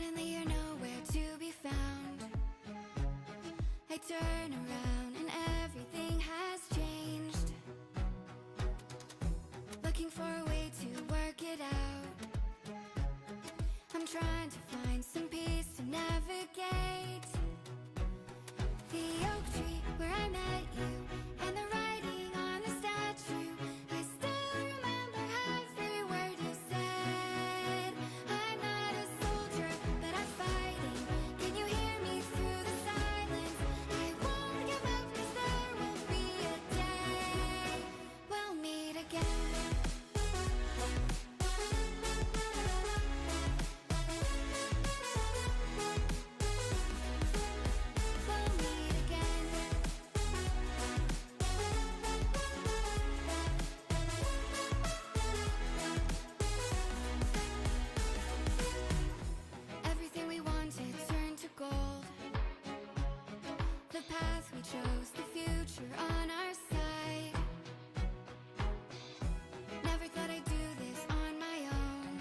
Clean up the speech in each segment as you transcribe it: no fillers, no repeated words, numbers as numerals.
Suddenly you're nowhere to be found. I turn around and everything has changed. Looking for a way to work it out. I'm trying to find some peace to navigate. The oak tree where I met you, and the writing on the statue. I still remember every word you said. I'm not a soldier, but I'm fighting. Can you hear me through the silence? I won't give up, 'cause there will be a day we'll meet again. Everything we wanted turned to gold. The path we chose, the future on our side. Never thought I'd do this on my own,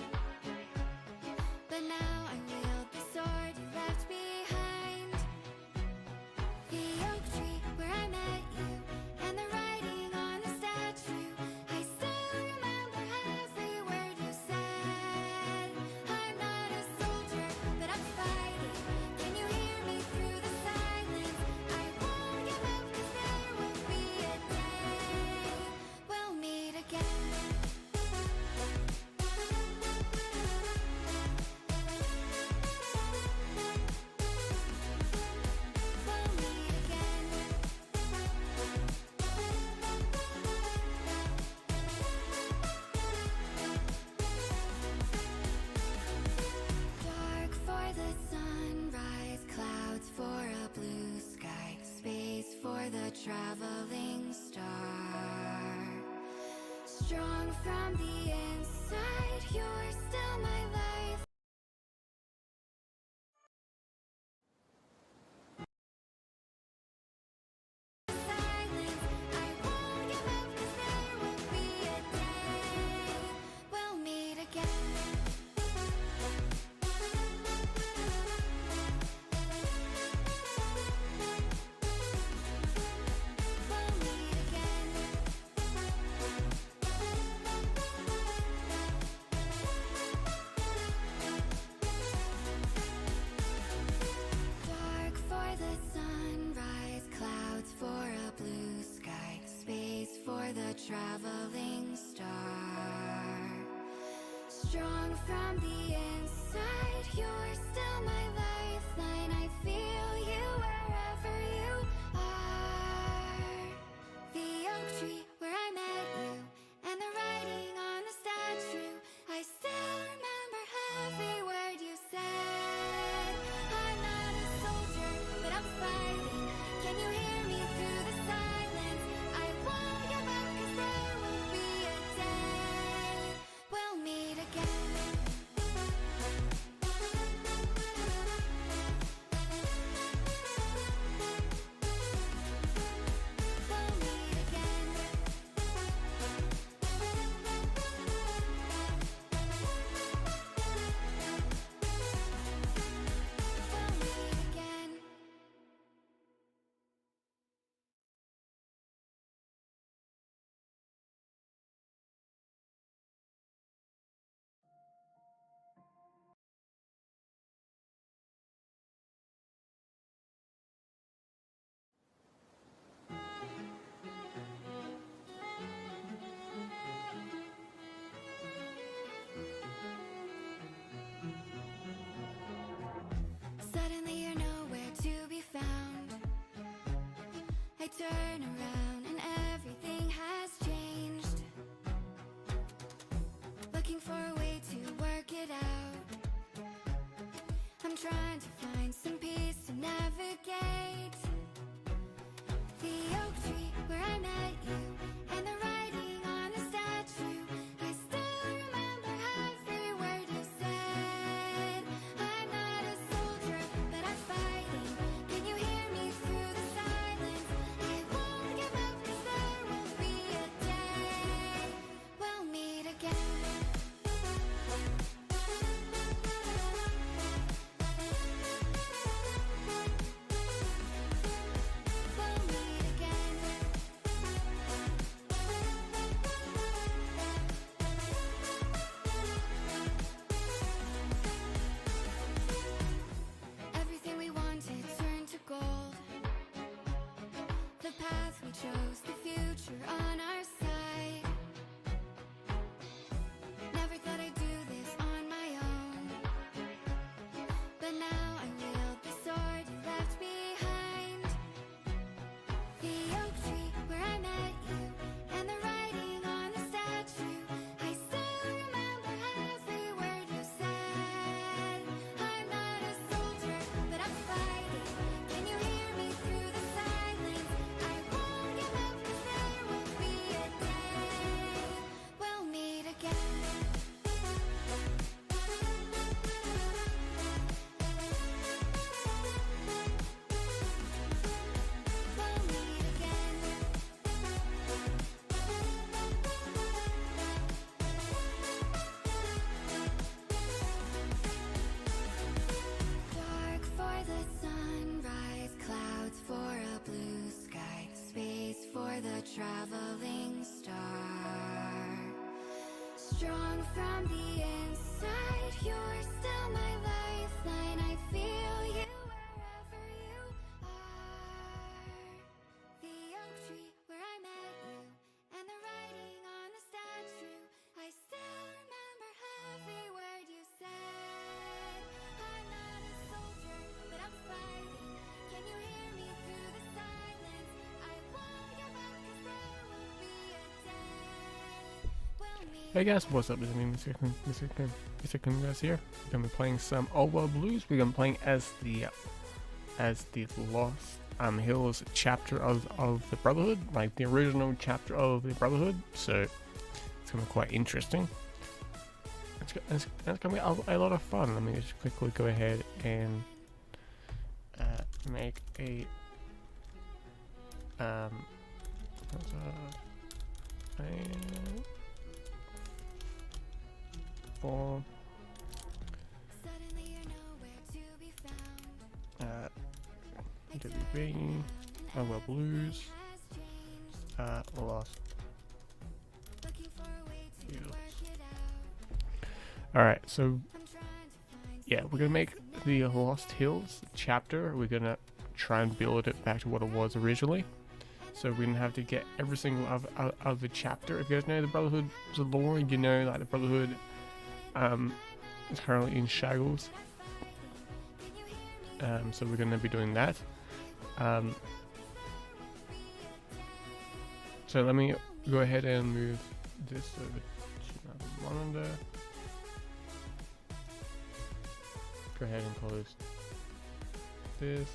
but now I wield the sword you left behind. The oak tree where I met you, and the writing on the statue. I still remember every word you said. I'm not a soldier, but I'm fighting. Can you hear me through the silence? I won't give up, 'cause there will be a day we'll meet again. We'll meet again. Dark for the sunrise, clouds for a blue sky, space for the traveling star. Strong from the inside, you're still my life. Silence, I won't give up, 'cause there will be a day we'll meet again. We'll meet again. Dark for the sunrise, clouds for a blue sky, space for the traveling star. Strong from the inside, you're still my lifeline. I feel you wherever you are. The oak tree where I met you, and the writing on the statue. I still remember every word you said. I'm not a soldier, but I'm fighting. Can you hear me through the silence? I won't give up, 'cause there will be a day we'll meet again. We'll meet again. We'll meet again. Suddenly you're nowhere to be found. I turn around and everything has changed. Looking for a way to work it out. I'm trying to find some peace to navigate. The oak tree where I met you, and the writing on the statue. I still remember every word you said. I'm not a soldier, but I'm fighting. Can you hear me through the silence? I won't give up, 'cause there will be a day we'll meet again. the traveling star. Strong from the inside, you're still my lifeline. I feel you wherever you are. The oak tree where I met you, and the writing on the statue. I still remember every word you said. I'm not a soldier, but I'm fighting. Can you hear me through the silence? I won't give up, 'cause there will be a day. We'll meet. Hey guys, what's up? This is me, Mr. Kungas here. We're gonna be playing some Old World Blues. We're gonna be playing as the Lost Hills chapter of the Brotherhood, like the original chapter of the Brotherhood. So it's gonna be quite interesting. It's gonna be a lot of fun. Let me just quickly go ahead and make a form. WB, World Blues, Lost Hills. Alright, so yeah, we're gonna make the Lost Hills chapter. We're gonna try and build it back to what it was originally. So we're gonna have to get every single of the chapter. If you guys know the Brotherhood lore, you know like the Brotherhood is currently in shackles. So we're gonna be doing that. So let me go ahead and move this over to my monitor. Go ahead and close this.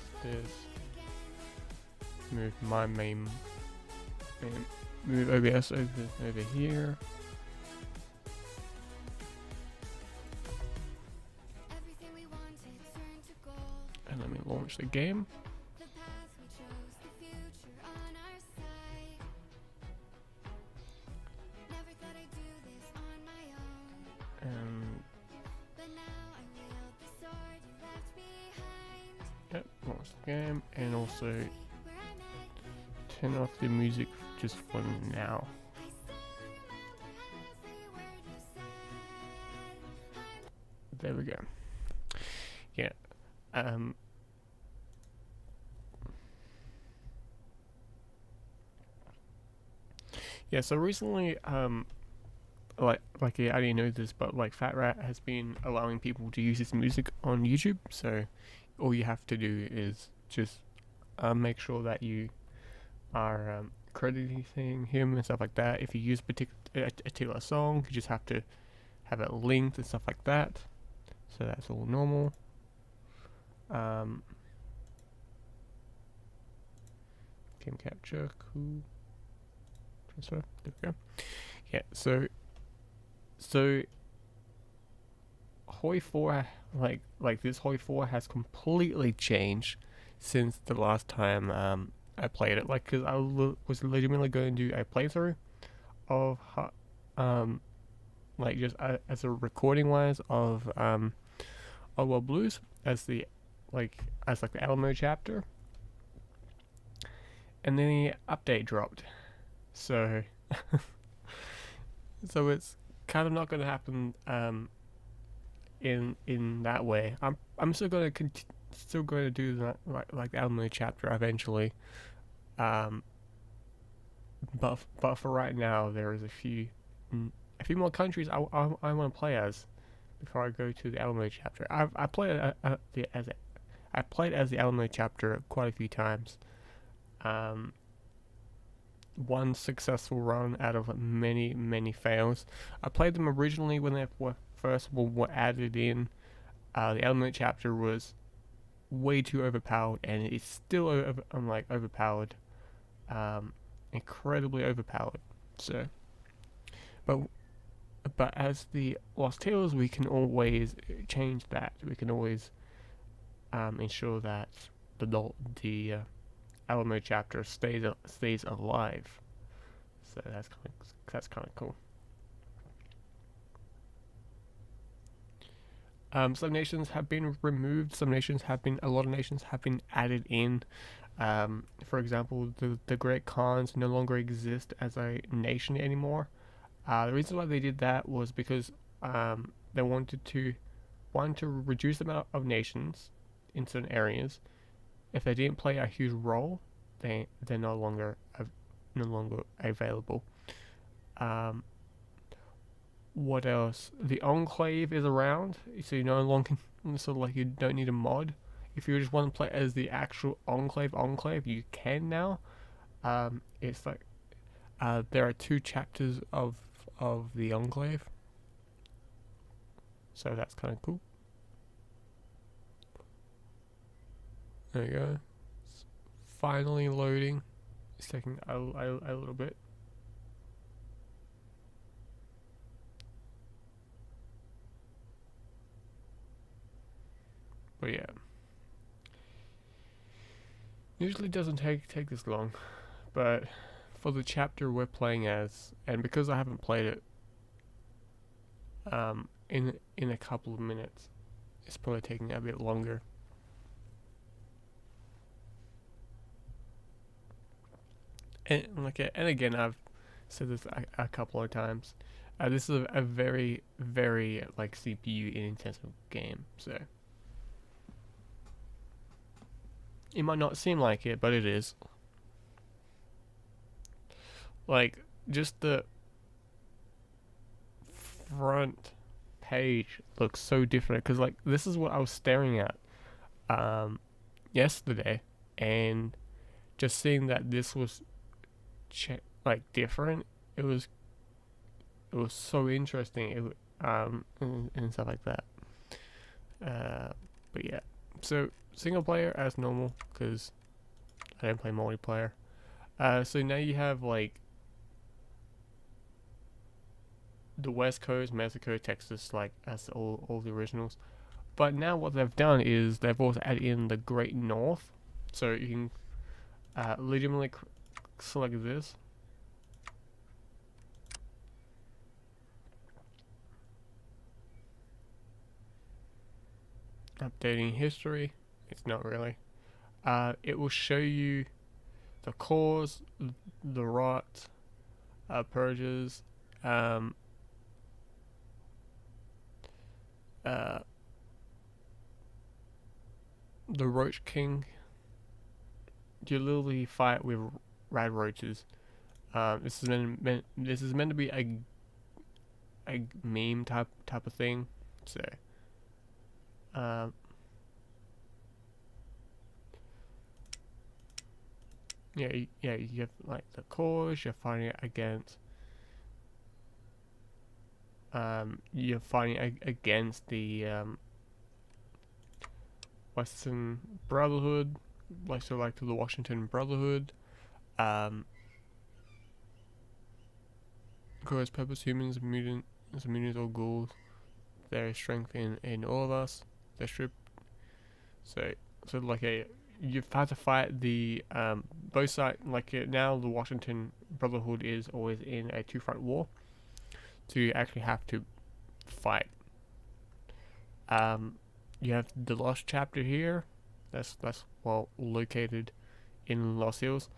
Move my main move OBS over here. And let me launch the game. Yep, launch the game, and also turn off the music just for now. There we go. Yeah. Yeah, so recently, yeah, I didn't know this, but like Fat Rat has been allowing people to use his music on YouTube. So all you have to do is just make sure that you are crediting him and stuff like that. If you use a particular song, you just have to have it linked and stuff like that. So that's all normal. Game capture, cool. Transfer, there we go. Yeah, so Hoi 4, like this Hoi 4 has completely changed since the last time I played it. Like, cause I was legitimately going to do a playthrough of like just as a recording wise of Old World Blues as the Alamo chapter, and then the update dropped. So so it's kind of not going to happen in that way. I'm still going to do that like the Alamo chapter eventually. But for right now, there is a few more countries I want to play as before I go to the Alamo chapter. I played as the Alamo chapter quite a few times. One successful run out of many fails. I played them originally when they were added in. The Alamo chapter was way too overpowered, and it's still overpowered, incredibly overpowered. So, but as the Lost Hills, we can always change that. We can always ensure that the Alamo chapter stays alive. So that's kind of cool. Some nations have been removed. A lot of nations have been added in. For example, the Great Khans no longer exist as a nation anymore. The reason why they did that was because they wanted to reduce the amount of nations in certain areas. If they didn't play a huge role, they're no longer available. What else? The Enclave is around, so you no longer sort of like you don't need a mod. If you just want to play as the actual Enclave, you can now. It's like there are 2 chapters of the Enclave, so that's kind of cool. There you go. It's finally loading. It's taking a little bit. But yeah, usually doesn't take this long, but for the chapter we're playing as, and because I haven't played it in a couple of minutes, it's probably taking a bit longer. And again, I've said this a couple of times. This is a very, very like CPU intensive game, so it might not seem like it, but it is. Like, just the front page looks so different, because like this is what I was staring at yesterday, and just seeing that this was like different, it was so interesting. And stuff like that. But yeah, so single player as normal, because I don't play multiplayer. So now you have like the West Coast, Mexico, Texas, like as all the originals. But now what they've done is they've also added in the Great North, so you can legitimately select this. Updating history, it's not really. It will show you the cause, the rot, purges, the Roach King. You literally fight with rad roaches. This is meant to be a meme type of thing. So you have like the cause. You're fighting against. You're fighting against the Western Brotherhood, like the Washington Brotherhood. Cause purpose: humans, mutants or ghouls. There is strength in all of us. They're stripped. So like you've had to fight the both sides. Like now, the Washington Brotherhood is always in a 2-front war, so you actually have to fight. You have the Lost Chapter here. That's well located in Los Hills.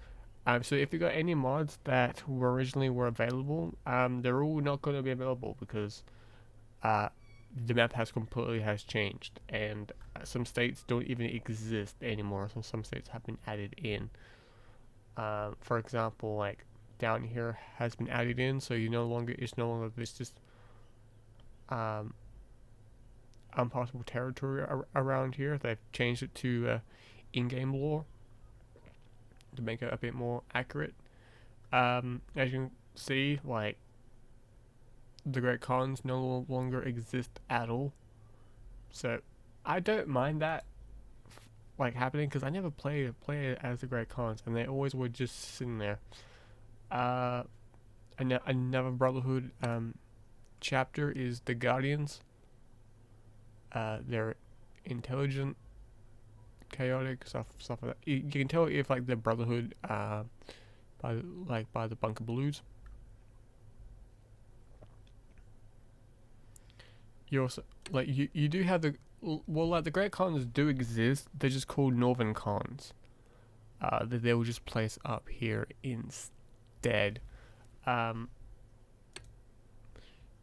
So if you got any mods that originally were available, they're all not going to be available because the map has completely changed, and some states don't even exist anymore. So some states have been added in. For example, like down here has been added in, so it's no longer this just unpassable territory around here. They've changed it to in-game lore to make it a bit more accurate. As you can see, like the Great Khans no longer exist at all, so I don't mind that like happening, because I never played as the Great Khans, and they always were just sitting there. Another Brotherhood chapter is the Guardians. They're intelligent, chaotic, stuff like that. You can tell if like the Brotherhood by the Bunker Blues. like you do have the well, like the Great Khans do exist. They're just called Northern Khans. That they will just place up here instead. Um,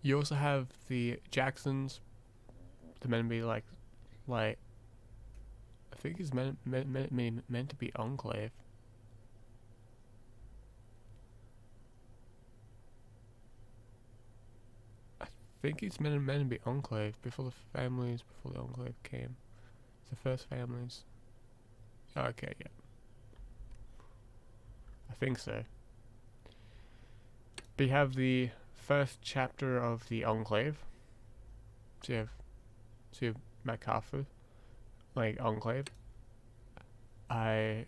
you also have the Jacksons. They're meant to be like I think it's meant to be enclave. I think it's meant to be enclave before the enclave came. It's the first families. Okay, yeah. I think so. But you have the first chapter of the enclave. So you have MacArthur, like enclave. From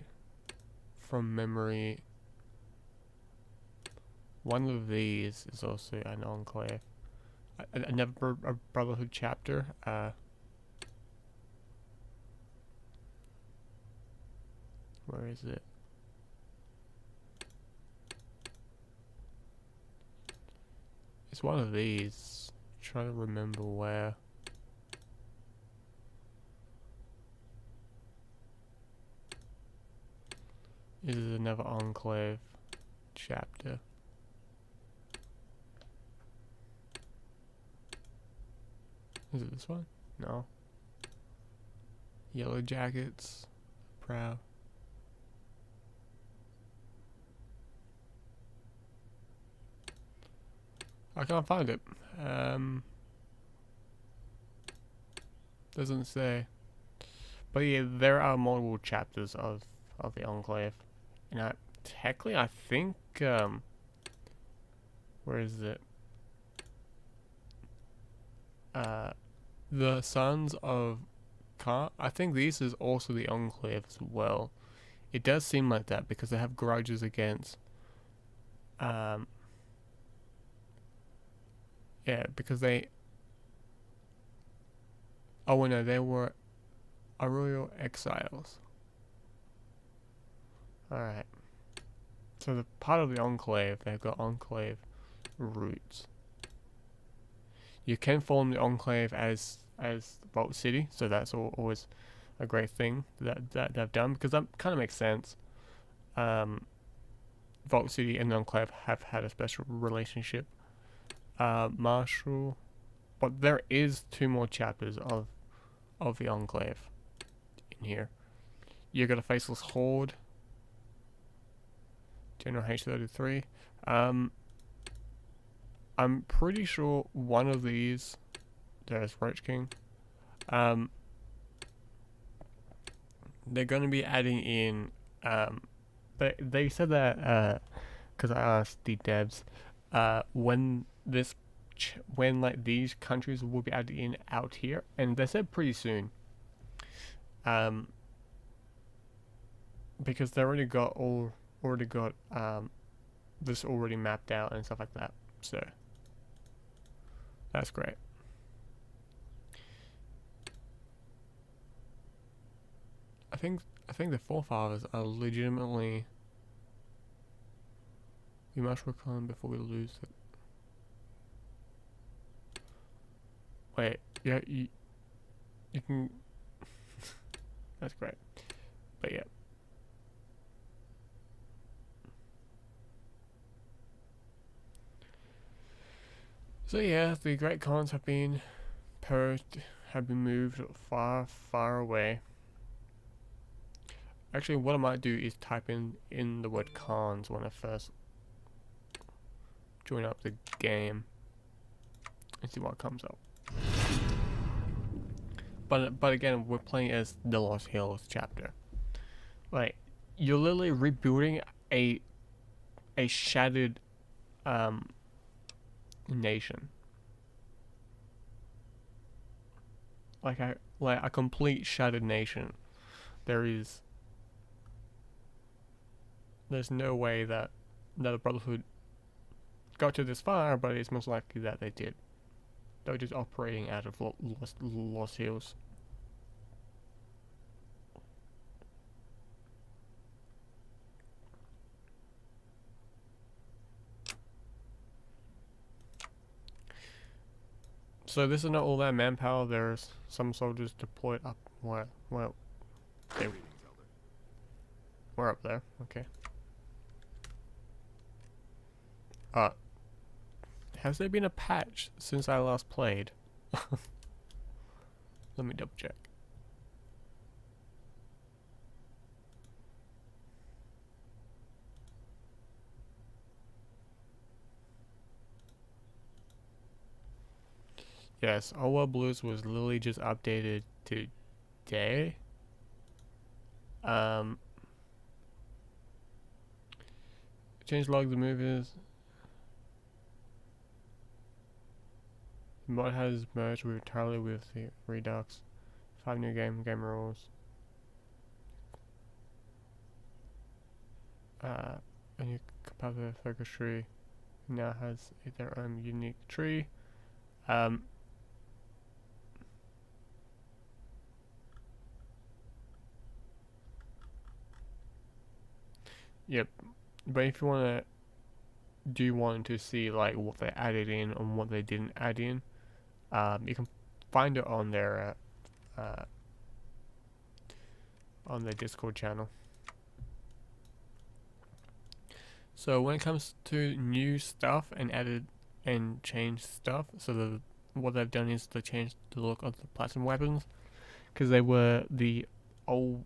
memory, one of these is also an enclave. Another Brotherhood chapter. Where is it? It's one of these. Trying to remember where. This is another enclave chapter. Is it this one? No. Yellow Jackets. Proud. I can't find it. Doesn't say. But yeah, there are multiple chapters of the Enclave. And technically I think where is it? The Sons of Khan. I think this is also the Enclave as well. It does seem like that because they have grudges against yeah, because they... Oh, no, they were Arroyo exiles. Alright. So the part of the Enclave, they've got Enclave roots. You can form the Enclave as Vault City, so that's always a great thing that they've done, because that kind of makes sense. Vault City and the Enclave have had a special relationship. Marshall, but there is 2 more chapters of the Enclave in here. You got a Faceless Horde, General H33. I'm pretty sure one of these, there's Roach King. They're going to be adding in. They said that because I asked the devs when like these countries will be added in out here, and they said pretty soon. Because they already got this already mapped out and stuff like that, so that's great. I think the forefathers are legitimately. We must work on before we lose it. Wait, yeah, you can. That's great, but yeah. So yeah, the Great Khans have been purged, have been moved far, far away. Actually, what I might do is type in the word Khans when I first join up the game and see what comes up. But again, we're playing as the Lost Hills chapter. Like, you're literally rebuilding a shattered nation. Like a complete shattered nation. There's no way that the Brotherhood got to this far, but it's most likely that they did. They were just operating out of Lost Hills. So this is not all that manpower. There's some soldiers deployed up where, well, they were up there. Okay. Has there been a patch since I last played? Let me double check. Yes, OL Blues was literally just updated today. Change log the movies. The mod has merged entirely with the Redux. 5 new game rules. A new compatible focus tree now has their own unique tree. Yep, but if you want to see like what they added in and what they didn't add in, you can find it on their Discord channel. So when it comes to new stuff and added and changed stuff, so what they've done is they changed the look of the platinum weapons, because they were the old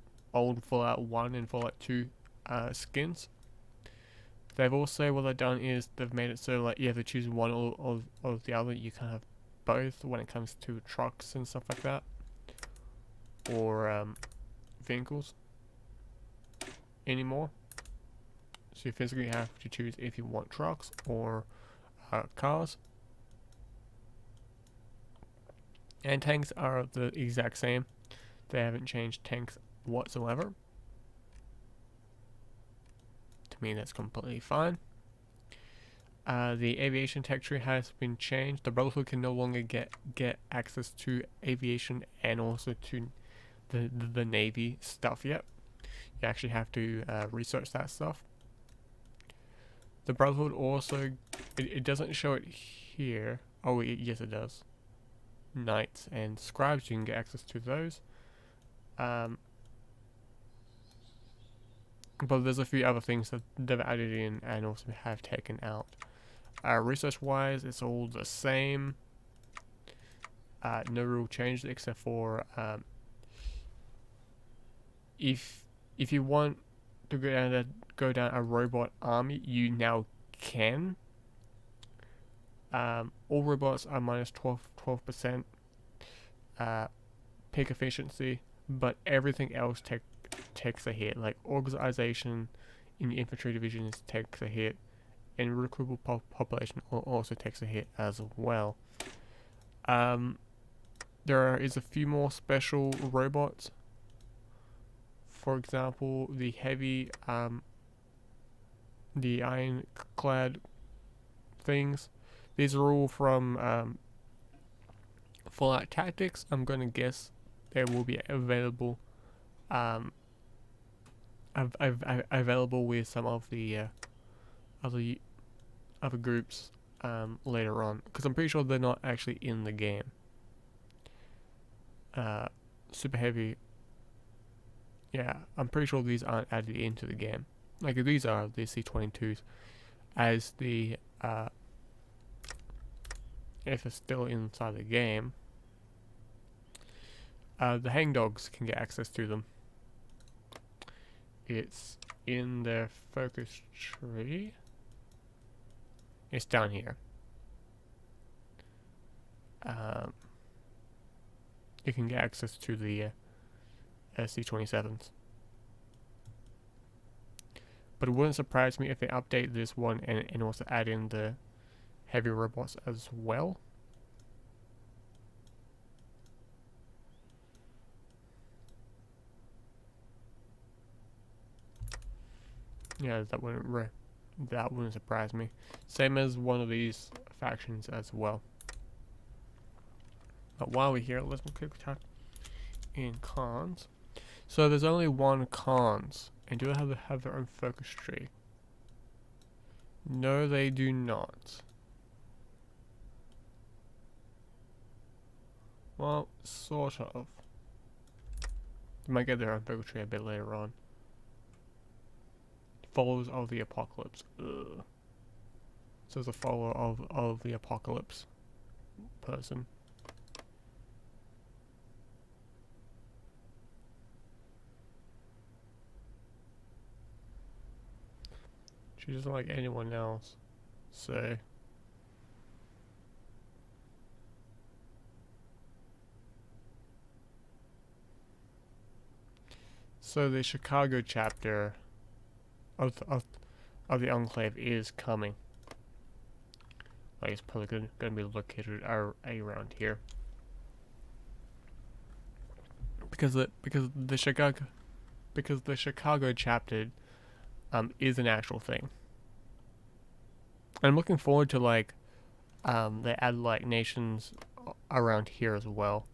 Fallout 1 and Fallout 2 skins. They've also, what they've done is they've made it so like you have to choose one or the other. You can't have both when it comes to trucks and stuff like that, or vehicles anymore. So you physically have to choose if you want trucks or cars. And tanks are the exact same. They haven't changed tanks whatsoever. To me, that's completely fine. The aviation tech tree has been changed. The Brotherhood can no longer get access to aviation and also to the Navy stuff yet. You actually have to research that stuff. The Brotherhood also, it doesn't show it here. Oh, yes it does. Knights and scribes, you can get access to those. But there's a few other things that they've added in and also have taken out. Research wise, it's all the same. No real change except for if you want to go down a robot army, you now can. All robots are minus 12% peak efficiency, but everything else takes a hit. Like organization in the infantry division takes a hit, and recruitable population also takes a hit as well. There is a few more special robots. For example, the heavy, the ironclad things. These are all from Fallout Tactics. I'm gonna guess they will be available, available with some of the other groups later on, because I'm pretty sure they're not actually in the game. Super heavy. Yeah, I'm pretty sure these aren't added into the game. Like these are the C-22s, as the if it's still inside the game, the hangdogs can get access to them. It's in the focus tree. It's down here. You can get access to the C-27s. But it wouldn't surprise me if they update this one and also add in the heavy robots as well. Yeah, that wouldn't surprise me. Same as one of these factions as well. But while we're here, let's quickly talk in cons. So there's only one cons, and do they have their own focus tree? No, they do not. Well, sort of. They might get their own focus tree a bit later on. Followers of the apocalypse. Ugh. So it's a follower of the apocalypse person. She doesn't like anyone else. So the Chicago chapter of the Enclave is coming. Like, it's probably going to be located around here. Because the Chicago chapter is an actual thing. I'm looking forward to like they add like nations around here as well.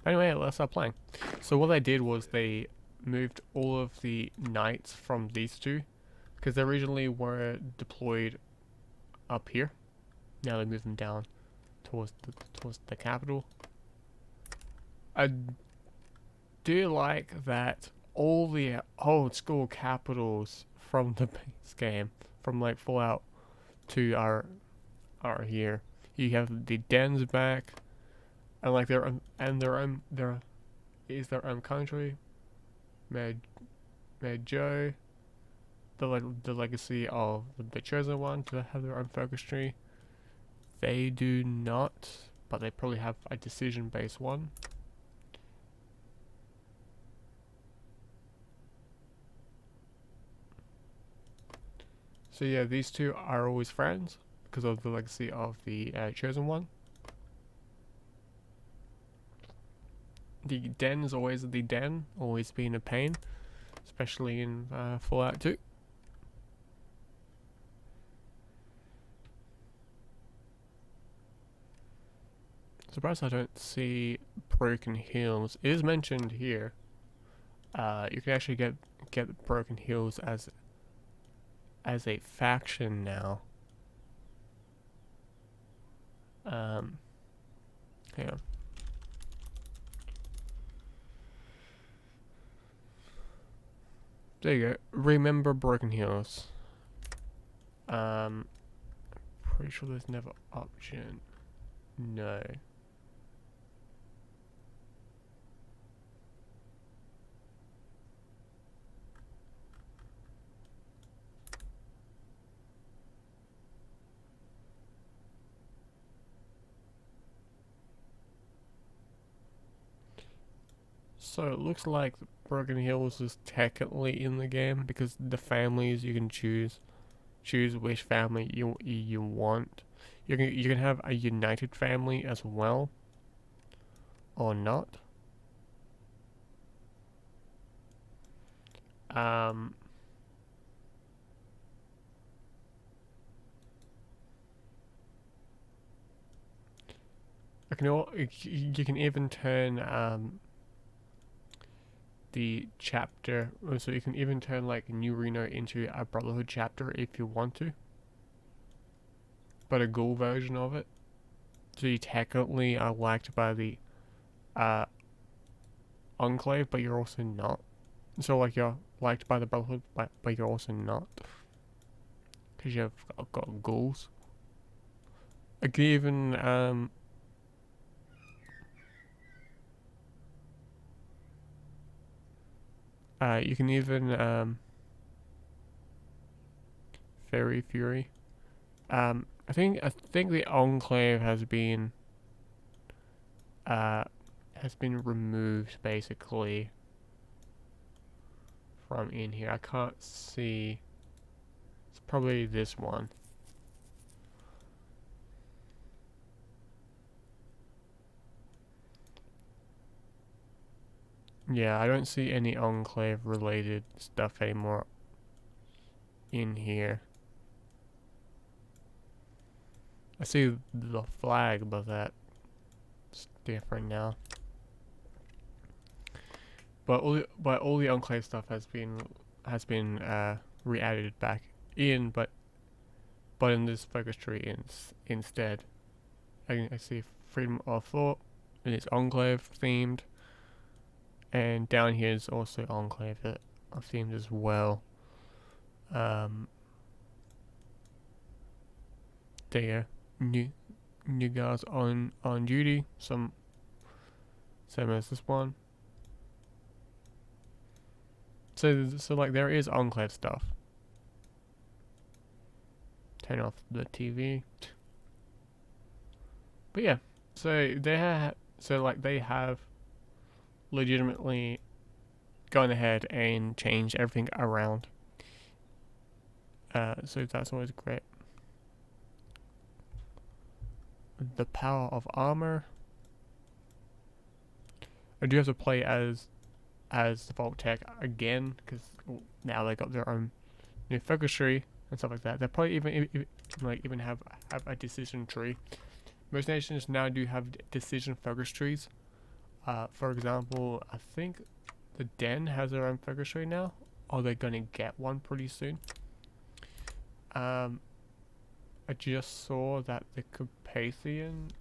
Anyway, let's start playing. So what they did was they moved all of the knights from these two, because they originally were deployed up here. Now they moved them down towards the capital. I do like that all the old school capitals from the base game, from like Fallout 2, are here. You have the dens back, and like their own country. Joe, the legacy of the chosen one to have their own focus tree. They do not, but they probably have a decision based one. So yeah, these two are always friends because of the legacy of the chosen one. The den is always the den, always been a pain, especially in Fallout 2. Surprised I don't see Broken Hills. It is mentioned here. You can actually get Broken Hills as a faction now. Hang on. There you go. Remember Broken Hills. Pretty sure there's never option. No. So it looks like Broken Hills is technically in the game because the families you can choose which family you want. You can have a united family as well, or not. You can even turn the chapter, so you can even turn like New Reno into a Brotherhood chapter if you want to, but a ghoul version of it. So you technically are liked by the Enclave, but you're also not. So like you're liked by the Brotherhood, but you're also not, because you've got ghouls. I can even you can even Fairy Fury. I think the Enclave has been removed basically from in here. I can't see. It's probably this one. Yeah, I don't see any Enclave related stuff anymore in here. I see the flag, but that's different now. But all the Enclave stuff has been re-added back in, but in this focus tree instead. I see freedom of thought. It is enclave themed, and down here is also enclave themed as well. There, new guards on duty. Same as this one. So like there is enclave stuff. Turn off the TV. But yeah, so they have legitimately gone ahead and changed everything around. So that's always great. The power of armor. I do have to play as default tech again because now they got their own new focus tree and stuff like that. They probably even have a decision tree. Most nations now do have decision focus trees. For example, I think the Den has their own focus tree now, or they're gonna get one pretty soon. I just saw that the Carpathians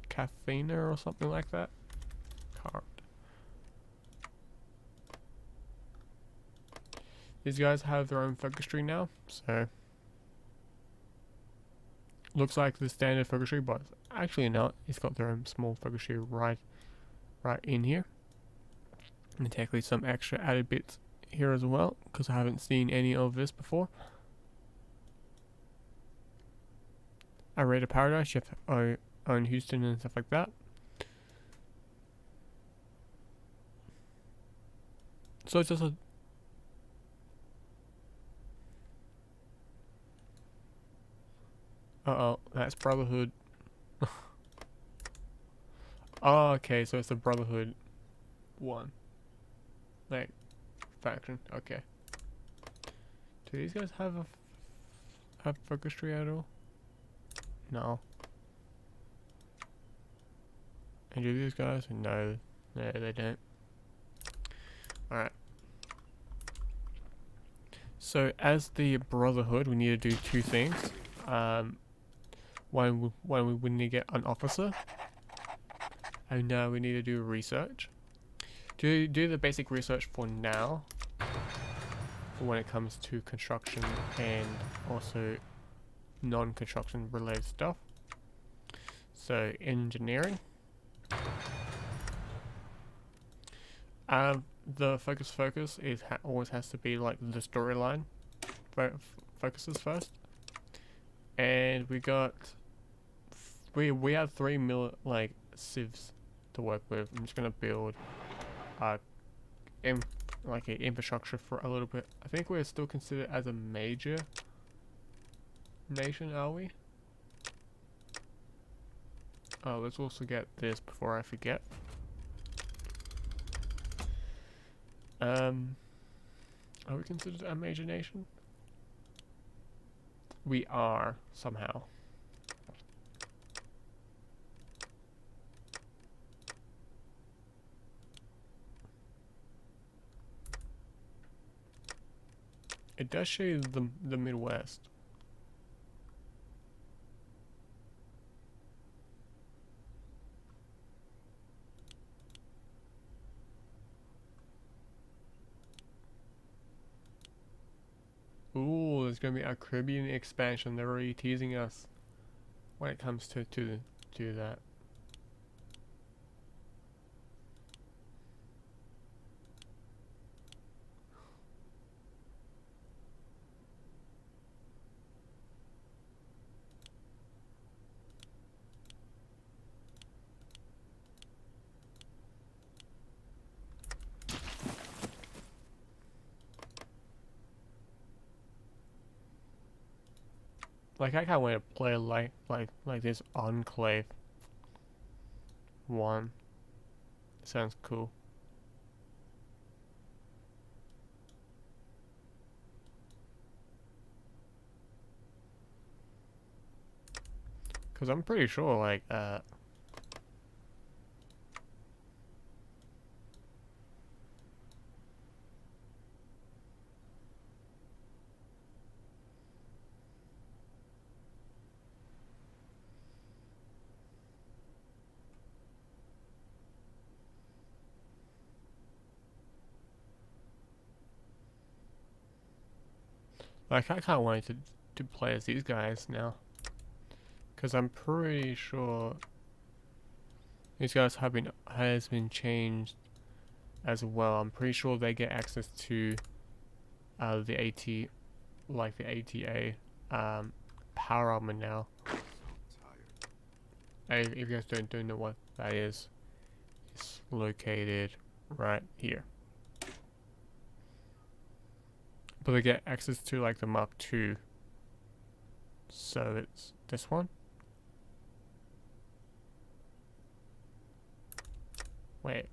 Cathena or something like that. Can't. These guys have their own focus tree now, so looks like the standard focus tree, but actually not. It's got their own small focus tree right in here. And technically some extra added bits here as well, because I haven't seen any of this before. I Raid of Paradise, you have to own Houston and stuff like that. So it's just a that's Brotherhood. Oh, okay, so it's the Brotherhood one. Like, faction, okay. Do these guys have a focus tree at all? No. And do these guys? No, they don't. Alright. So, as the Brotherhood, we need to do two things. One, we need to get an officer. And now we need to do research. Do the basic research for now. For when it comes to construction and also non-construction related stuff. So, engineering. The focus is always has to be like the storyline focuses first, and we have 3 civs to work with. I'm just gonna build an infrastructure for a little bit. I think we're still considered as a major nation, are we? Oh, let's also get this before I forget. Are we considered a major nation? We are, somehow. It does show you the Midwest. Ooh, there's gonna be a Caribbean expansion. They're already teasing us when it comes to that. Like, I can't wait to play like this Enclave one. Sounds cool. Cause I'm pretty sure like Like, I can't wait to play as these guys now. Because I'm pretty sure these guys has been changed as well. I'm pretty sure they get access to the like the ATA power armor now. If you guys don't know what that is, it's located right here. But they get access to like the Mark II. So it's this one. Wait.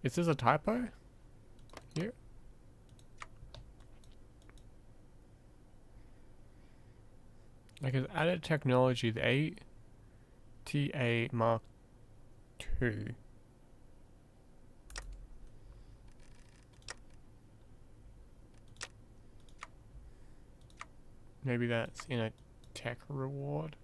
Is this a typo? Here? Like it's added technology, the ATA Mark II. Maybe that's in a tech reward.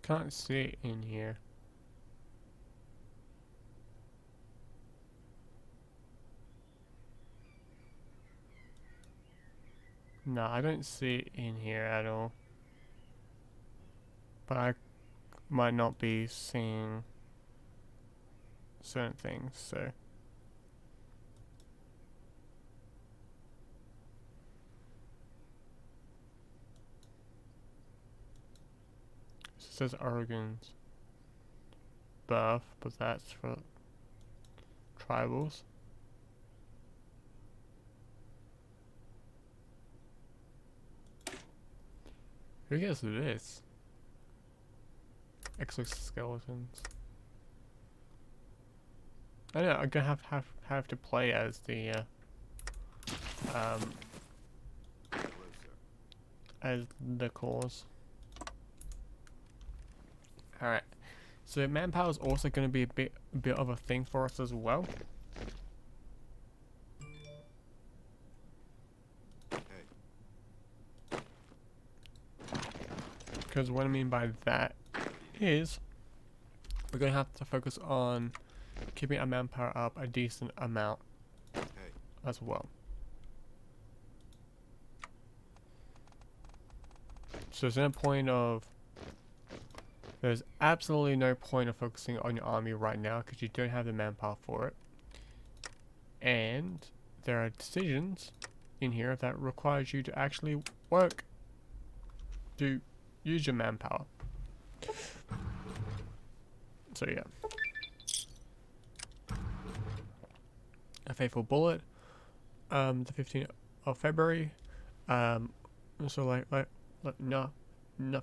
Can't see it in here. No, I don't see it in here at all. But I might not be seeing certain things, so. It says Oregon's birth, but that's for tribals. Who gets this? Exoskeletons. I know, I'm gonna have to play as the as the cause. Alright. So manpower is also gonna be a bit of a thing for us as well. Because what I mean by that is we're going to have to focus on keeping our manpower up a decent amount as well. So there's absolutely no point of focusing on your army right now because you don't have the manpower for it. And there are decisions in here that requires you to actually work to use your manpower. So yeah. A Faithful Bullet. The 15th of February. So not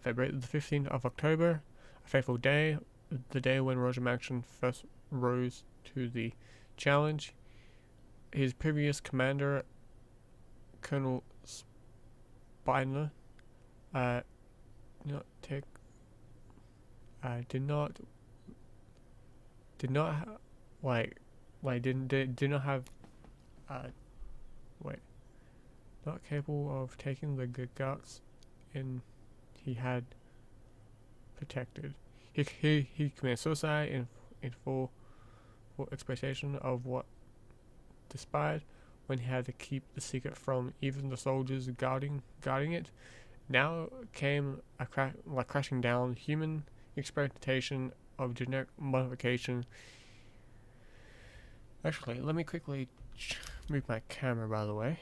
February. The 15th of October. A Faithful Day. The day when Roger Maction first rose to the challenge. His previous commander, Colonel Spiner, did not have not capable of taking the good guts he had protected. He committed suicide in full expectation of what despite when he had to keep the secret from even the soldiers guarding it. Now came a crashing down human experimentation of genetic modification. Actually, let me quickly move my camera, by the way.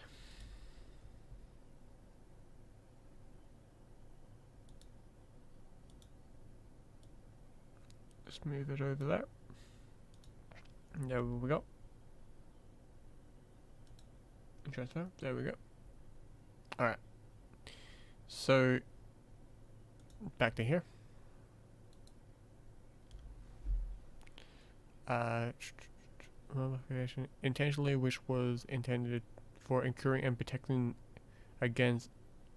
Just move it over there. There we go. Transfer. There we go. Alright. So, back to here. Modification intentionally, which was intended for incurring and protecting against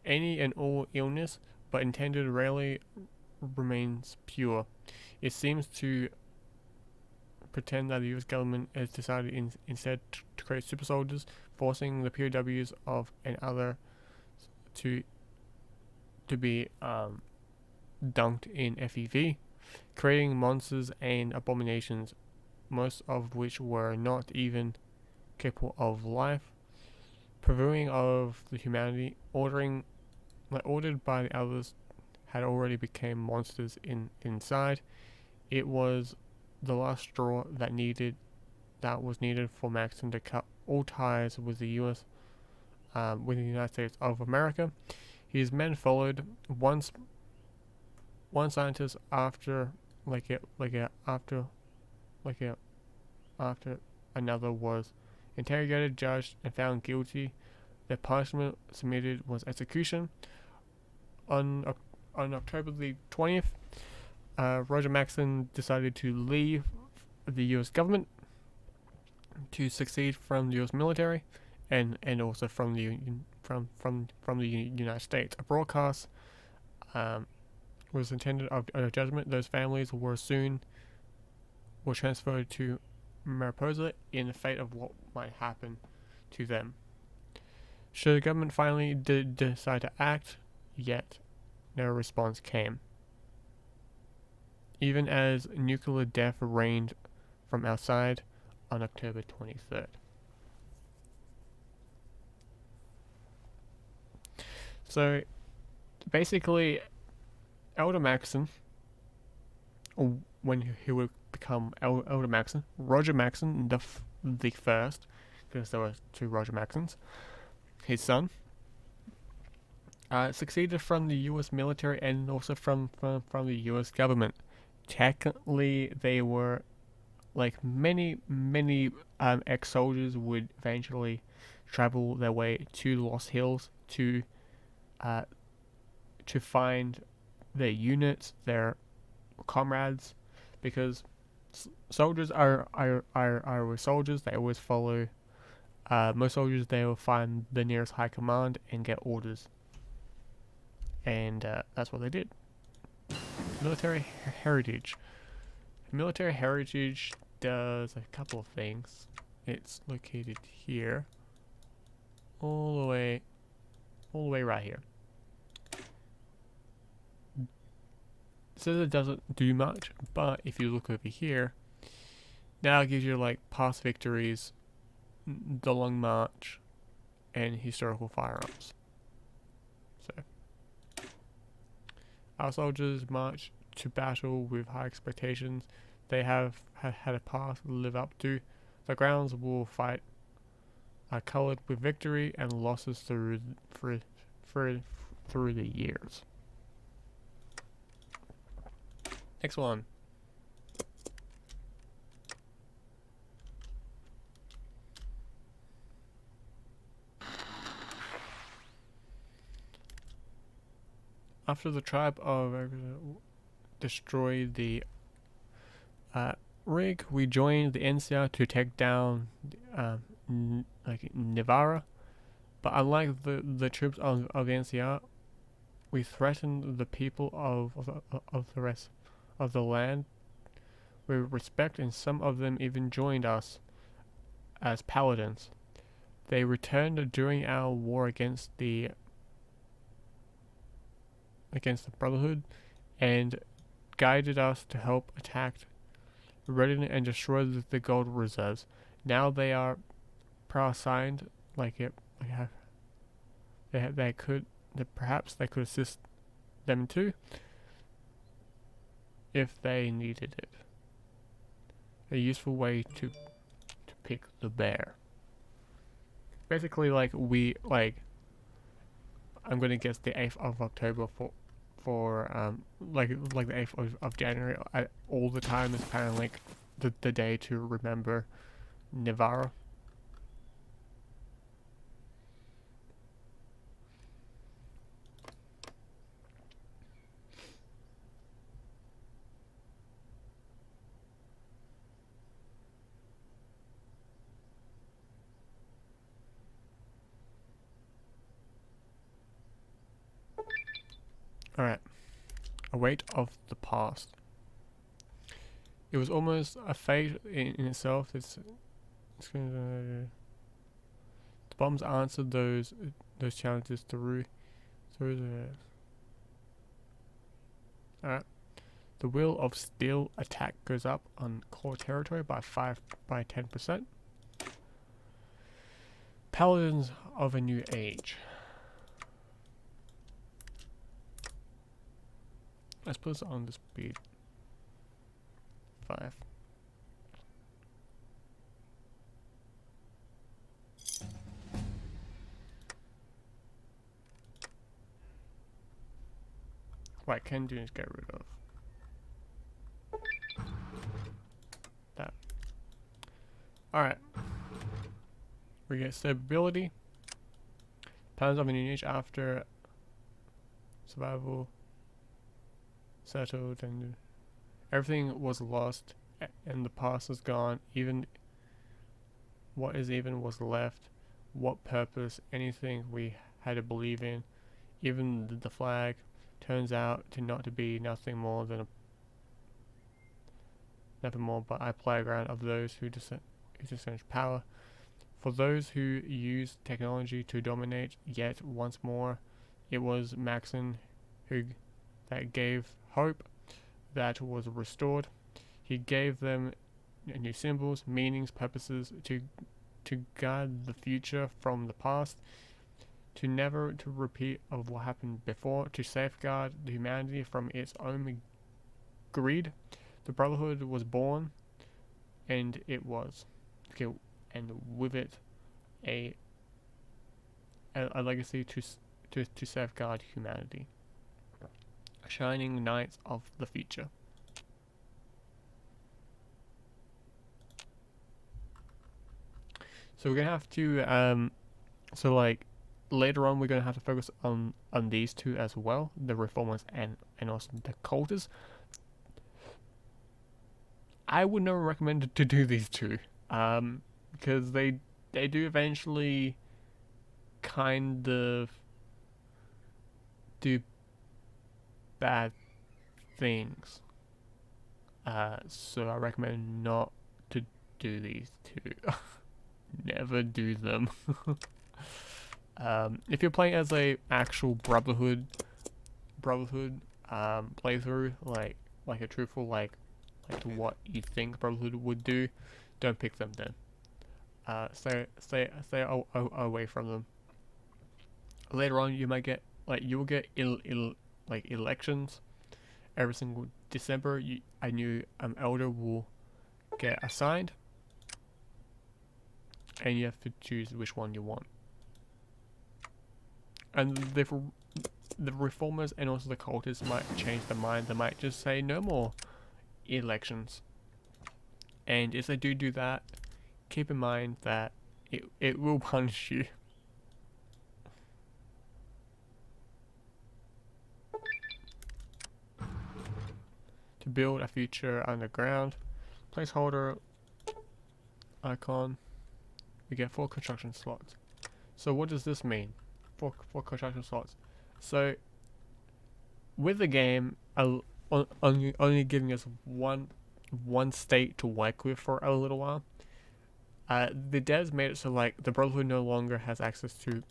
any and all illness, but intended rarely remains pure. It seems to pretend that the US government has decided instead to create super soldiers, forcing the POWs of and other to be dunked in FEV, creating monsters and abominations, most of which were not even capable of life, purveying of the humanity, ordered by the others, had already become monsters inside. It was the last straw that was needed for Maxon to cut all ties with the U.S. With the United States of America. His men followed. One scientist after another was interrogated, judged, and found guilty. Their punishment submitted was execution. On October the 20th, Roger Maxon decided to leave the U.S. government to succeed from the U.S. military, and also from the United States. A broadcast was intended of judgment. Those families were transferred to Mariposa in the fate of what might happen to them. Should the government finally decide to act, yet no response came. Even as nuclear death reigned from outside on October 23rd. So, basically, Elder Maxon, when he would become Elder Maxon, Roger Maxon the first, because there were two Roger Maxons, his son, succeeded from the U.S. military and also from the U.S. government. Technically, they were, like many ex-soldiers, would eventually travel their way to the Lost Hills to find their units, their comrades, because soldiers are soldiers. They always follow. Most soldiers, they will find the nearest high command and get orders, and that's what they did. Military heritage. Military heritage does a couple of things. It's located here, all the way right here. It says it doesn't do much, but if you look over here, now it gives you like past victories, the Long March, and historical firearms. So, our soldiers march to battle with high expectations. They have had a path to live up to. The grounds will fight are coloured with victory and losses through the years. Next one. After the tribe of destroyed the rig, we joined the NCR to take down Navarra. But unlike the troops of the NCR, we threatened the people of the rest of the land with respect, and some of them even joined us as paladins. They returned during our war against the Brotherhood and guided us to help attack, readiness, and destroy the gold reserves. Now they are assigned perhaps they could assist them too if they needed it. A useful way to pick the bear. Basically, I'm gonna guess the 8th of October for the 8th of January. All the time is kind of like the day to remember Navarro. Alright. A weight of the past. It was almost a fate in itself. It's gonna, the bombs answered those challenges through the. Alright. The Will of Steel attack goes up on core territory by 10%. Paladins of a New Age. Let's put this on the speed 5. What I can do is get rid of that. Alright. We get stability. Paladins of a New Age after survival settled and everything was lost and the past is gone. Even what is even was left. What purpose? Anything we had to believe in. Even the flag turns out to not to be nothing more than nothing more but a playground of those who dissench power. For those who use technology to dominate, yet once more, it was Maxon who that gave hope that was restored. He gave them new symbols, meanings, purposes to guard the future from the past, to never to repeat of what happened before, to safeguard the humanity from its own greed. The Brotherhood was born, and it was, okay, and with it, a legacy to safeguard humanity. Shining Knights of the Future. So we're gonna have to so like later on we're gonna have to focus on these two as well, the Reformers and also the Cultists. I would never recommend to do these two, because they do eventually kind of do bad things. So I recommend not to do these two. Never do them. If you're playing as a actual Brotherhood playthrough, like a truthful like to what you think Brotherhood would do, don't pick them then. Stay away from them. Later on, you might get you will get elections every single December. A new elder will get assigned, and you have to choose which one you want. And the Reformers and also the Cultists might change their mind. They might just say no more elections. And if they do that, keep in mind that it will punish you. To build a future underground, placeholder icon, we get 4 construction slots. So what does this mean? 4 construction slots. So with the game only giving us one state to work with for a little while, the devs made it so like the Brotherhood no longer has access to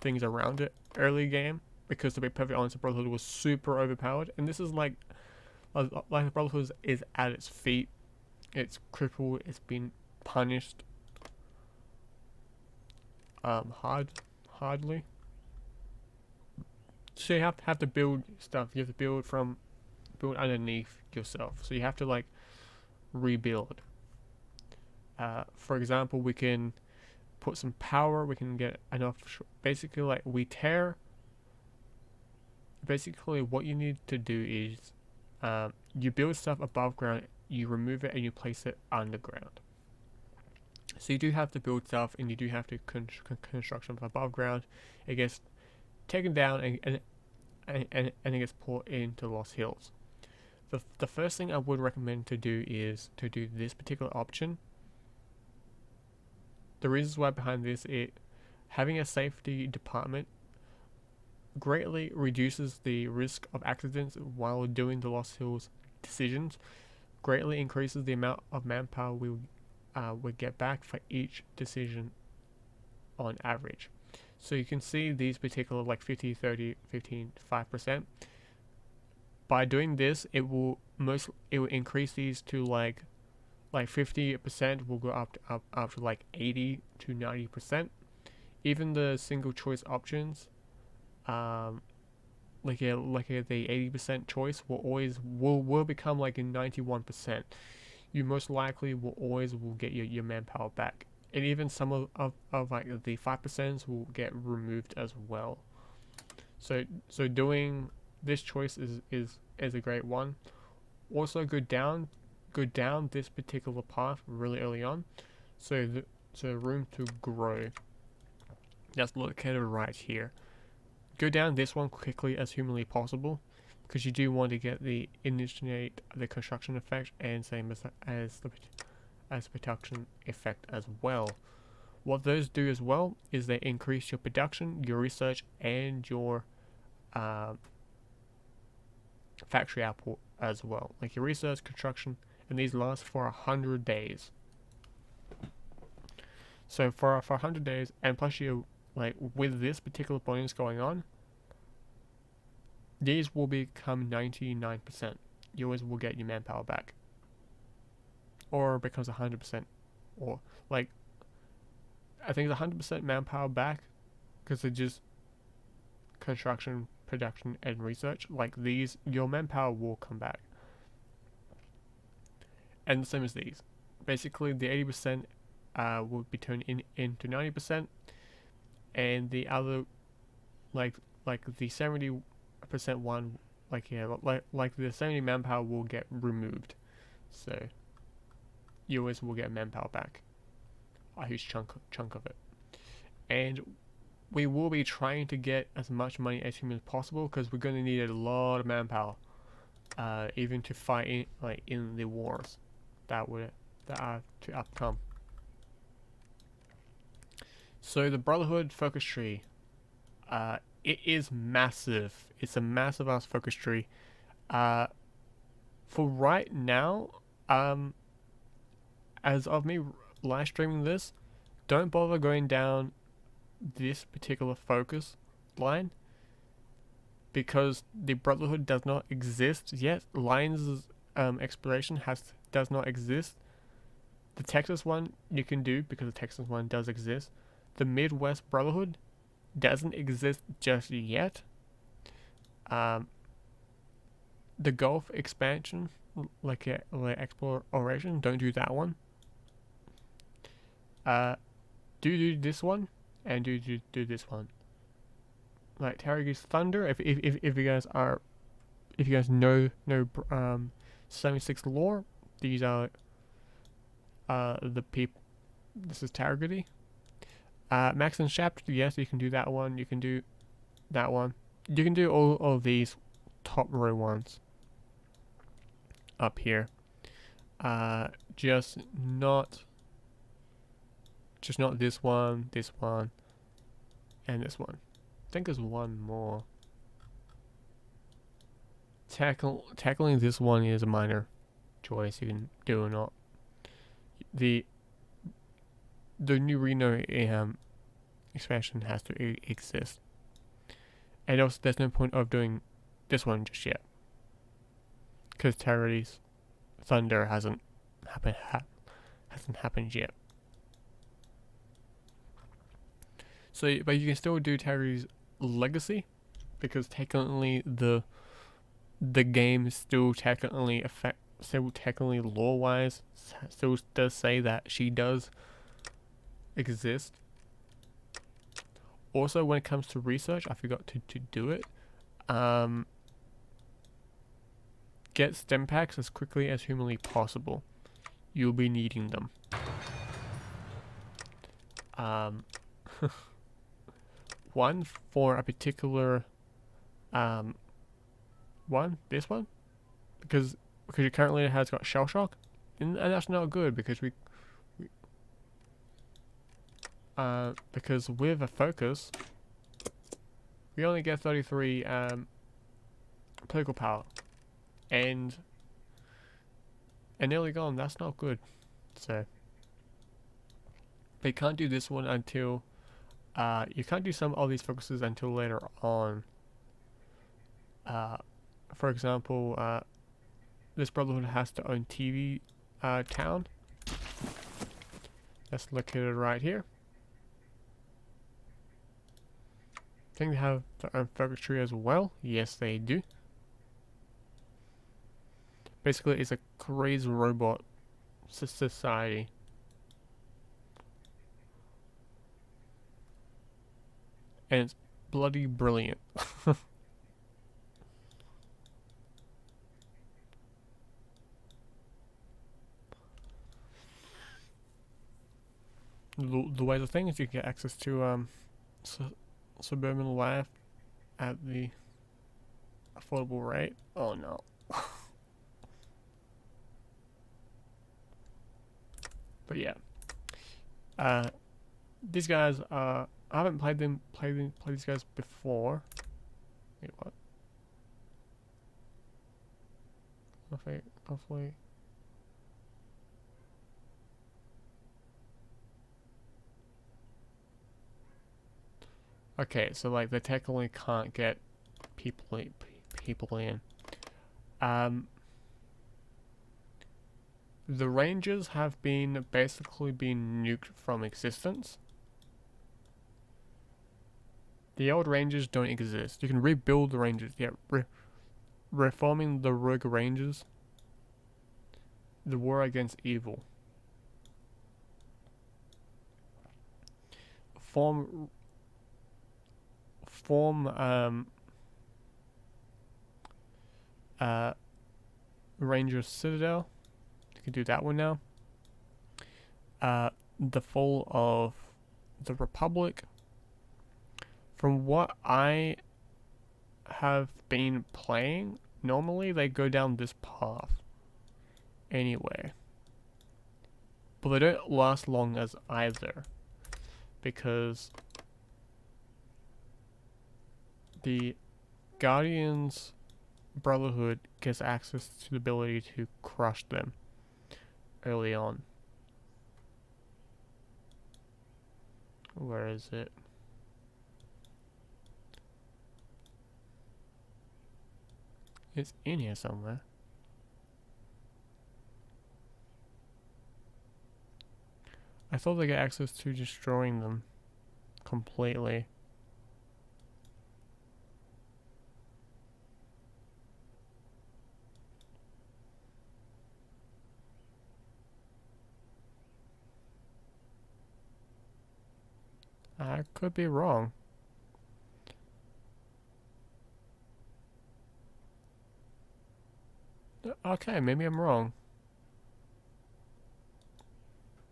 things around it early game, because to be perfectly honest, the Brotherhood was super overpowered, and this is like the Brotherhood is at its feet. It's crippled. It's been punished hardly. So you have to build stuff. You have to build underneath yourself. So you have to like rebuild. For example, we can put some power. We can get enough. Basically, like we tear. Basically, what you need to do is you build stuff above ground. You remove it and you place it underground. So you do have to build stuff, and you do have to construction from above ground. It gets taken down and it gets put into Lost Hills. The first thing I would recommend to do is to do this particular option. The reasons why behind this, having a safety department greatly reduces the risk of accidents while doing the Lost Hills decisions. greatly increases the amount of manpower we would get back for each decision on average. So you can see these particular like 50, 30, 15, 5%. By doing this, it will increase these to like 50% will go up to like 80 to 90%. Even the single choice options, like the 80% choice will become like a 91%. You most likely will get your manpower back, and even some of like the 5% will get removed as well. So doing this choice is a great one. Also go down this particular path really early on, so room to grow. That's located right here. Go down this one quickly as humanly possible, because you do want to get the initiate the construction effect, and same as the production effect as well. What those do as well is they increase your production, your research, and your factory output as well. Like your research, construction, and these last for 100 days. So for 100 days, and plus you like with this particular bonus going on, these will become 99%. You always will get your manpower back, or it becomes 100%, or like I think it's 100% manpower back, because it's just construction, production, and research. Like these, your manpower will come back, and the same as these. Basically, the 80% will be turned into 90%, and the other, like the 70% one, like the 70 manpower will get removed. So you always will get manpower back, a huge chunk of it. And we will be trying to get as much money as humanly possible, because we're going to need a lot of manpower, even to fight in the wars that are to upcome. So the Brotherhood focus tree, it is massive. It's a massive ass focus tree. For right now, as of me live streaming this, don't bother going down this particular focus line, because the Brotherhood does not exist yet. Lions' exploration does not exist. The Texas one you can do, because the Texas one does exist. The Midwest Brotherhood doesn't exist just yet. The Gulf expansion, like exploration, don't do that one. Do this one, and do this one. Like Terry's Thunder. If you guys know 76 lore, these are the people. This is Targety. Maxon's Chapter, yes, you can do that one. You can do that one. You can do all of these top row ones up here. Just not this one, and this one. I think there's one more. Tackling this one is a minor choice. You can do or not. The new Reno expansion has to exist, and also there's no point of doing this one just yet, because Terry's Thunder hasn't happened yet. So, but you can still do Terry's Legacy, because technically the game is still technically lore wise still does say that she does exist. Also, when it comes to research, I forgot to do it. Get stem packs as quickly as humanly possible. You'll be needing them. One for a particular this one, because it currently has got shell shock, and that's not good, because because with a focus we only get 33 political power, and and nearly gone. That's not good. So they can't do this one until you can't do some of these focuses until later on. For example, this Brotherhood has to own TV town. That's located right here. I think they have their own focus tree as well. Yes, they do. Basically, it's a crazy robot society. And it's bloody brilliant. The way the thing is, you get access to suburban life at the affordable rate. Oh no. But yeah, these guys I haven't played these guys before. Wait, what? Hopefully. Okay, so like they technically can't get people in. The Rangers have basically been nuked from existence. The old Rangers don't exist. You can rebuild the Rangers. Yeah, reforming the Rogue Rangers. The war against evil. Form Ranger Citadel. You can do that one now. The fall of the Republic. From what I have been playing, normally they go down this path anyway. But they don't last long as either, because the Guardians Brotherhood gets access to the ability to crush them early on. Where is it? It's in here somewhere. I thought they get access to destroying them completely. I could be wrong. Okay, maybe I'm wrong.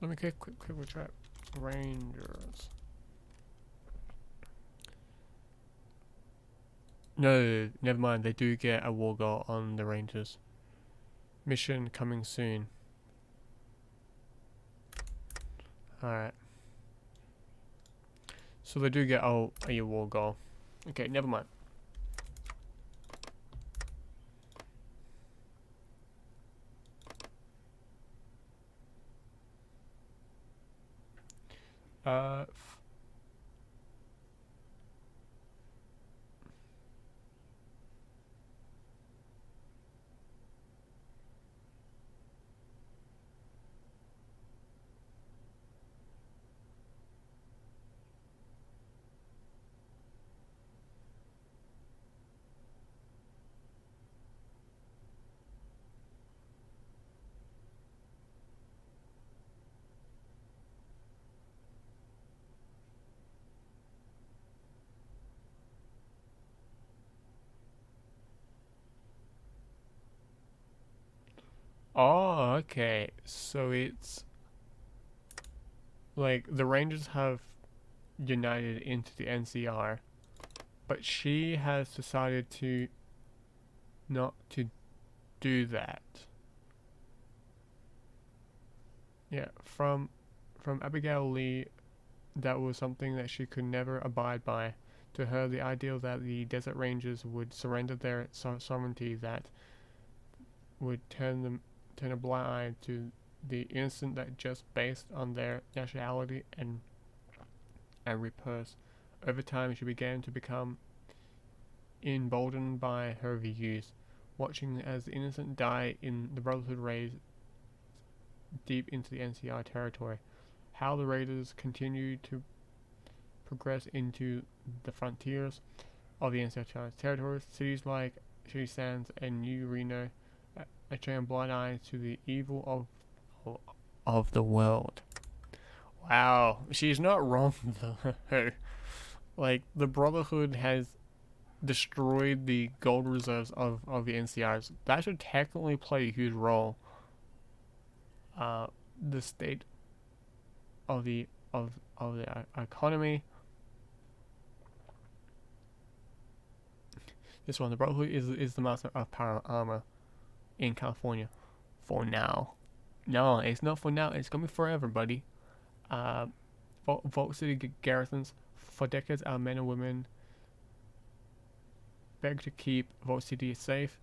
Let me quickly try Rangers. No, never mind. They do get a war goal on the Rangers. Mission coming soon. Alright. So they do get a war goal. Okay, never mind. Oh, okay. So it's like the Rangers have united into the NCR, but she has decided to not to do that. Yeah, from Abigail Lee, that was something that she could never abide by. To her, the ideal that the Desert Rangers would surrender their sovereignty, that would turn turn a blind eye to the innocent that just based on their nationality and repose. Over time, she began to become emboldened by her views, watching as the innocent die in the Brotherhood raids deep into the NCR territory. How the raiders continued to progress into the frontiers of the NCR territories, cities like City Sands and New Reno are turning blind eyes to the evil of the world. Wow, she's not wrong though. Like, the Brotherhood has destroyed the gold reserves of the NCRs. That should technically play a huge role. The state of the economy. This one, the Brotherhood is the master of power armor in California, for now. No, it's not for now. It's gonna be forever, buddy. Vault City garrisons. For decades, our men and women beg to keep Vault City safe,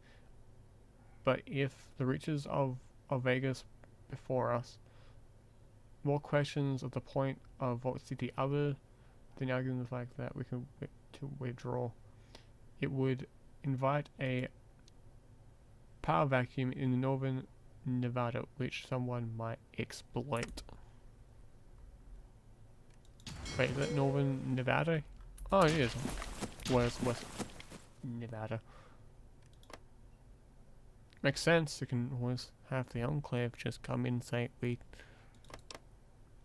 but if the riches of Vegas before us, more questions of the point of Vault City other than arguments like that we can to withdraw. It would invite a power vacuum in northern Nevada, which someone might exploit. Wait, is that northern Nevada? Oh, it is. West Nevada. Makes sense. You can always have the Enclave just come in and say, we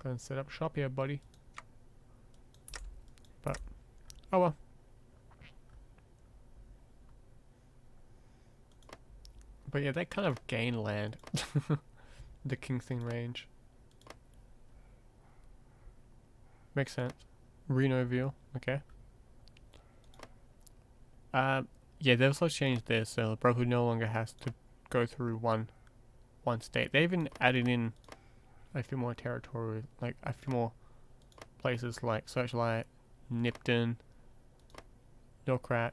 gonna set up shop here, buddy. But, oh well. But yeah, they kind of gain land. The Kingston Range. Makes sense. Renoville, okay. Yeah, they also changed this, so the Brotherhood no longer has to go through one state. They even added in a few more territory, like a few more places like Searchlight, Nipton, Nokrat,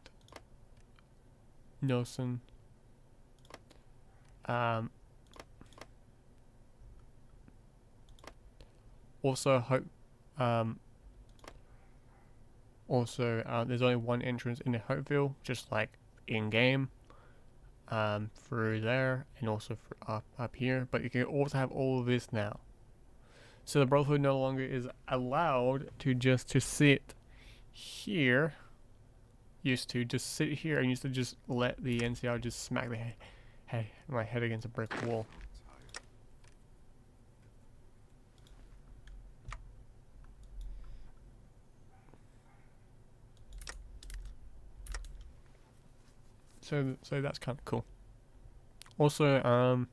Nelson. Also Hope. There's only one entrance in Hopeville, just like in game, through there, and also for up here. But you can also have all of this now. So the Brotherhood no longer is allowed to sit here. Used to just sit here and used to just let the NCR just smack my head against a brick wall. So that's kind of cool. Also,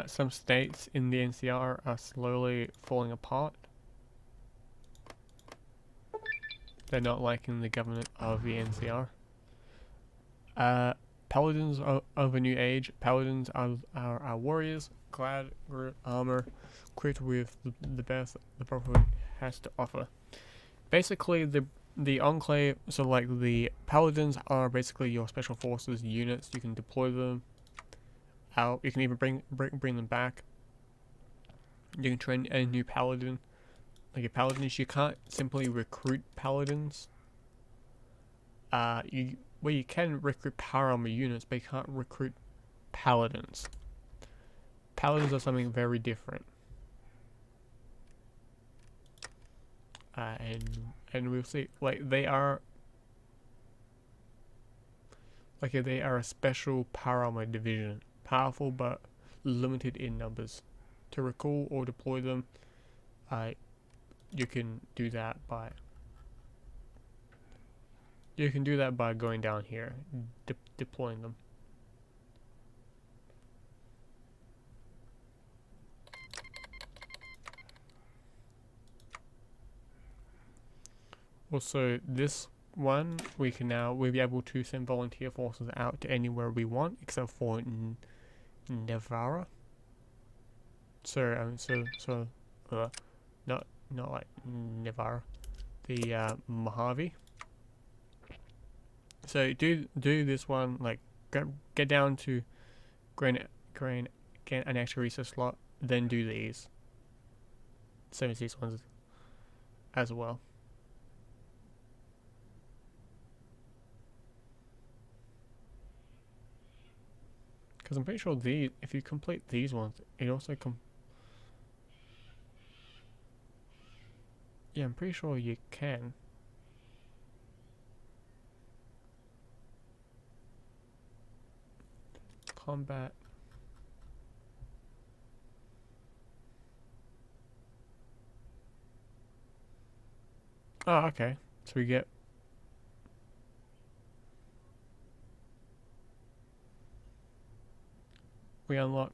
some states in the NCR are slowly falling apart. They're not liking the government of the NCR. Paladins of a new age. Paladins are warriors, clad in armor, equipped with the best the Brotherhood has to offer. Basically, the Enclave, so like the Paladins are basically your special forces units. You can deploy them out. You can even bring them back. You can train a new Paladin. Like your Paladins, you can't simply recruit Paladins. You can recruit power armor units, but you can't recruit Paladins. Paladins are something very different. And we'll see. Like they are a special power armor division, powerful but limited in numbers. To recall or deploy them, you can do that by going down here, deploying them. Also, this one we'll be able to send volunteer forces out to anywhere we want, except for Nevada. Not like Nevada, the Mojave. So do this one, like get down to gain an extra research slot, then do these. Same as these ones as well. Because I'm pretty sure if you complete these ones, it also yeah, I'm pretty sure you can. Combat. Oh, okay. So we unlock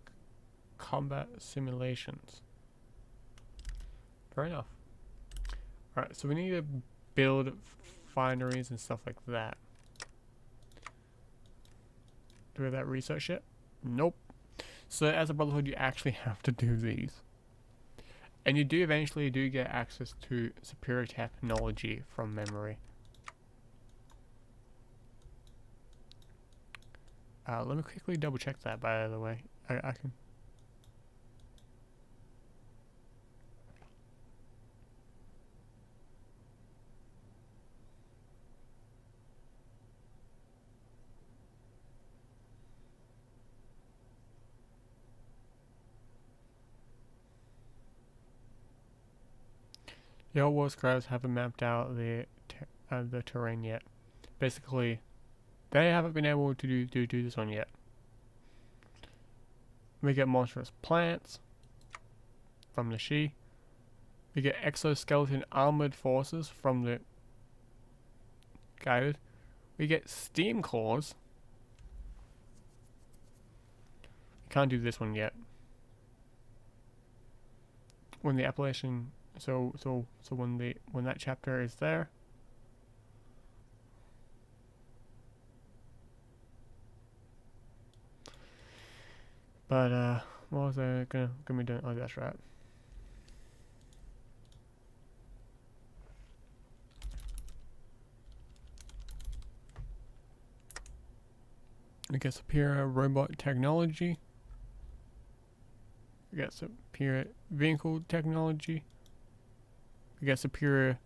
combat simulations. Fair enough. Alright, so we need to build fineries and stuff like that. Do we have that research yet? Nope. So as a Brotherhood, you actually have to do these. And you do eventually get access to superior technology from memory. Let me quickly double check that, by the way. I can... The old war scribes haven't mapped out the terrain yet. Basically, they haven't been able to do this one yet. We get monstrous plants from the Shi. We get exoskeleton armored forces from the guided. We get steam cores. We can't do this one yet. When the Appalachian so when that chapter is there. But what was I gonna be doing? Oh, that's right. We get superior robot technology. We get superior vehicle technology. We get superior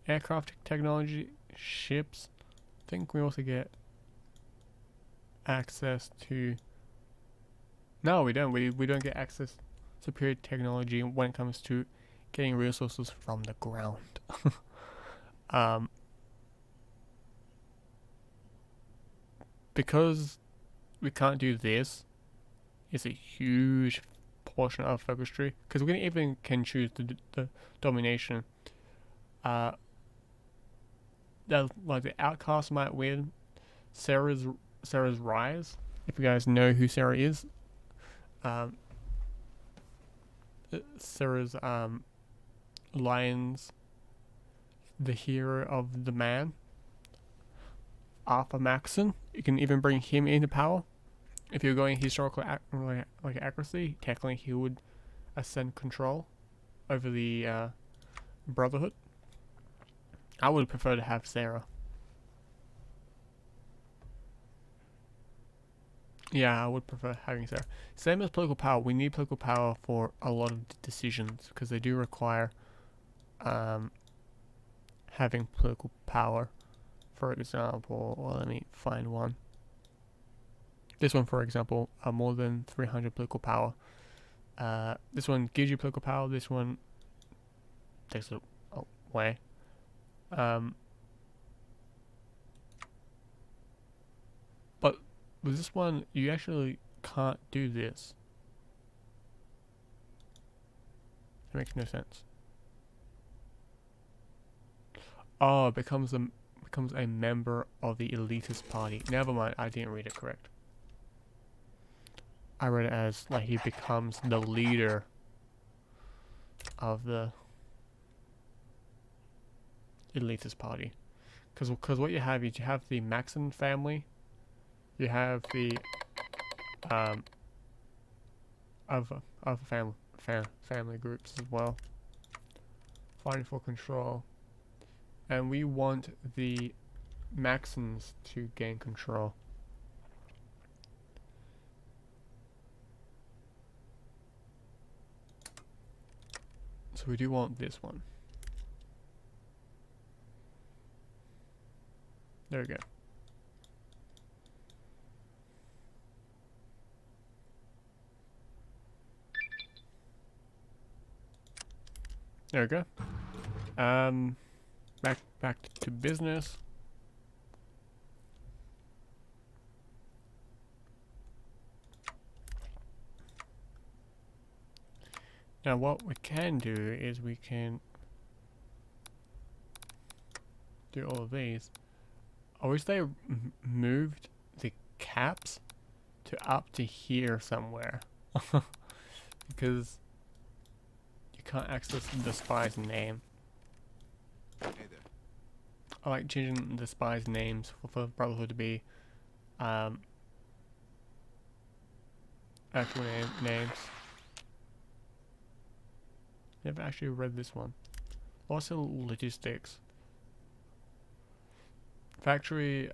aircraft technology, ships. I think we also get access to... No, we don't. We don't get access to superior technology when it comes to getting resources from the ground. Because we can't do this, it's a huge portion of focus tree. Because we even can choose the domination. That, like, the outcast might win. Sarah's rise. If you guys know who Sarah is, Sarah's Lions, the hero of the man, Arthur Maxon. You can even bring him into power. If you're going historical accuracy, technically he would ascend control over the Brotherhood. I would prefer to have Sarah. Yeah, I would prefer having Sarah. Same as political power. We need political power for a lot of decisions because they do require having political power. For example, well, let me find one. This one, for example, more than 300 political power. This one gives you political power. This one takes it away. But with this one, you actually can't do this. It makes no sense. Oh, it becomes a member of the elitist party. Never mind, I didn't read it correct. I read it as like he becomes the leader of the elitist party. Because what you have is you have the Maxon family, you have the other family groups as well, fighting for control, and we want the Maxons to gain control. So we do want this one. There we go. There we go. Back to business. Now what we can do is we can do all of these. I wish they moved the caps to up to here somewhere. Because you can't access the spy's name. Hey there. I like changing the spy's names for Brotherhood to be actual names. Never actually read this one. Also logistics. Factory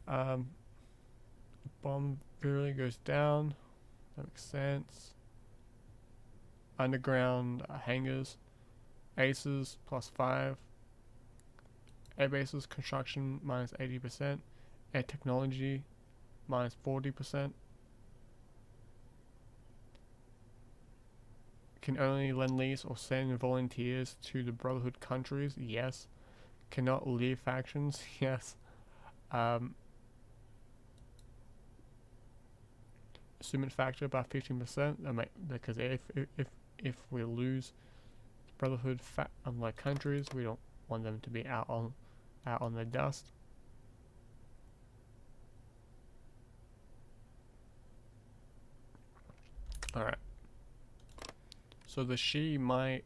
bomb really goes down. That makes sense. Underground hangars. Aces +5. Air bases construction -80%. Air technology -40%. Can only lend lease or send volunteers to the Brotherhood countries. Yes. Cannot leave factions. Yes. Assuming factor about 15%. Because if we lose Brotherhood like countries, we don't want them to be out on the dust. All right. So the she might,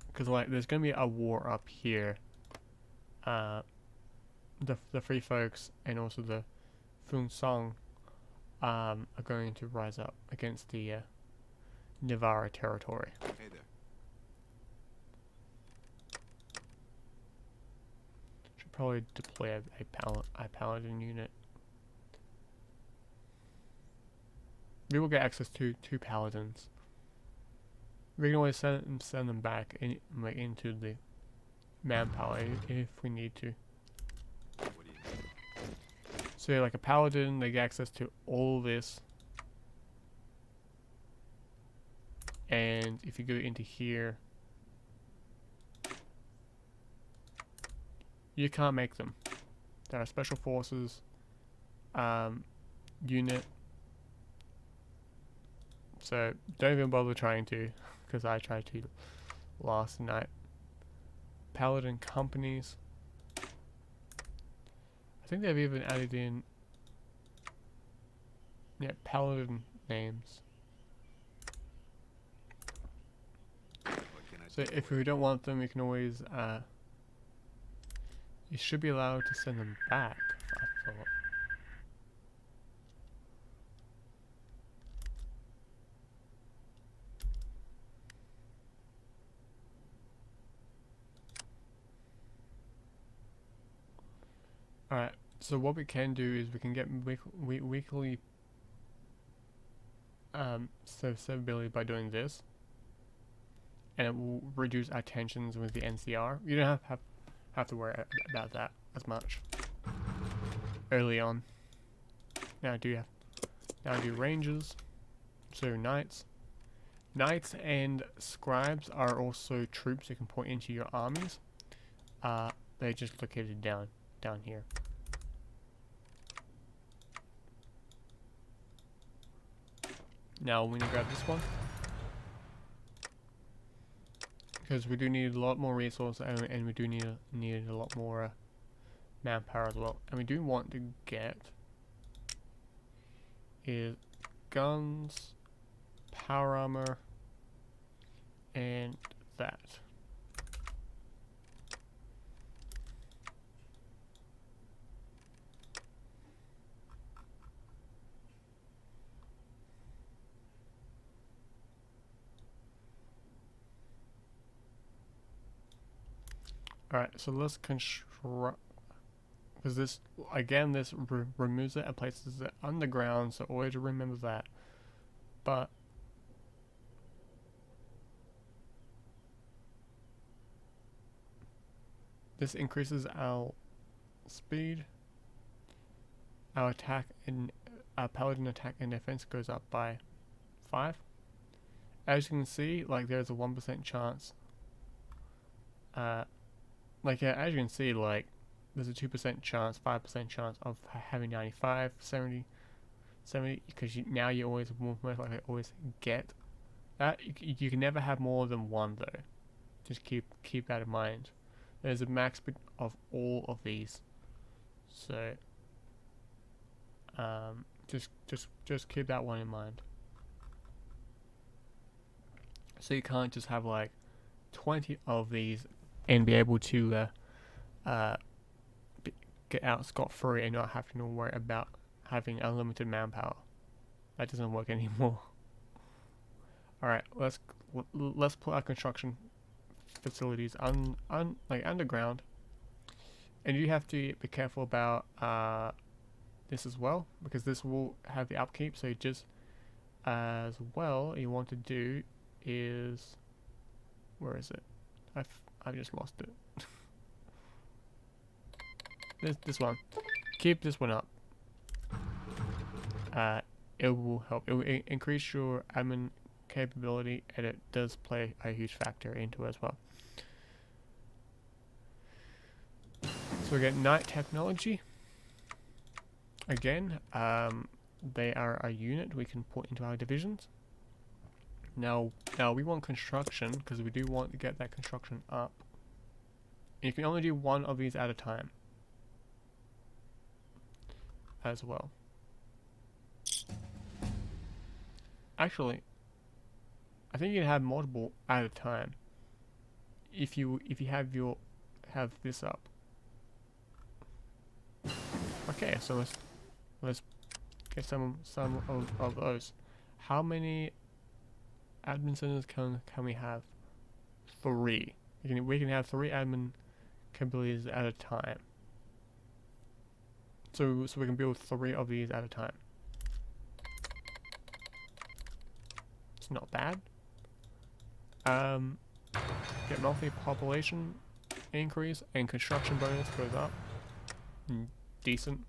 because like there's gonna be a war up here. The Free Folks and also the Fung Song are going to rise up against the Navarra territory. Hey there. Should probably deploy a paladin unit. We will get access to 2 paladins. We can always send them back into the Manpower if we need to. What do you need? So yeah, like a paladin, they get access to all this. And if you go into here, you can't make them. There are special forces unit. So don't even bother trying to, because I tried to last night. Paladin companies. I think they've even added in paladin names. What can I So do if for we you? don't want them, we can always you should be allowed to send them back, I thought. Alright, so what we can do is we can get weekly serviceability by doing this, and it will reduce our tensions with the NCR. You don't have to worry about that as much early on. Now do rangers, so knights. Knights and scribes are also troops you can put into your armies. They're just located down here. Now we need to grab this one, because we do need a lot more resources, and we do need a lot more manpower as well. And we do want to get is guns, power armor, and that. Alright, so let's construct because this again this removes it and places it underground, so always remember that. But this increases our speed, our attack and our paladin attack and defense goes up by 5. As you can see, like there's a 1% chance. Like yeah, as you can see, like there's a 2% chance, 5% chance of having 95, 70, because now you always most likely always get that. You can never have more than one though. Just keep that in mind. There's a max of all of these, so just keep that one in mind. So you can't just have like 20 of these and be able to get out scot-free and not having to worry about having unlimited manpower. That doesn't work anymore. Alright, let's put our construction facilities like underground, and you have to be careful about this as well, because this will have the upkeep. So just as well, you want to do is, where is it? I've just lost it. this one. Keep this one up. It will help. It will increase your admin capability, and it does play a huge factor into it as well. So we get night technology. Again, they are a unit we can put into our divisions. Now we want construction, because we do want to get that construction up. And you can only do one of these at a time as well. Actually, I think you can have multiple at a time if you have this up. Okay, so let's get some of those. How many admin centers can we have? 3. We can have 3 admin capabilities at a time. So we can build 3 of these at a time. It's not bad. Get monthly population increase and construction bonus goes up. Decent.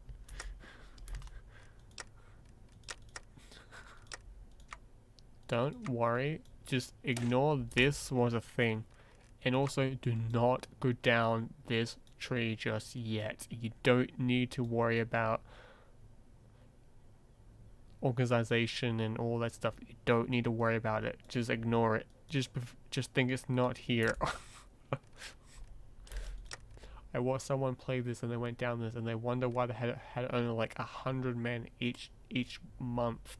Don't worry, just ignore this was a thing, and also do not go down this tree just yet. You don't need to worry about organization and all that stuff. You don't need to worry about it. Just ignore it. Just think it's not here. I watched someone play this and they went down this and they wonder why they had only like 100 men each month.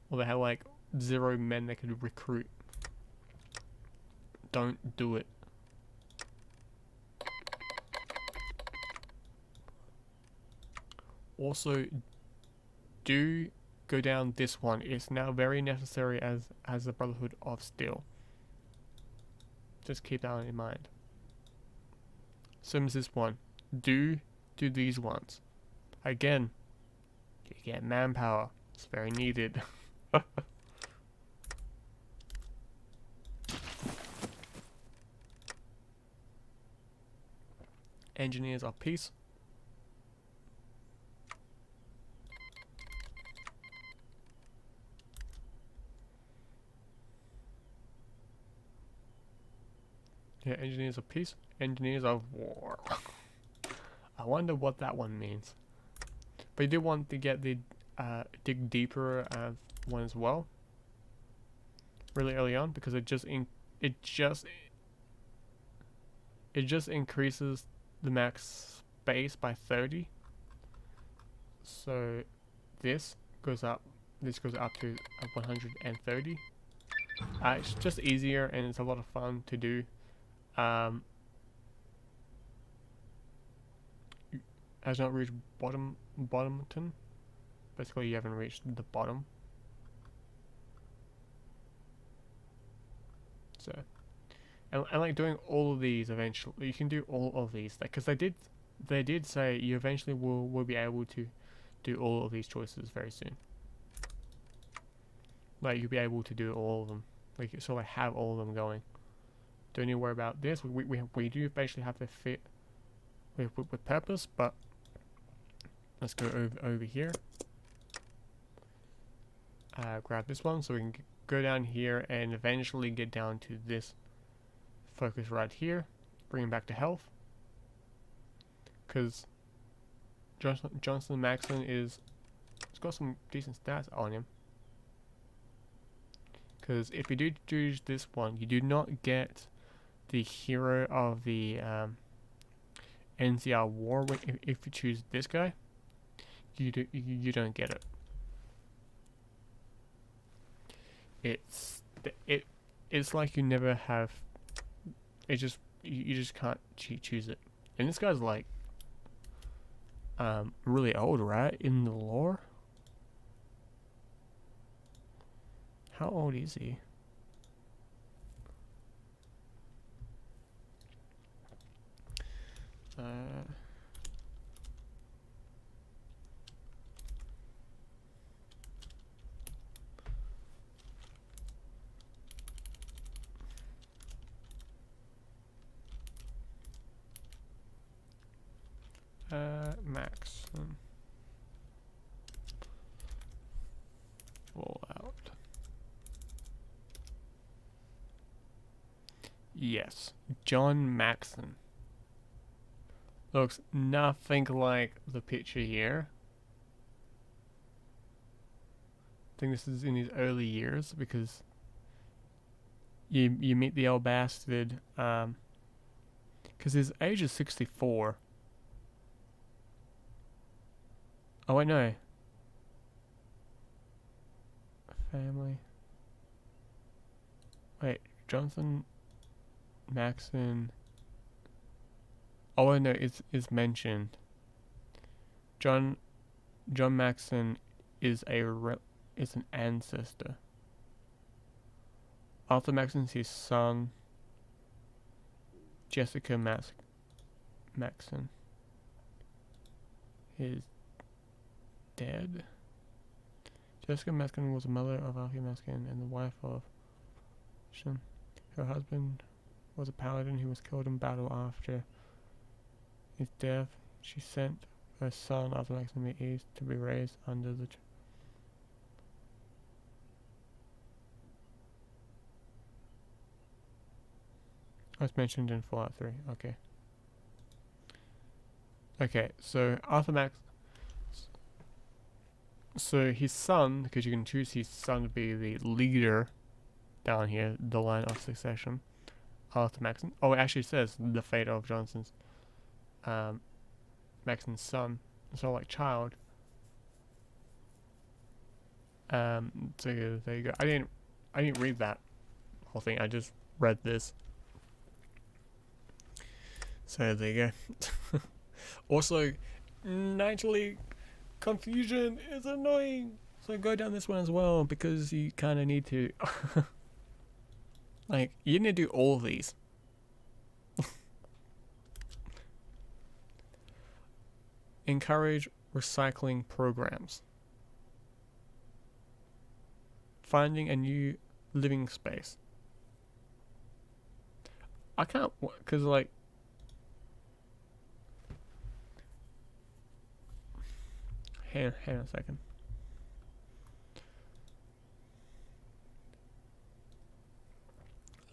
Or they had like 0 men they could recruit. Don't do it. Also, do go down this one. It's now very necessary as the Brotherhood of Steel. Just keep that in mind. Same as this one. Do these ones. Again, you get manpower. It's very needed. Engineers of peace. Yeah, engineers of peace, engineers of war. I wonder what that one means. But you do want to get the dig deeper one as well, really early on, because it just increases the max space by 30. So this goes up to 130. It's just easier and it's a lot of fun to do. Has not reached bottomton. Basically, you haven't reached the bottom. So, and like doing all of these eventually, you can do all of these, because they did they did say you eventually will be able to do all of these choices very soon. Like you'll be able to do all of them. Like so, like have all of them going. Don't need to worry about this. We do eventually have to fit with purpose, but let's go over here. Grab this one so we can go down here and eventually get down to this focus right here. Bring him back to health. Because Johnson Maxon he's got some decent stats on him. Because if you do choose this one, you do not get the hero of the NCR war. If you choose this guy, you don't get it. It's like you never have. It just you just can't choose it. And this guy's like really old, right? In the lore. How old is he? Max. Fallout. Yes, John Maxon. Looks nothing like the picture here. I think this is in his early years because you meet the old bastard because his age is 64. Oh wait, no. Family. Wait, Jonathan Maxon. Oh wait, no, it's mentioned. John Maxon is an ancestor. Arthur Maxon's his son. Jessica Maxon is dead. Jessica Maxon was the mother of Arthur Maxon and the wife of Sean. Her husband was a paladin who was killed in battle. After his death, she sent her son Arthur Maxon to the east to be raised under the as mentioned in Fallout 3. Okay. Okay, so Arthur Max. So his son, because you can choose his son to be the leader down here, the line of succession. Arthur Maxon. Oh, it actually says the fate of Johnson's Maxon's son. So like child. So there you go. I didn't read that whole thing. I just read this. So there you go. Also, naturally, confusion is annoying. So go down this one as well because you kind of need to. Like, you need to do all of these. Encourage recycling programs. Finding a new living space. I can't, because like, hang on a second.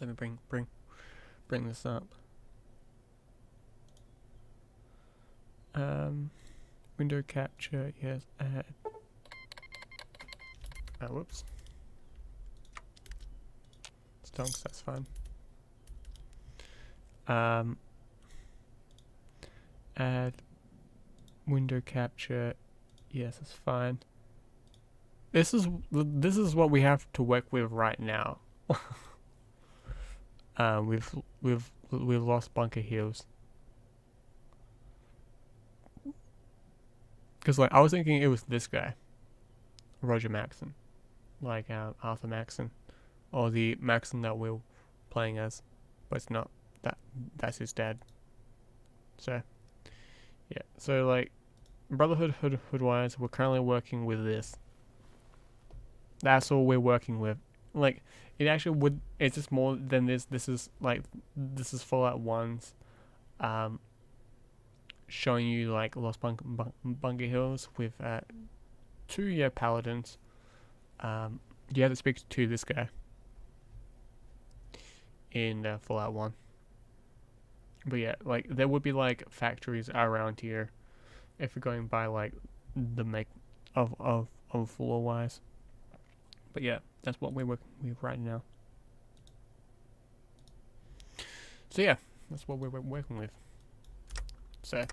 Let me bring this up. Window capture, yes, add. Whoops. Stonks, that's fine. Add window capture, yes, that's fine. This is what we have to work with right now. We've lost Bunker Hills. Because like I was thinking it was this guy, Roger Maxon, like Arthur Maxon, or the Maxon that we're playing as, but it's not. That's his dad. So Yeah. So like Brotherhood Hoodwise, we're currently working with this. That's all we're working with. Like it actually would. It's just more than this. This is Fallout 1's, showing you like Lost Bunker Hills with 2 paladins. You have to speak to this guy in Fallout 1. But yeah, like there would be like factories around here if you're going by like the make of floor wise. But yeah, that's what we're working with right now. So yeah, that's what we're working with. So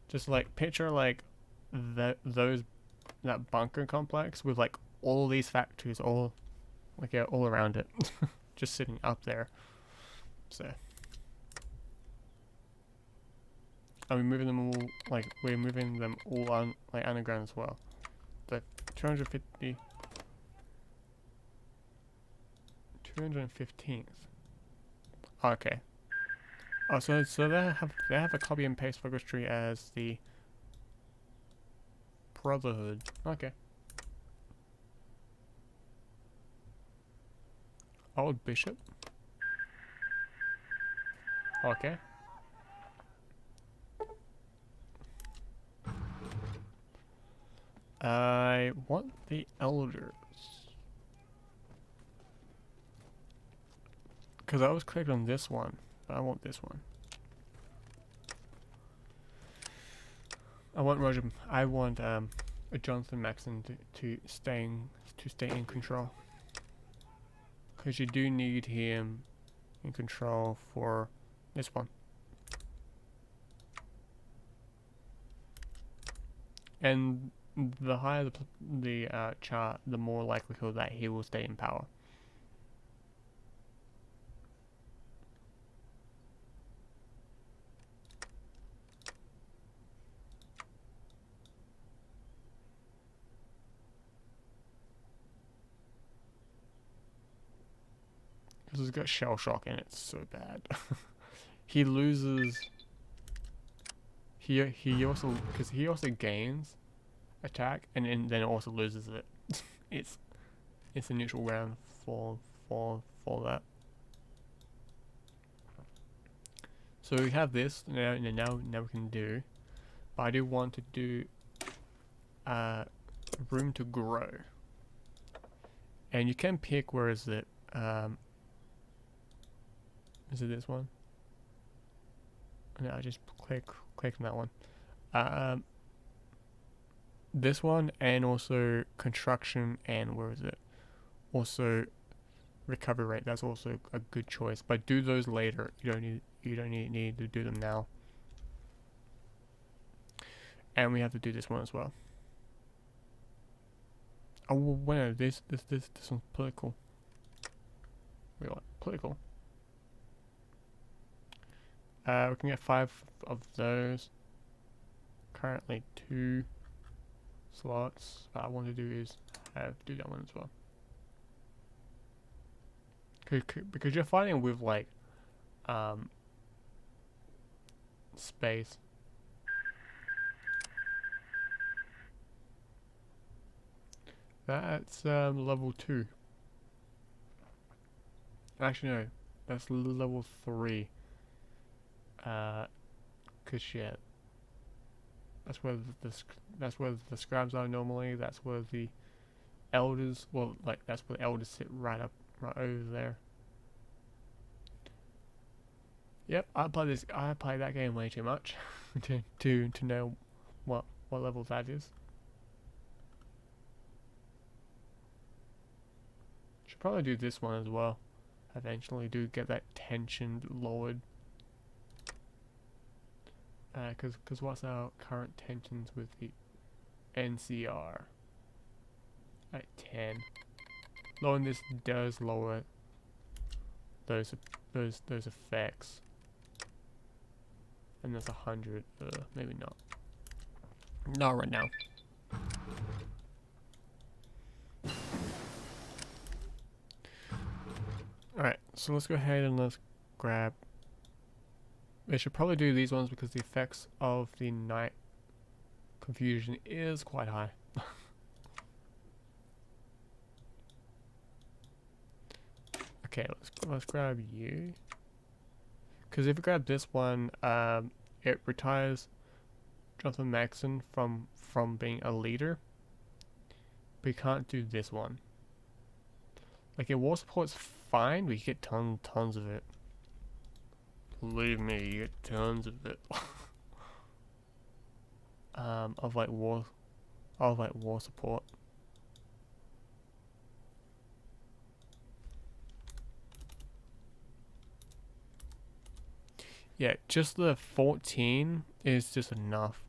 just like picture like that bunker complex with like all these factories all around it, just sitting up there. So. And we're moving them all on like underground as well. The 215th. Okay. Oh, so they have a copy and paste focus tree as the Brotherhood. Okay. Old Bishop. Okay. I want the elders. Because I was clicked on this one, but I want this one. I want Jonathan Maxon to stay in control. Because you do need him in control for this one. And the higher the chart, the more likelihood that he will stay in power. Because it's got shell shock and it's so bad. He loses. He also gains attack and then also loses it. it's a neutral round for that. So we have this now we can do, but I do want to do room to grow, and you can pick where is it. Is it this one? No, I just click on that one. This one, and also construction, and where is it? Also recovery rate. That's also a good choice, but do those later. You don't need to do them now. And we have to do this one as well. Oh well, no, this one's political. We want political. We can get 5 of those. Currently 2 slots. What I want to do is do that one as well. Because you're fighting with like space. That's level 2. Actually no, that's level 3. Cause shit. That's where the scribes are normally. That's where the elders. Well, like that's where the elders sit right over there. Yep, I play that game way too much to know what level that is. Should probably do this one as well. Eventually, do get that tension lowered. Cause what's our current tensions with the NCR? At 10. Lowering this does lower those effects. And that's 100. Maybe not. Not right now. Alright, so let's go ahead and let's grab They should probably do these ones because the effects of the night confusion is quite high. Okay, let's grab you. Because if we grab this one, it retires Jonathan Maxson from being a leader. But you can't do this one. Like, your war support's fine, but you get tons of it. Believe me, you get tons of it. Of war support. Yeah, just the 14 is just enough.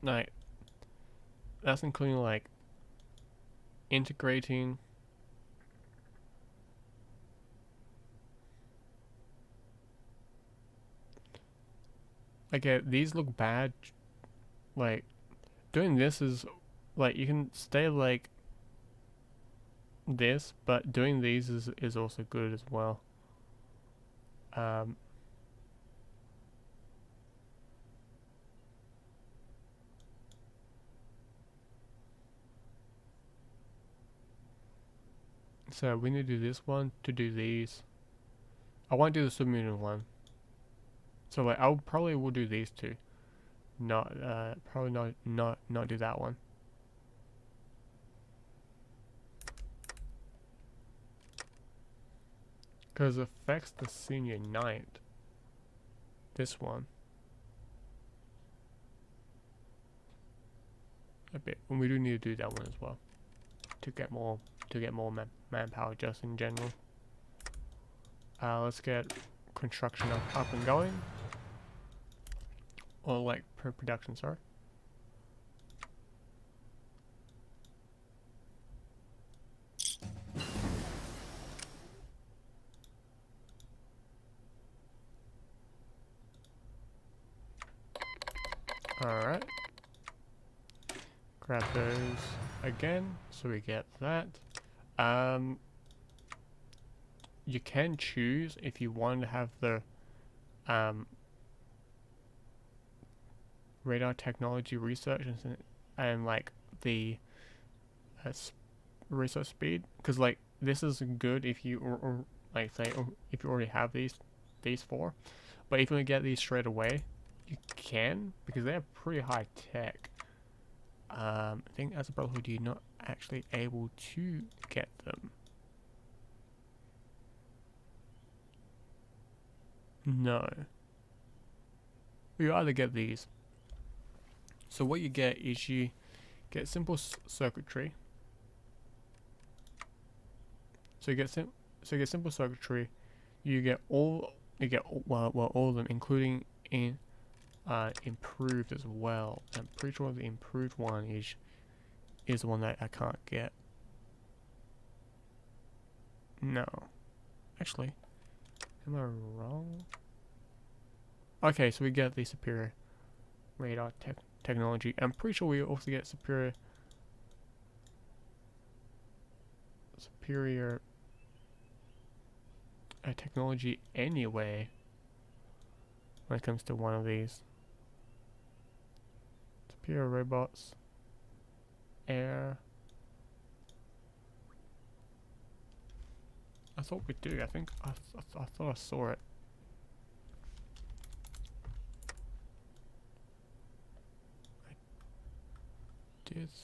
Like, that's including like integrating. Like, these look bad. Like, doing this is like, you can stay like this, but doing these is also good as well. So we need to do this one to do these. I won't do the submarine one. So like, I'll probably will do these two. Not probably not do that one. Because it affects the senior knight. This one. A bit. And we do need to do that one as well. To get more manpower just in general. Let's get construction up and going. Or like production, sorry. Alright. Grab those again, so we get that. You can choose if you want to have the radar technology research and like the research speed, because like this is good if you or like say if you already have these four, but if you want to get these straight away, you can, because they're pretty high tech. I think as a Brotherhood you're not actually able to get them. No. You either get these. So what you get is you get simple circuitry. So you get simple circuitry. You get all of them, including in improved as well. I'm pretty sure the improved one is the one that I can't get. No, actually, am I wrong? Okay, so we get the superior radar technology. I'm pretty sure we also get superior technology anyway when it comes to one of these. Superior robots, air. I thought we do. I think I thought I saw it.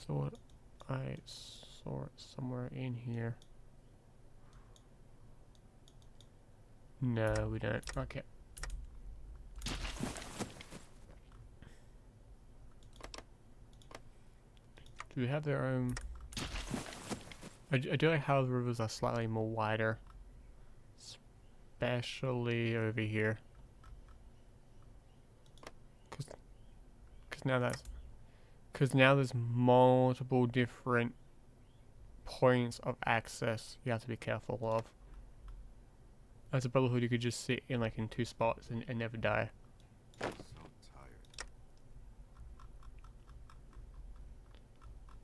Thought I saw it somewhere in here. No, we don't. Okay. Do they have their own? I do like how the rivers are slightly more wider, especially over here. Because now there's multiple different points of access you have to be careful of. As a Brotherhood, you could just sit in like in two spots and never die. So tired.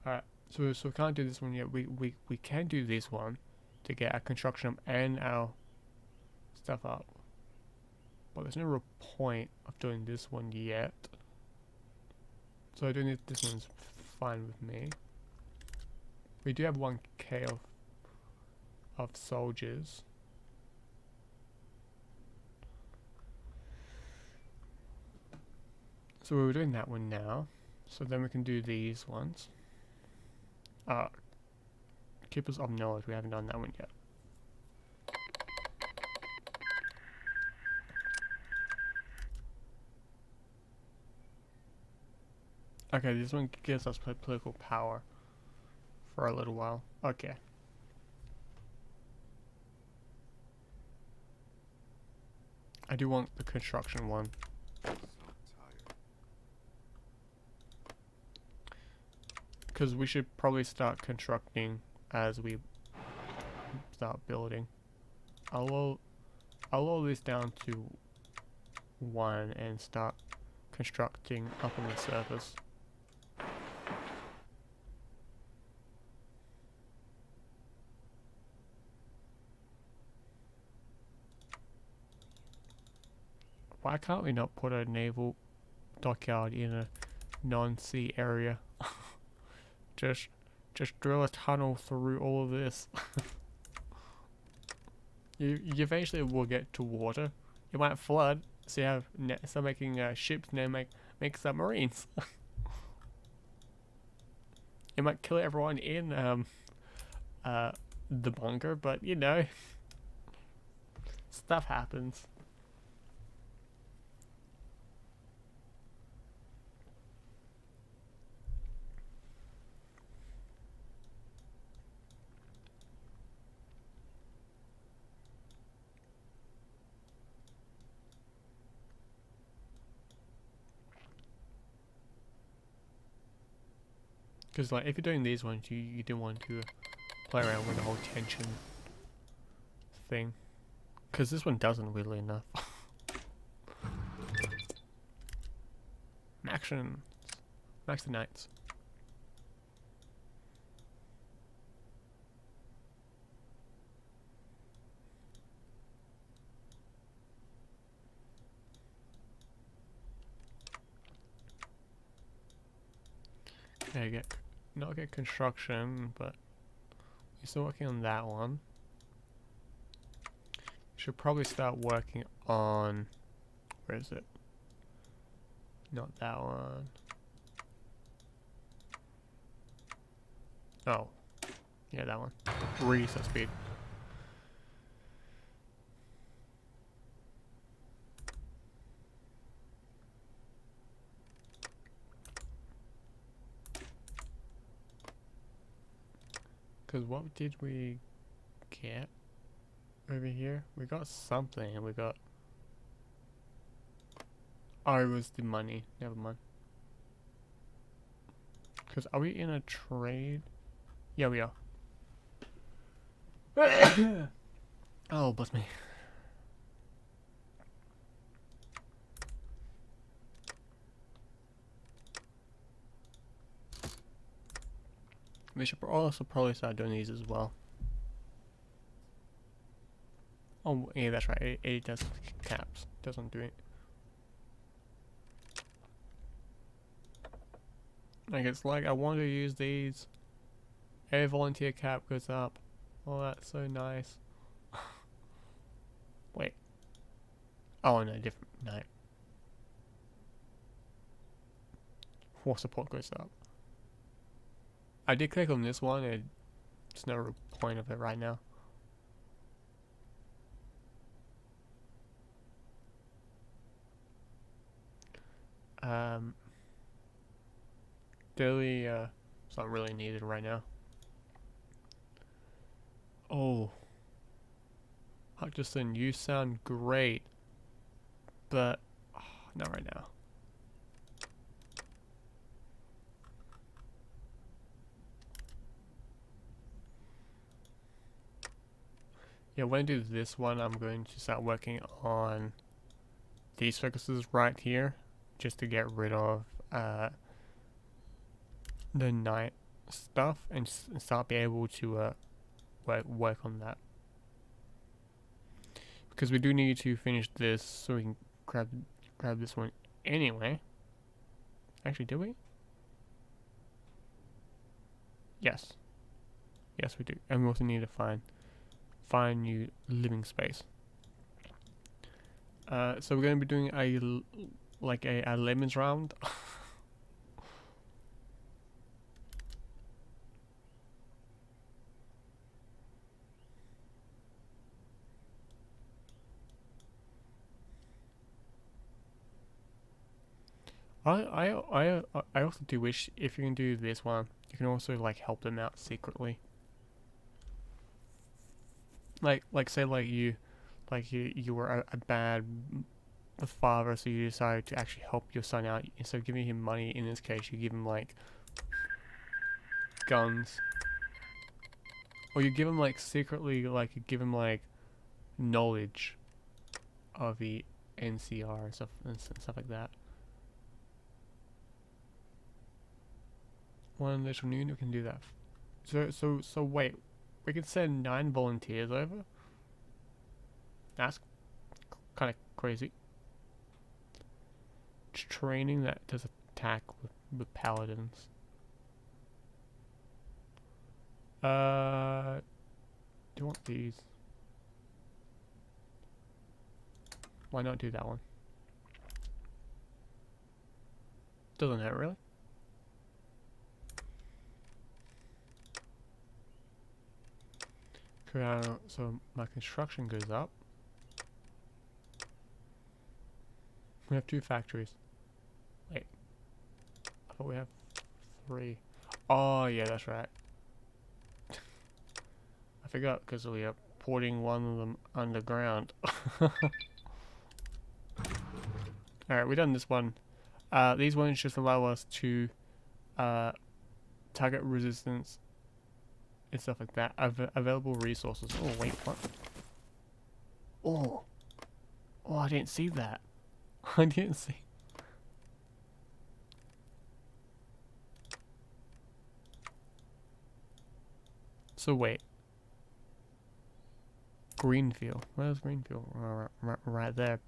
Alright, so we can't do this one yet. We can do this one to get our construction up and our stuff up. But there's no real point of doing this one yet. So I do think this one's fine with me. We do have 1k of soldiers. So we're doing that one now. So then we can do these ones. Keepers of Knowledge, we haven't done that one yet. Okay, this one gives us political power for a little while. Okay. I do want the construction one. So tired. Because we should probably start constructing as we start building. I'll lower this down to 1 and start constructing up on the surface. Why can't we not put a naval dockyard in a non-sea area? Just drill a tunnel through all of this. you eventually will get to water. It might flood, so you have start making ships and then make submarines. It might kill everyone in the bunker, but you know, stuff happens. Because like if you're doing these ones, you do want to play around with the whole tension thing. Because this one doesn't, weirdly enough. Max the Knights. Okay, not get construction, but we're still working on that one. Should probably start working on, where is it? Not that one. Oh, yeah, that one. Reset speed. Because what did we get over here? We got something. We got... Oh, it was the money. Never mind. Because are we in a trade? Yeah, we are. Oh, bless me. We should also probably start doing these as well. Oh, yeah, that's right. It does caps. Doesn't do it. Like, it's like I want to use these. Every volunteer cap goes up. Oh, that's so nice. Wait. Oh, no, different. No. War support goes up. I did click on this one, and there's no real point of it right now. Daily, it's not really needed right now. Oh. Hutchison, you sound great, but not right now. Yeah, when I do this one, I'm going to start working on these focuses right here, just to get rid of the night stuff and start being able to work on that. because we do need to finish this so we can grab this one anyway. Actually, did we? Yes. Yes, we do. And we also need to find new living space. So we're going to be doing a lemons round. I also do wish if you can do this one, you can also like help them out secretly. Like say you were a bad father, so you decided to actually help your son out instead of giving him money. In this case, you give him like guns, or you give him like secretly, like you give him like knowledge of the NCR and stuff like that. One little noon, we can do that. So wait, we can send 9 volunteers over? That's kind of crazy. Training that does attack with paladins. Do you want these? Why not do that one? Doesn't hurt really. So my construction goes up. We have 2 factories. Wait. I thought we have 3. Oh, yeah, that's right. I forgot because we are porting one of them underground. Alright, we've done this one. These ones just allow us to target resistance and stuff like that. Available resources. Oh, wait, what? Oh. Oh, I didn't see that. I didn't see. So wait. Greenfield. Where's Greenfield? Right there.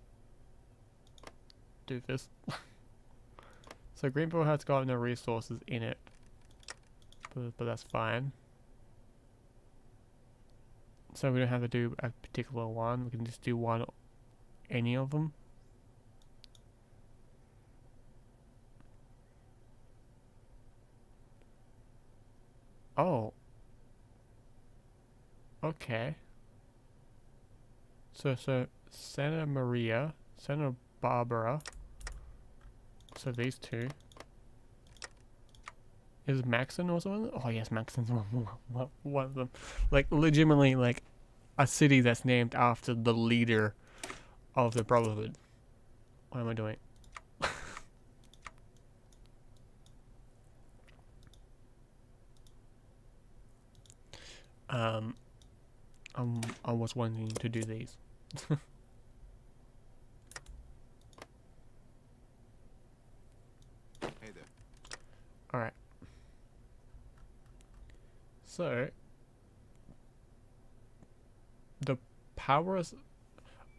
Doofus. So Greenfield has got no resources in it. But that's fine. So we don't have to do a particular one. We can just do one, any of them. Oh. Okay. So Santa Maria, Santa Barbara. So these 2. Is Maxon also one of them? Oh yes, Maxon's one of them. Like legitimately like a city that's named after the leader of the Brotherhood. What am I doing? I was wanting to do these. Hey there. Alright. So the powers,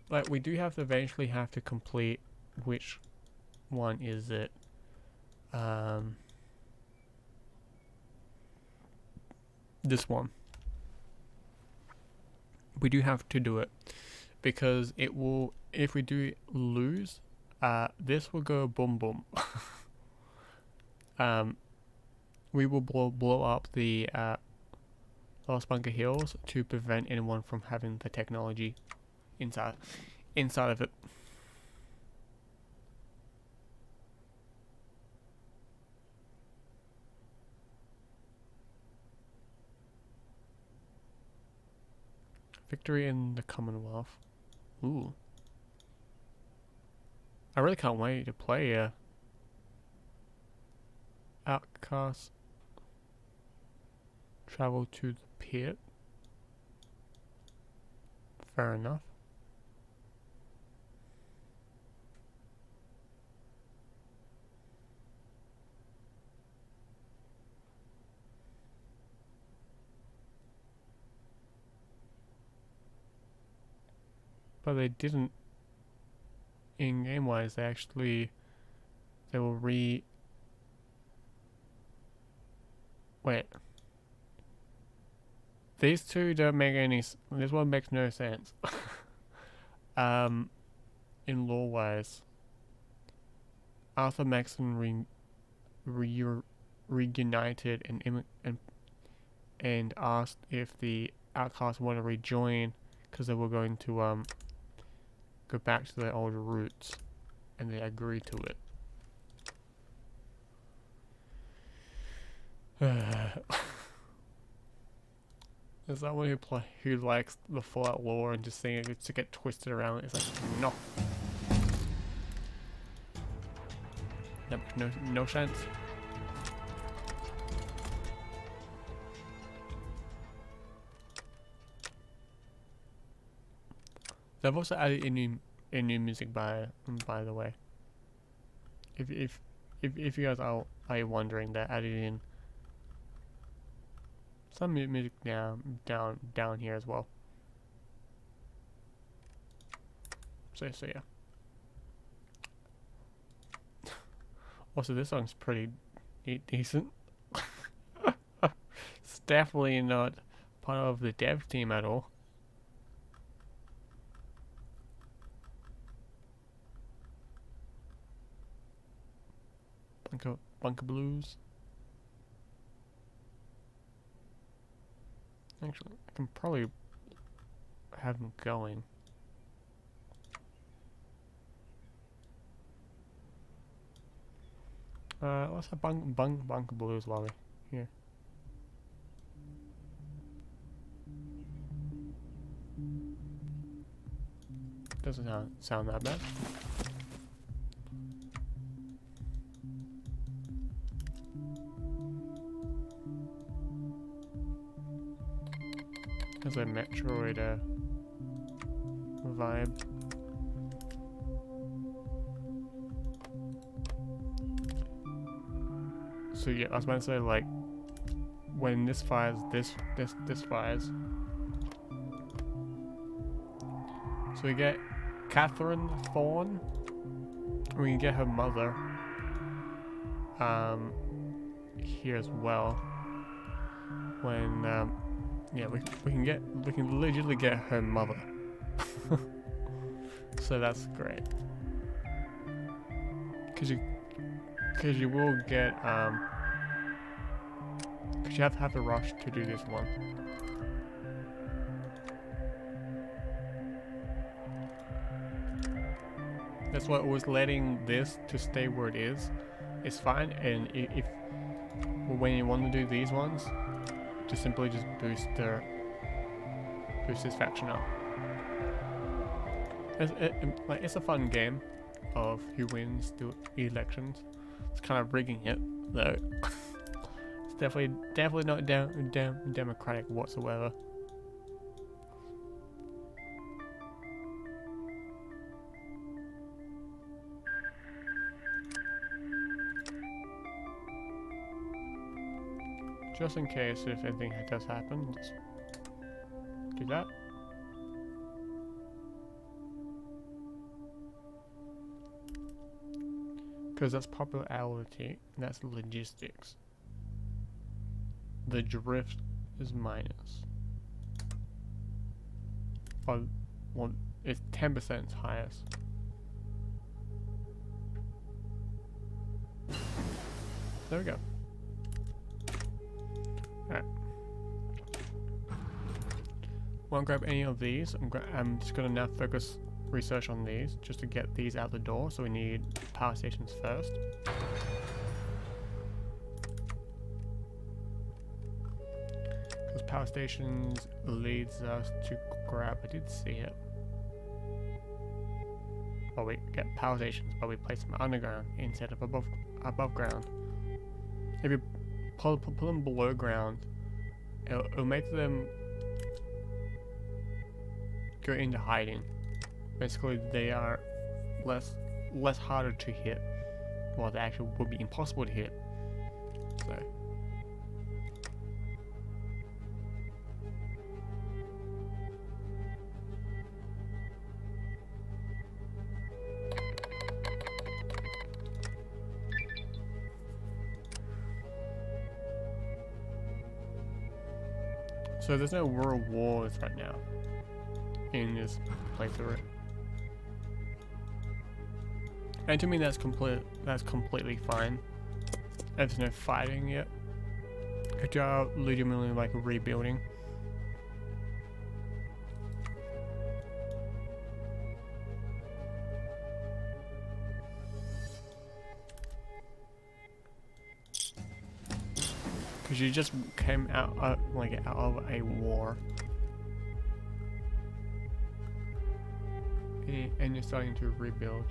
like we do have to eventually have to complete which one is it. This one. We do have to do it because it will, if we do lose, this will go boom boom. We will blow up the Lost Bunker Hills to prevent anyone from having the technology inside of it. Victory in the Commonwealth. Ooh. I really can't wait to play Outcast. Travel to the pit. Fair enough. but they didn't. In game wise, they will wait. These two don't make any. This one makes no sense. In lore wise, Arthur Maxon reunited and asked if the outcasts want to rejoin because they were going to go back to their old roots, and they agreed to it. There's someone who likes the Fallout lore and just seeing it to get twisted around. It's like no, no sense. They've also added in new music by the way. If you guys are wondering, they added in some music down here as well. So yeah. Also, this song's pretty decent. It's definitely not part of the dev team at all. Bunker Blues. Actually, I can probably have them going. Let's have Bunker Blues while we're here. Doesn't sound that bad. Has a Metroid vibe. So yeah, I was about to say, like, when this fires, this fires. So we get Catherine Thorne. We can get her mother here as well. When yeah, we can legitimately get her mother. So that's great. Cause you will get cause you have to rush to do this one. That's why always letting this to stay where it is fine, and if when you want to do these ones, just simply boost this faction up. It's a fun game of who wins the elections. It's kind of rigging it though. It's definitely not democratic whatsoever. Just in case if anything does happen, let's do that. Because that's popularity, and that's logistics. The drift is minus. Oh, well, it's 10% highest. There we go. Alright. Won't grab any of these. I'm just gonna now focus research on these just to get these out the door. So we need power stations first. Because power stations leads us to grab. I did see it. Oh, we get power stations, but we place them underground instead of above ground. If you pull them below ground, it'll make them go into hiding. Basically, they are less harder to hit. Well, they actually would be impossible to hit. So. So there's no world wars right now in this playthrough. And to me that's completely fine. There's no fighting yet. Good job legitimately like rebuilding. Because you just came out out of a war. And you're starting to rebuild.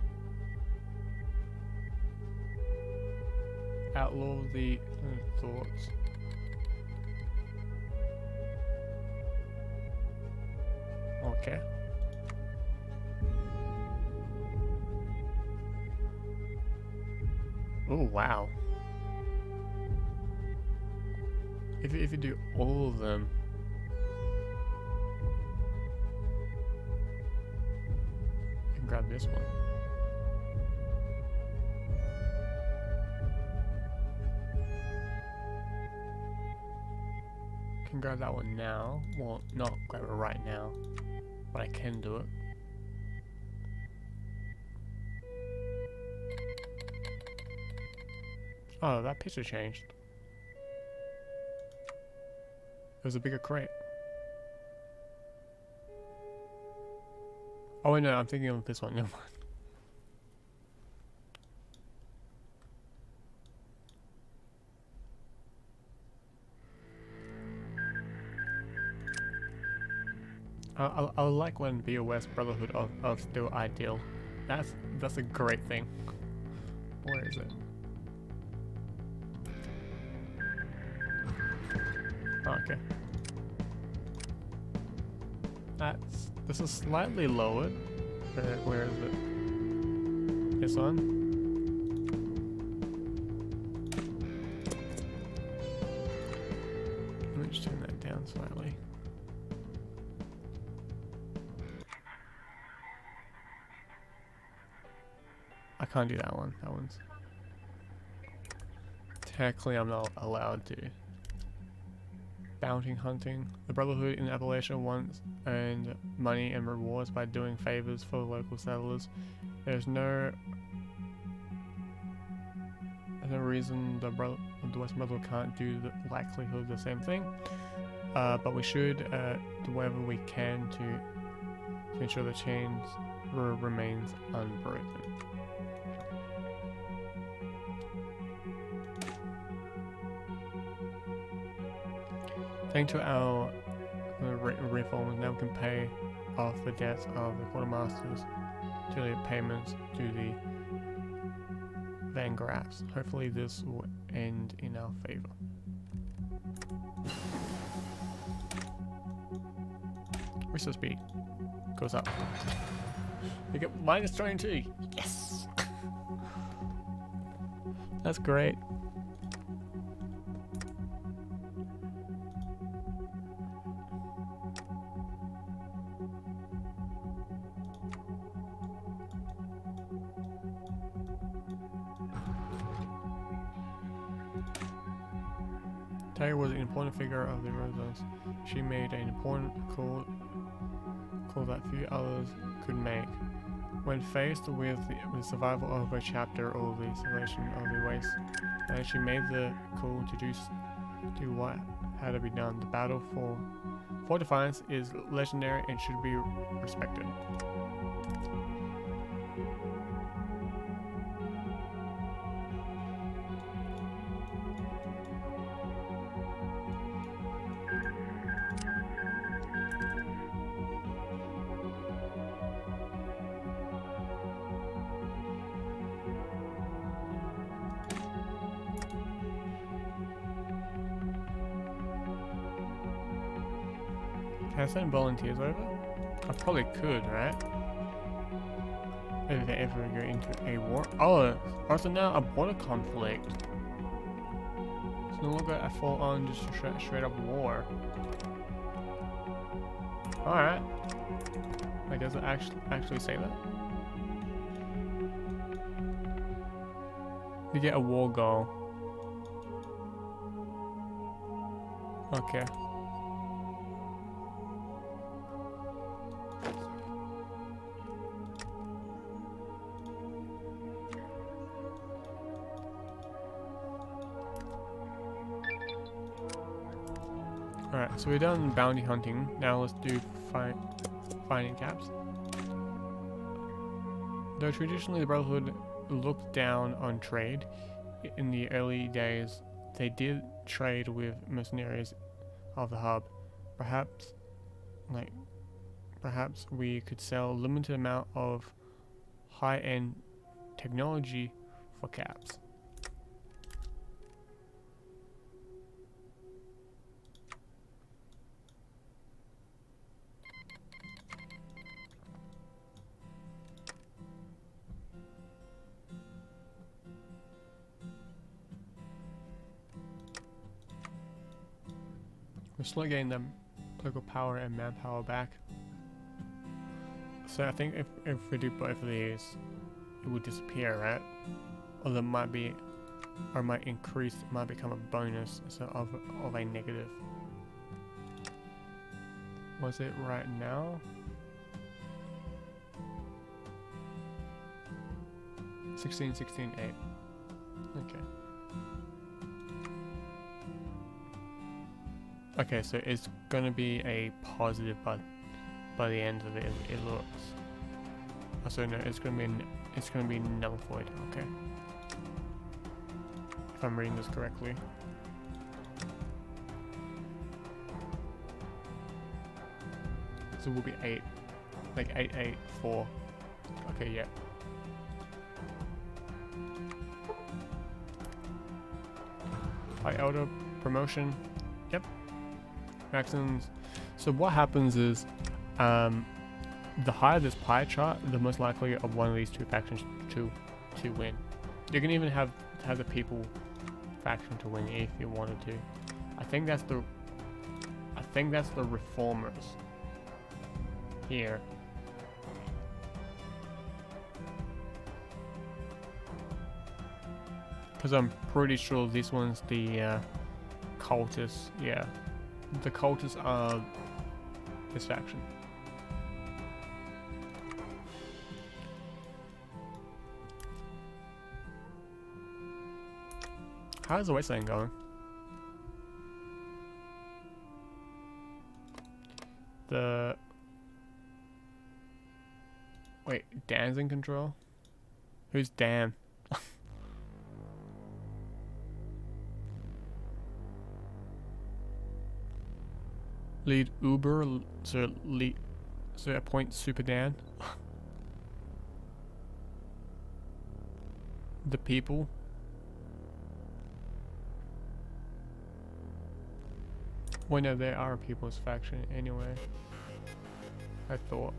Outlaw the thoughts. Okay. Oh wow. If you do all of them, you can grab this one. Can grab that one now. Well, not grab it right now, but I can do it. Oh, that picture changed. It was a bigger crate. Oh wait, no, I'm thinking of this one. Never mind. I like when BOS Brotherhood of still ideal. That's a great thing. Where is it? Oh, okay. This is slightly lowered. Where is it? This one? Let me just turn that down slightly. I can't do that one. That one's... Technically I'm not allowed to. Bounty hunting. The Brotherhood in Appalachia wants earned money and rewards by doing favors for local settlers. There's no reason the West Brotherhood can't do the likelihood the same thing. But we should do whatever we can to ensure the chains remains unbroken. Thanks to our reforms, now we can pay off the debts of the quartermasters to the payments to the Van Graffs. Hopefully this will end in our favor. Resource speed goes up. We get minus 22. Yes! That's great. Tiger was an important figure of the Renaissance. She made an important call that few others could make. When faced with the survival of a chapter or the isolation of the waste, and she made the call to do what had to be done. The battle for Defiance is legendary and should be respected. Can I send volunteers over? I probably could, right? If they ever go into a war. Oh, also now a border conflict. It's no longer a full-on just straight up war. Alright. Wait, does it actually say that? You get a war goal. Okay. So we're done bounty hunting. Now let's do finding caps. Though traditionally the Brotherhood looked down on trade, in the early days they did trade with mercenaries of the hub. Perhaps we could sell a limited amount of high-end technology for caps. We're slowly getting them political power and manpower back. So I think if we do both of these, it would disappear, right? Or there might be, or it might increase, it might become a bonus instead of a negative. Was it right now? 16, 16, 8. Okay. Okay, so it's gonna be a positive by the end of it. It looks. Oh, so no, it's gonna be nullified. Okay, if I'm reading this correctly. So it will be 8, like 8, 8, 4. Okay, yeah. High elder promotion. Yep. Maxims. So what happens is, the higher this pie chart, the most likely of one of these two factions to win. You can even have the people faction to win if you wanted to. I think that's the reformers here. Because I'm pretty sure this one's the cultists. Yeah, the cultists are this faction. How's the wasteland going? Wait, Dan's in control? Who's Dan? Lead Uber, so appoint Super Dan. The people. Well, no, they are a people's faction anyway. I thought.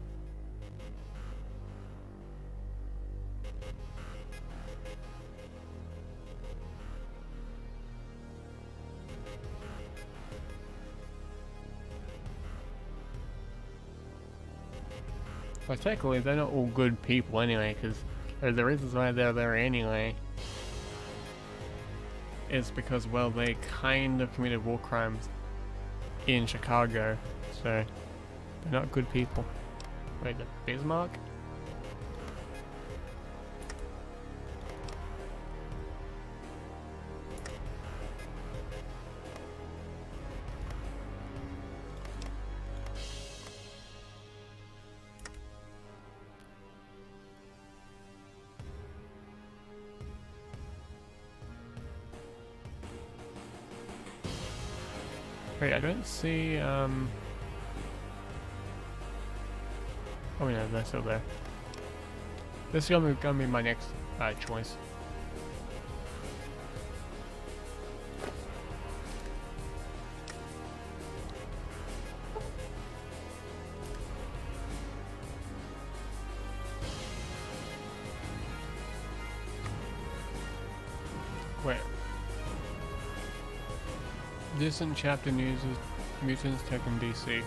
But technically, they're not all good people anyway, because there's the reasons why they're there anyway. It's because, well, they kind of committed war crimes in Chicago, so they're not good people. Wait, the Bismarck? Wait, I don't see, oh no, they're still there. This is gonna be my next choice. Wait. Distant chapter news is mutants taken DC.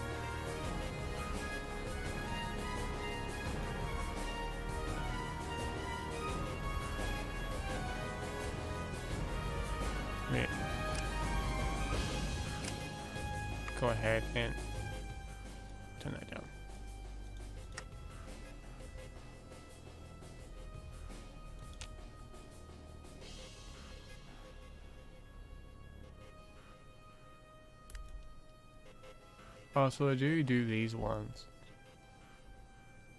Yeah. Go ahead and turn that down. Oh, so they do these ones.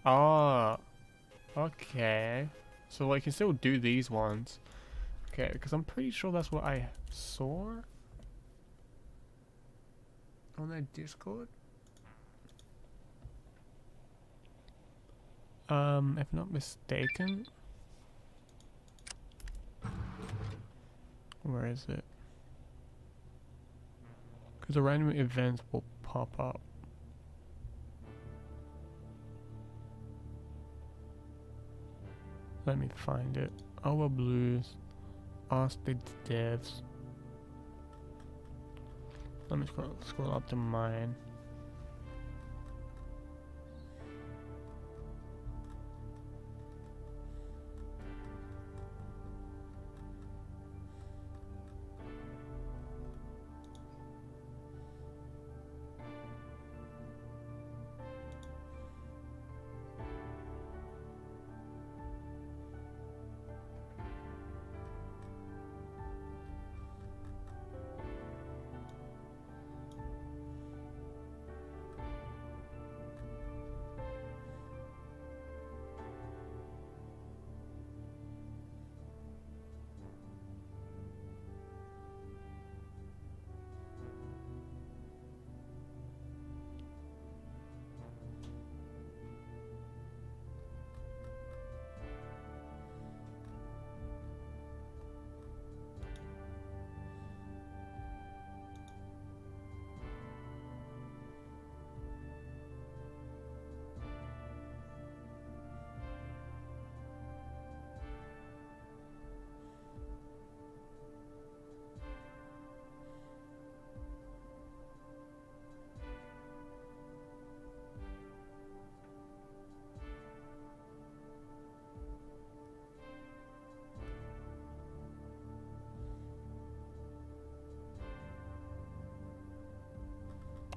Oh, okay. So I can still do these ones. Okay, because I'm pretty sure that's what I saw on their Discord. If not mistaken. Where is it? Because the random events will pop up. Let me find it. Our Blues. Ask the devs. Let me scroll up to mine.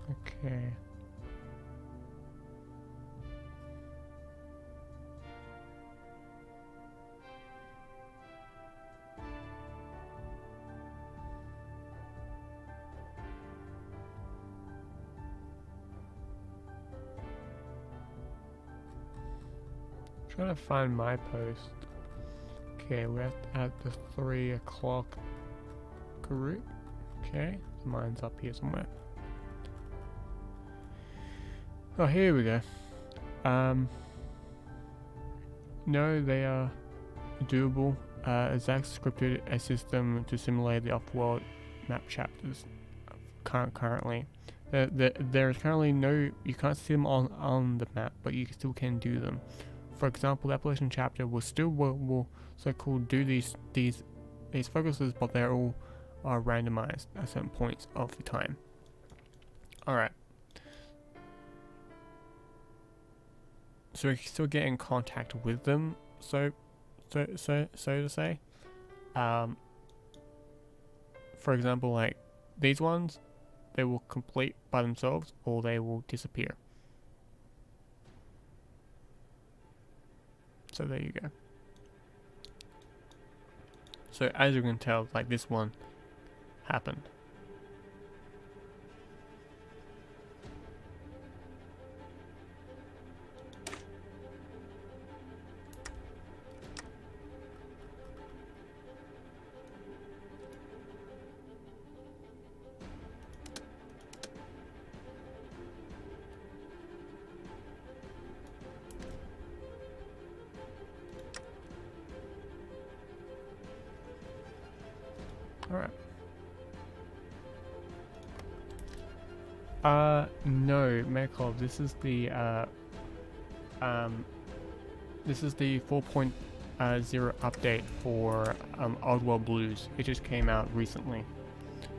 Okay. Trying to find my post. Okay, we're at the 3 o'clock group. Okay, mine's up here somewhere. Oh, here we go. No, they are doable. Zach scripted a system to simulate the off-world map chapters currently. There is currently no, you can't see them on the map, but you still can do them. For example, the Appalachian chapter will so-called do these focuses, but they're all are randomized at certain points of the time. Alright. So we can still get in contact with them, so to say. For example, like these ones, they will complete by themselves or they will disappear. So there you go. So as you can tell, like this one happened. Alright. No, Mekov, this is the 4.0 update for Old World Blues. It just came out recently.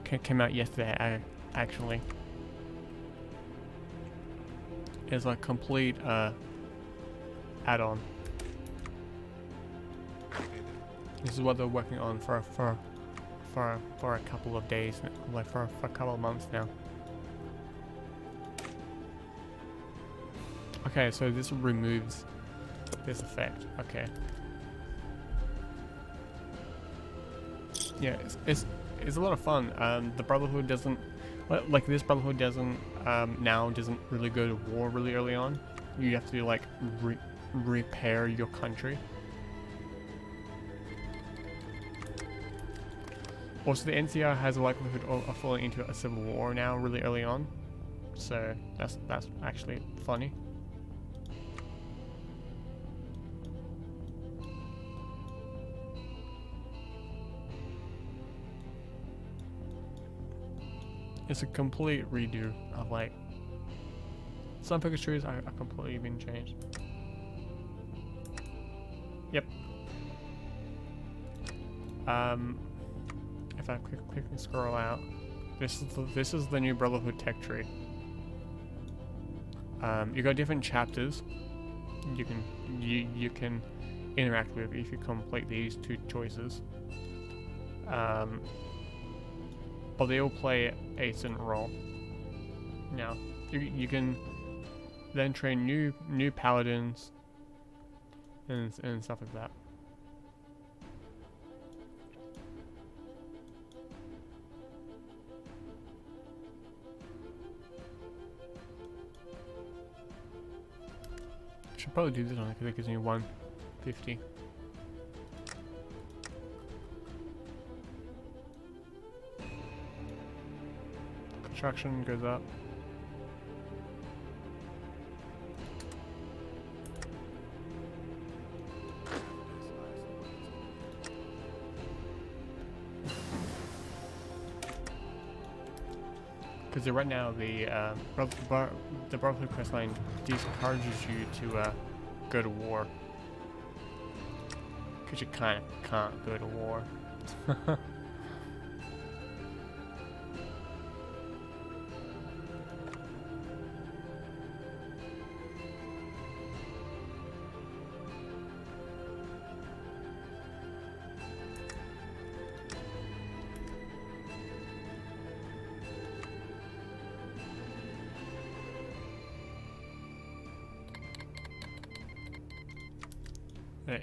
Came out yesterday, actually. It's a complete add-on. This is what they're working on for a couple of days, like for a couple of months now. Okay, so this removes this effect. Okay. Yeah, it's a lot of fun. The Brotherhood doesn't, like this Brotherhood doesn't now doesn't really go to war really early on. You have to like repair your country. Also, the NCR has a likelihood of falling into a civil war now really early on, so that's actually funny. It's a complete redo of like some focus trees are completely been changed. Yep. If I quickly scroll out, this is the new Brotherhood tech tree. You got different chapters you can interact with if you complete these 2 choices. But they all play a certain role. Now, you can then train new paladins and stuff like that. Should probably do this one because it gives me 150. Construction goes up. Because right now the Brotherhood quest line discourages you to go to war. Because you kind of can't go to war.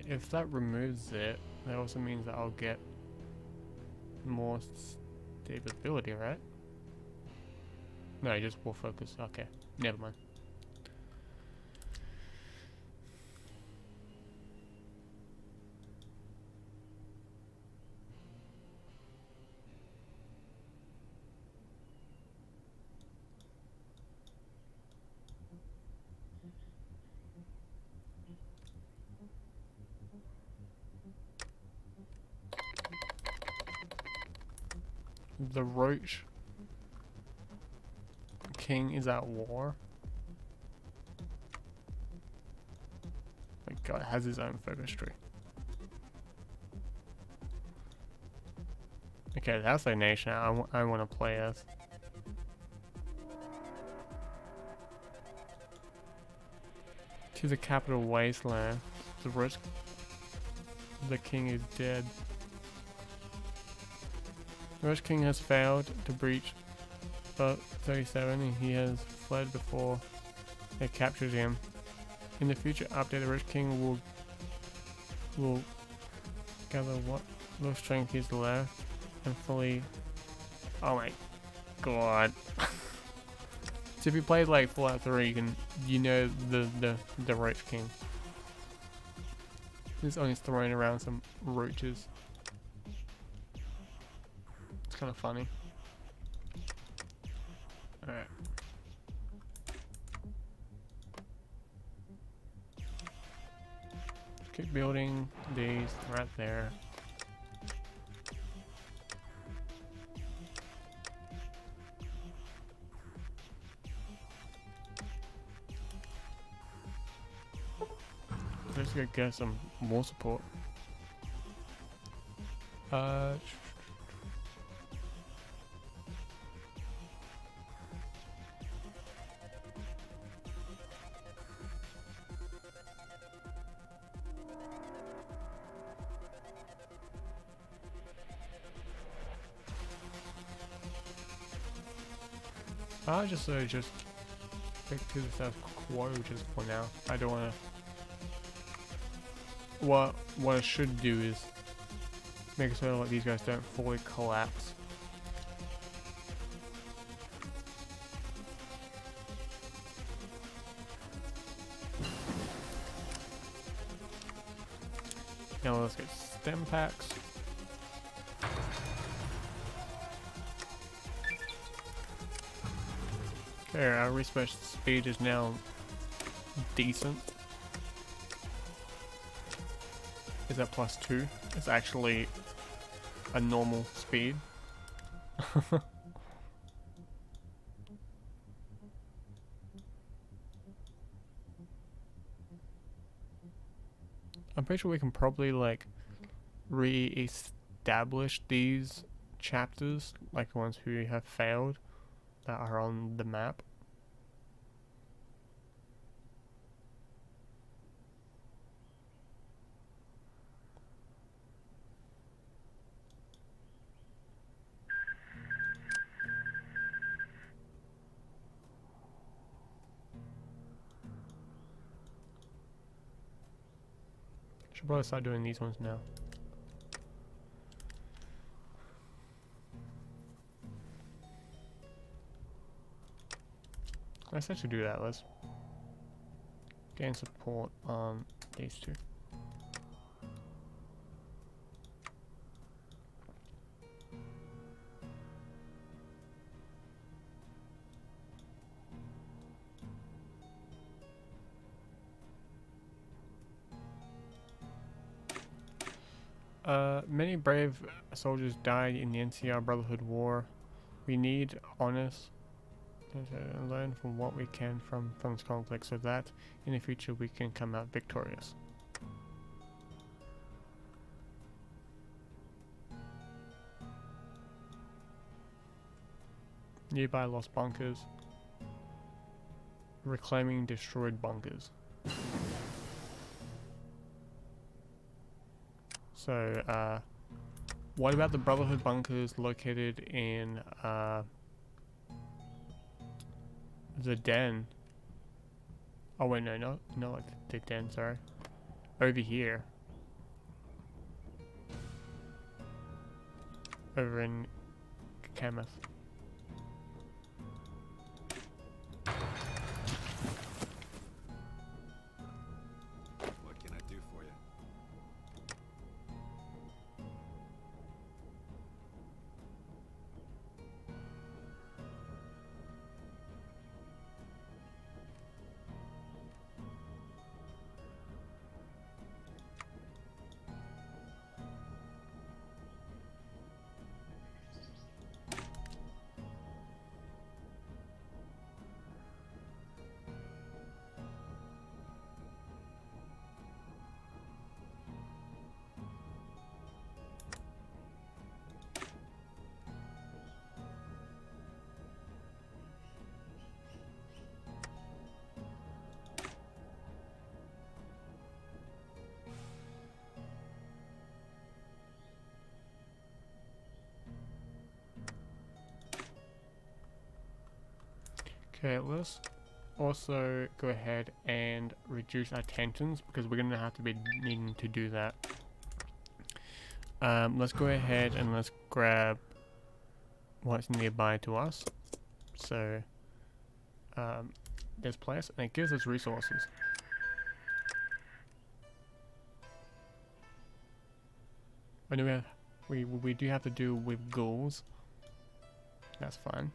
If that removes it, that also means that I'll get more stability, right? No, just war focus. Okay, never mind. The Roach King is at war. My god, it has his own focus tree. Okay, that's the nation I want to play as. To the capital wasteland. The king is dead. The Rush King has failed to breach 37 and he has fled before they captured him. In the future update, the Rush King will gather what little strength is left and fully... Oh my god. So if you played like Fallout 3, you know the Roach King. He's only throwing around some roaches. It's kind of funny. Alright. Keep building these right there. Let's go get some more support. I just stick to the status quo just for now. I don't want to. What I should do is make it so that these guys don't fully collapse. Now let's get stem packs. Okay, our refresh speed is now decent. Is that +2? It's actually a normal speed. I'm pretty sure we can probably like re-establish these chapters, like the ones who have failed that are on the map. Should probably start doing these ones now. Let's actually do that. Let's gain support on these two. Many brave soldiers died in the NCR Brotherhood War. We need honest and learn from what we can from this conflict so that in the future we can come out victorious. Nearby lost bunkers. Reclaiming destroyed bunkers. So, what about the Brotherhood Bunkers located in, the den? Oh wait, no, not like the den, sorry. Over here. Over in Kameth. What can I do for you? Okay, let's also go ahead and reduce our tensions because we're gonna have to be needing to do that. Let's go ahead and let's grab what's nearby to us. So, this place, and it gives us resources. I know we do have to do with ghouls. That's fine.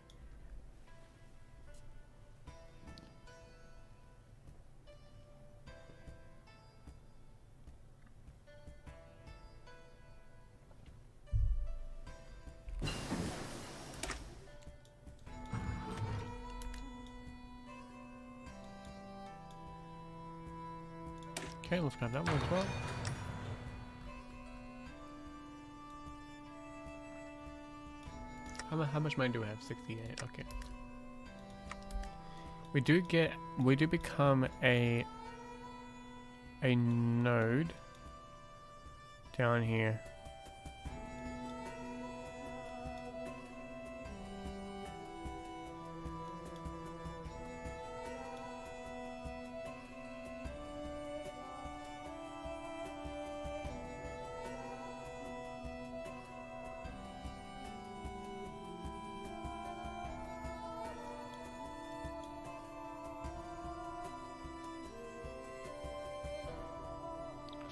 Okay, let's grab that one as well. How much money do we have? 68. Okay. We do become a node down here.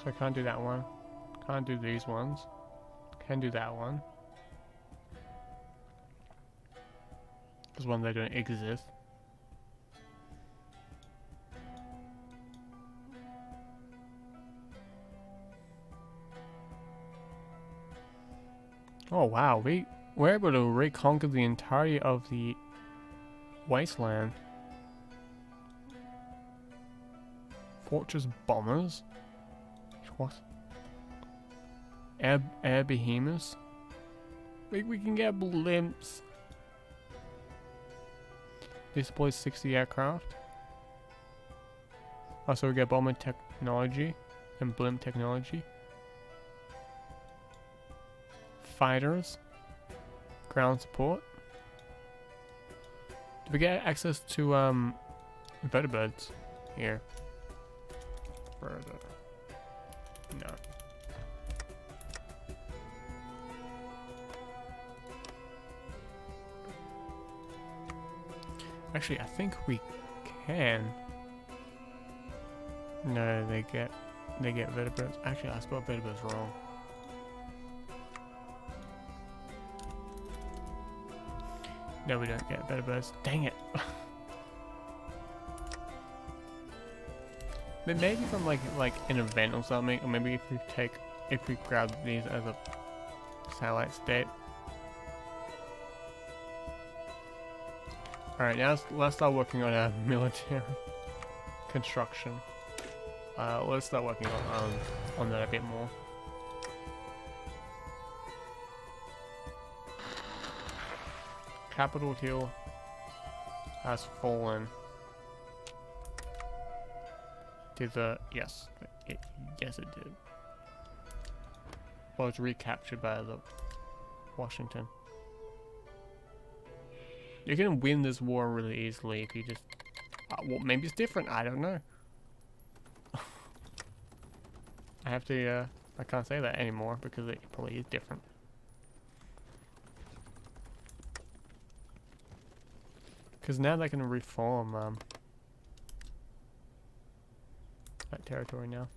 So I can't do that one. Can't do these ones. Can do that one. Because one, they don't exist. Oh wow, we're able to reconquer the entirety of the wasteland. Fortress bombers? What? Air behemoths? We can get blimps. This deploys 60 aircraft. Also we get bomber technology and blimp technology. Fighters. Ground support. Do we get access to vertebrates here? Further. No. Actually, I think we can. No, they get vertebrates. Actually, I spelled vertebrates wrong. No, we don't get vertebrates. Dang it. But maybe from like an event or something, or maybe if we grab these as a satellite state. Alright, now let's start working on our military construction. Let's start working on that a bit more. Capitol Hill has fallen. Yes, it did. Well, it's recaptured by the Washington. You can win this war really easily if you just... well, maybe it's different. I don't know. I have to... I can't say that anymore because it probably is different. Because now they can reform that territory now.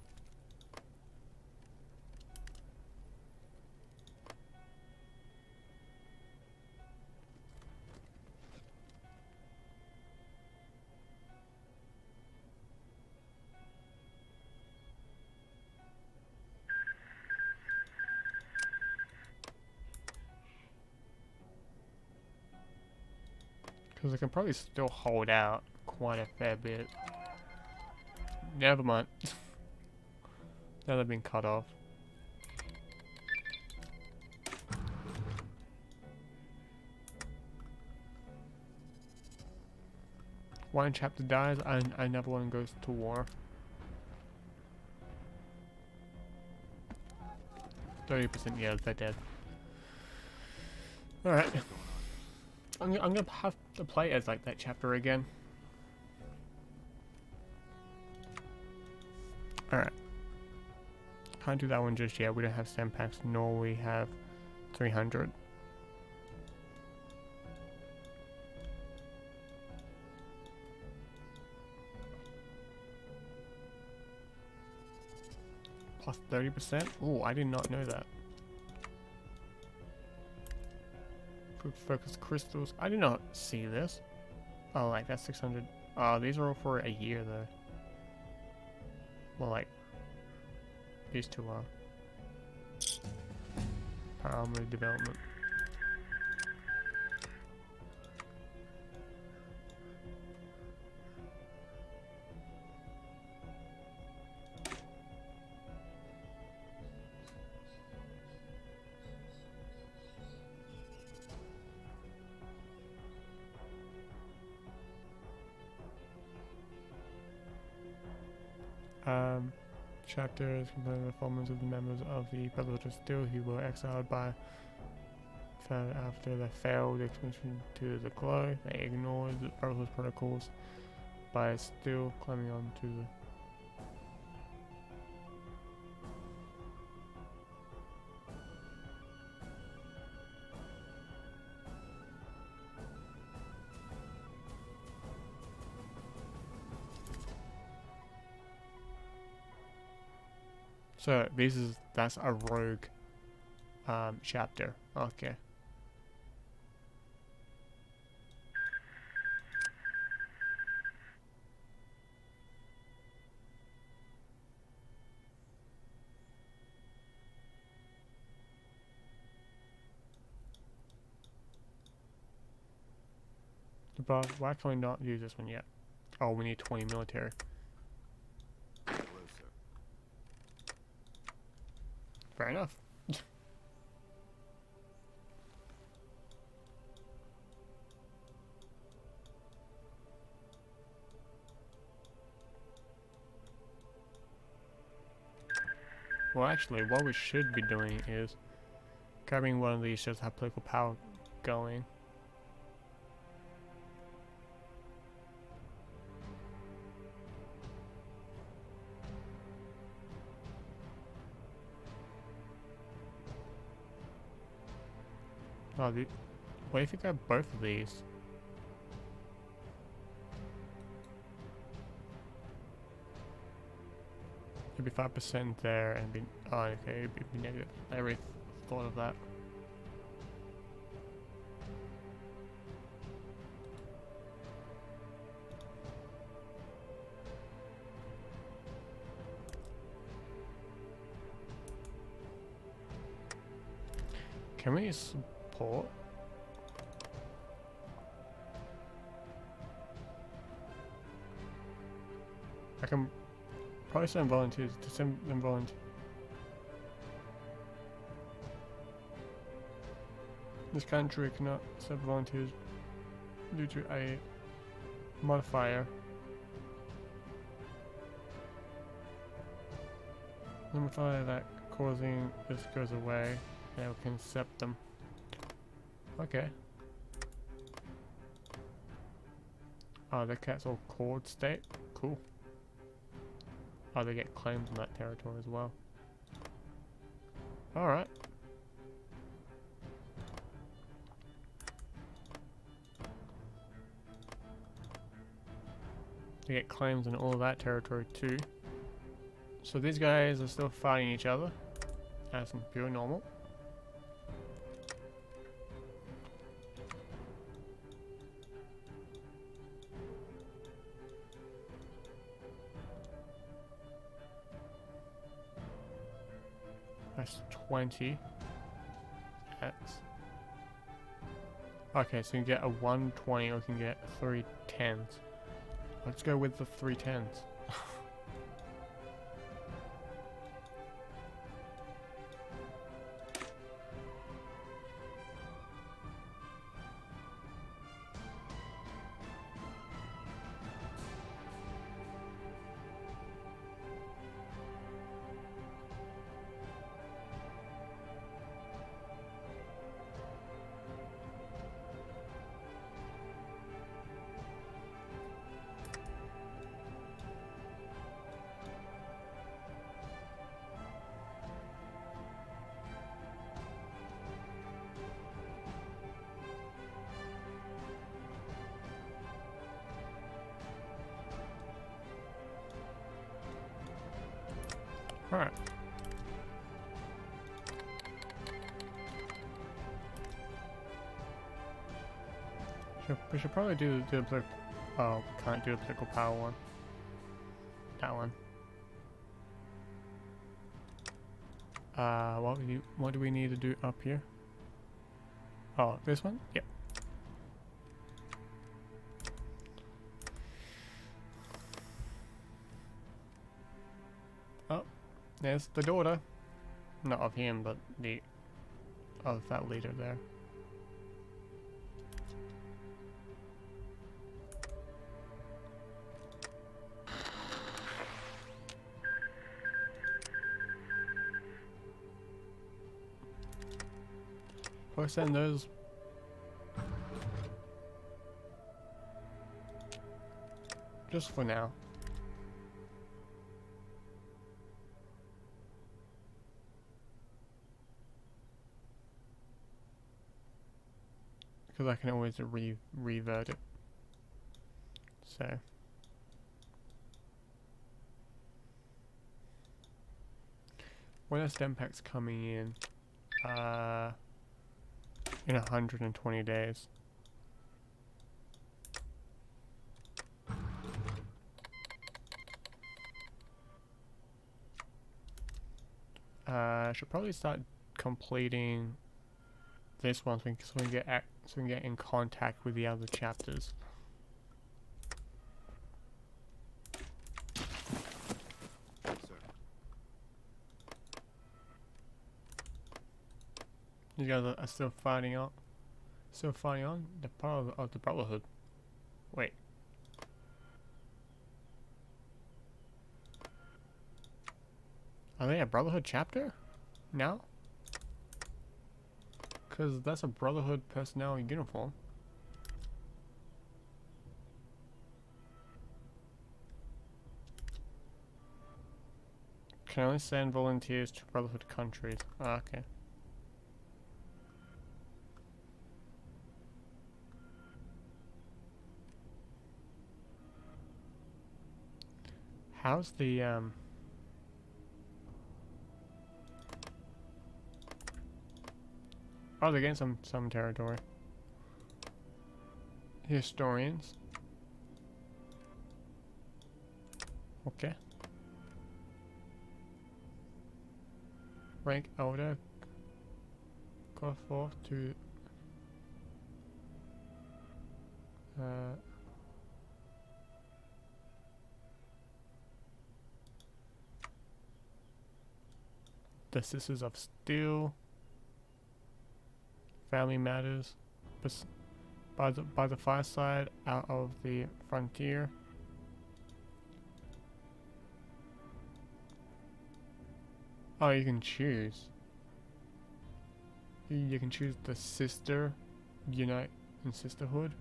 Because I can probably still hold out quite a fair bit. Never mind. Now they've been cut off. One chapter dies, and another one goes to war. 30%, yeah, they're dead. Alright. I'm gonna have to play as like that chapter again. Alright. Can't do that one just yet. We don't have 7 packs, nor we have 300. Plus 30%? Oh, I did not know that. Focus crystals. I did not see this. Oh, like that's 600. Oh, these are all for a year though. Well, like these two are. Primary development. Chapter is comparing the performance of the members of the Brotherhood of Steel who were exiled by after they failed the expedition to the glow. They ignored the Brotherhood protocols by still climbing on to the So that's a rogue chapter. Okay. But why can we not use this one yet? Oh, we need 20 military. Hello, sir. Fair enough. Well, actually, what we should be doing is grabbing one of these just to have political power going. Oh, what if you grab both of these? It'd be 5% there and be, oh, okay, it'd be negative. I already thought of that. Can we support? I can probably send volunteers to send them volunteers. This country cannot send volunteers due to a modifier. The modifier that causing this goes away, and we can accept them. Okay. Oh, the cat's all cord state. Cool. Oh, they get claims in that territory as well. Alright. They get claims in all of that territory too. So these guys are still fighting each other as pure normal. That's 20. X. Okay, so you can get a 120 or you can get 3 10s. Let's go with the 3 10s. Alright. We should probably do the oh, can't do the political power one. That one. What do we need to do up here? Oh, this one? Yep. Oh, there's the daughter. Not of him, but of that leader there. Or send those. Just for now. Because I can always revert it. So. When are stem packs coming in? In 120 days. I should probably start completing this one so we can get in contact with the other chapters. Yes, sir. These guys are still fighting on. Still fighting on the part of the Brotherhood. Wait. Are they a Brotherhood chapter now? Because that's a Brotherhood personnel uniform. Can only send volunteers to Brotherhood countries. Ah, okay. How's the Oh, they're getting some territory. Historians. Okay. Rank elder. Go forth to the Sisters of Steel. Family matters. By the fireside, out of the frontier. Oh, you can choose. You can choose the sister, unite in sisterhood,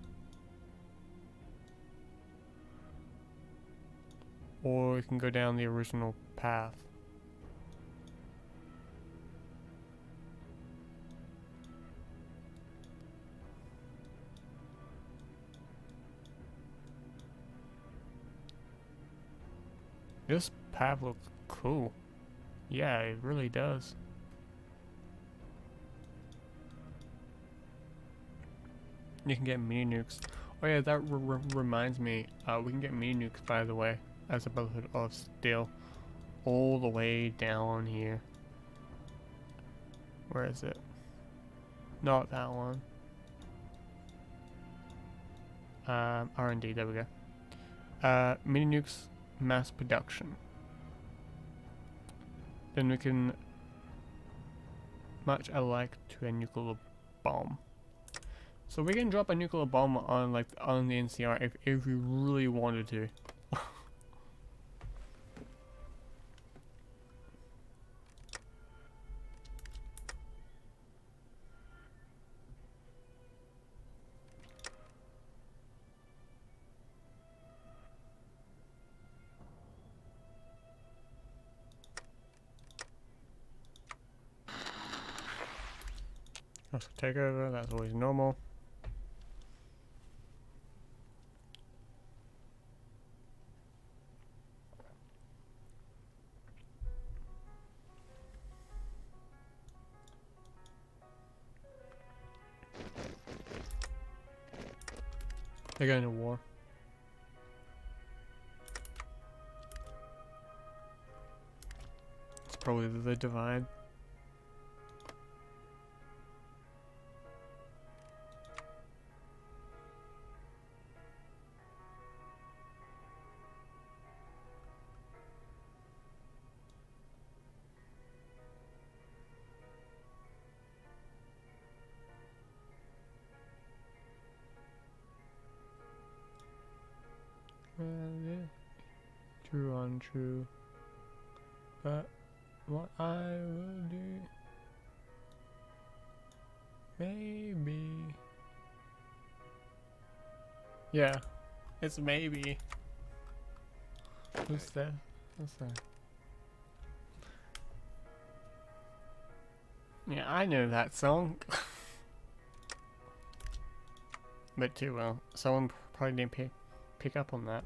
or you can go down the original path. This path looks cool. Yeah, it really does. You can get mini nukes. Oh yeah, that reminds me. We can get mini nukes, by the way, as a Brotherhood of Steel, all the way down here. Where is it? Not that one. R&D. There we go. Mini nukes mass production. Then we can much alike to a nuclear bomb. So we can drop a nuclear bomb on on the NCR if we really wanted to. Let's take over, that's always normal. They're going to war. It's probably the divide. True, untrue. But what I will do, maybe. Yeah, it's maybe. Who's that? What's that? Yeah, I know that song. But too well. Someone probably didn't pick up on that.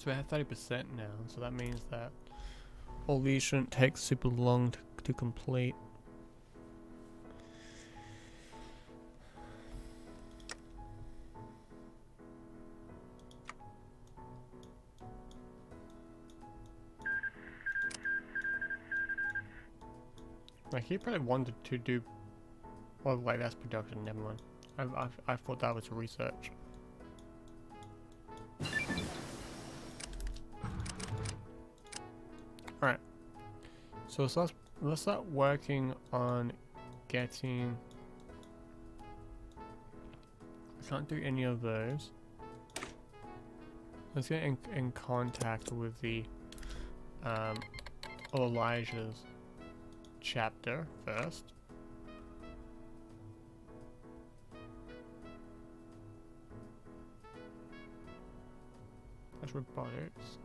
So we have 30% now, so that means that all these shouldn't take super long to complete. Like he probably wanted to do, well, wait, that's production. Never mind. I thought that was research. All right. So let's start working on getting. I can't do any of those. Let's get in contact with the Elijah's chapter first. That's robotics.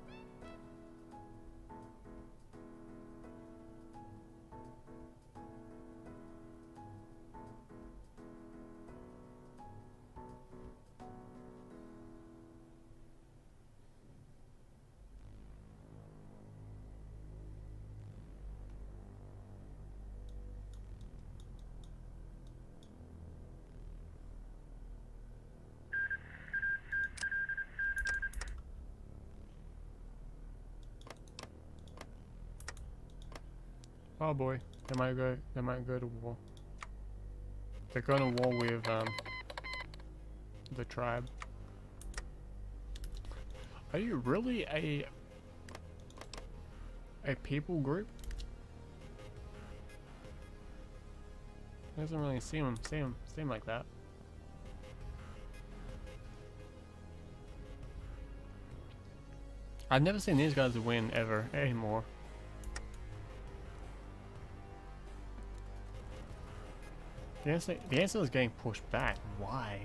Oh boy, they might go to war. They're going to war with the tribe. Are you really a people group? It doesn't really seem like that. I've never seen these guys win ever anymore. The answer is getting pushed back. Why?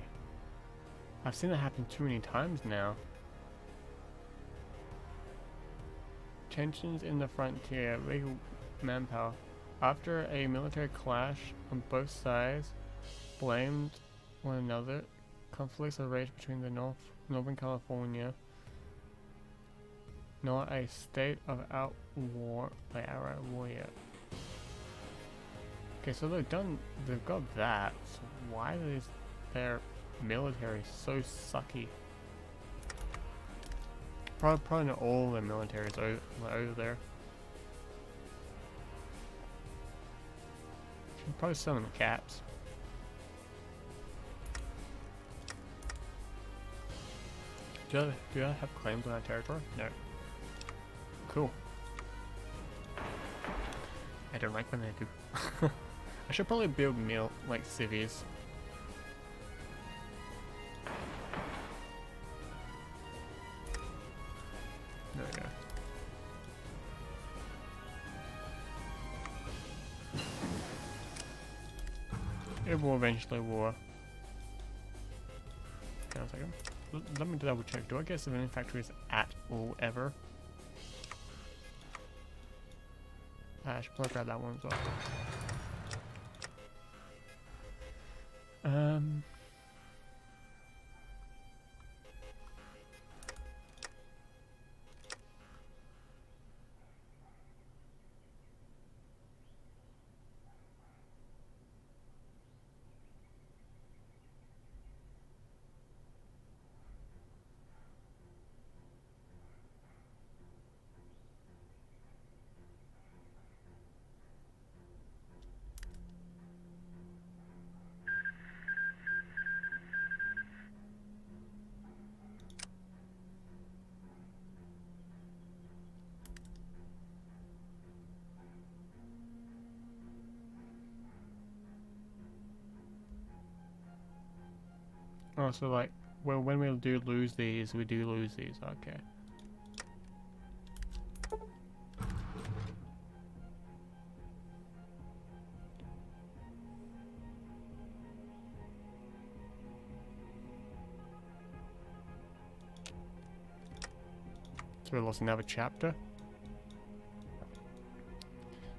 I've seen that happen too many times now. Tensions in the frontier, legal manpower. After a military clash on both sides blamed one another, conflicts have raged between the Northern California, not a state of outright war yet. Okay, so they've got that, so why is their military so sucky? Probably not all their military is over there. Should probably send them caps. Do I have claims on that territory? No. Cool. I don't like when they do. I should probably build like civies. There we go. It will eventually war. Hang on a second. Let me double check. Do I get civilian factories at all ever? I should probably grab that one as well. Oh, so like, well, when we do lose these, we do lose these. Okay. So we lost another chapter.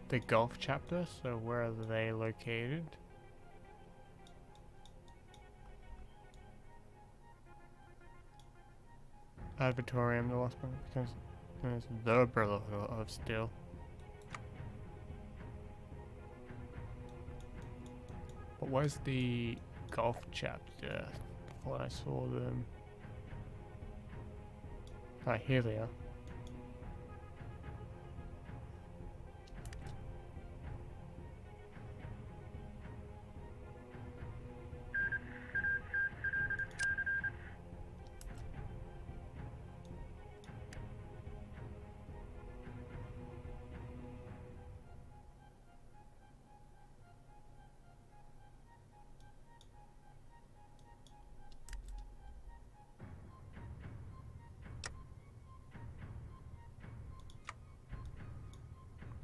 The Gulf chapter, so where are they located? Advertorium, the last one, because there's the Brotherhood of Steel. But where's the golf chapter? Before I saw them. Right, here they are.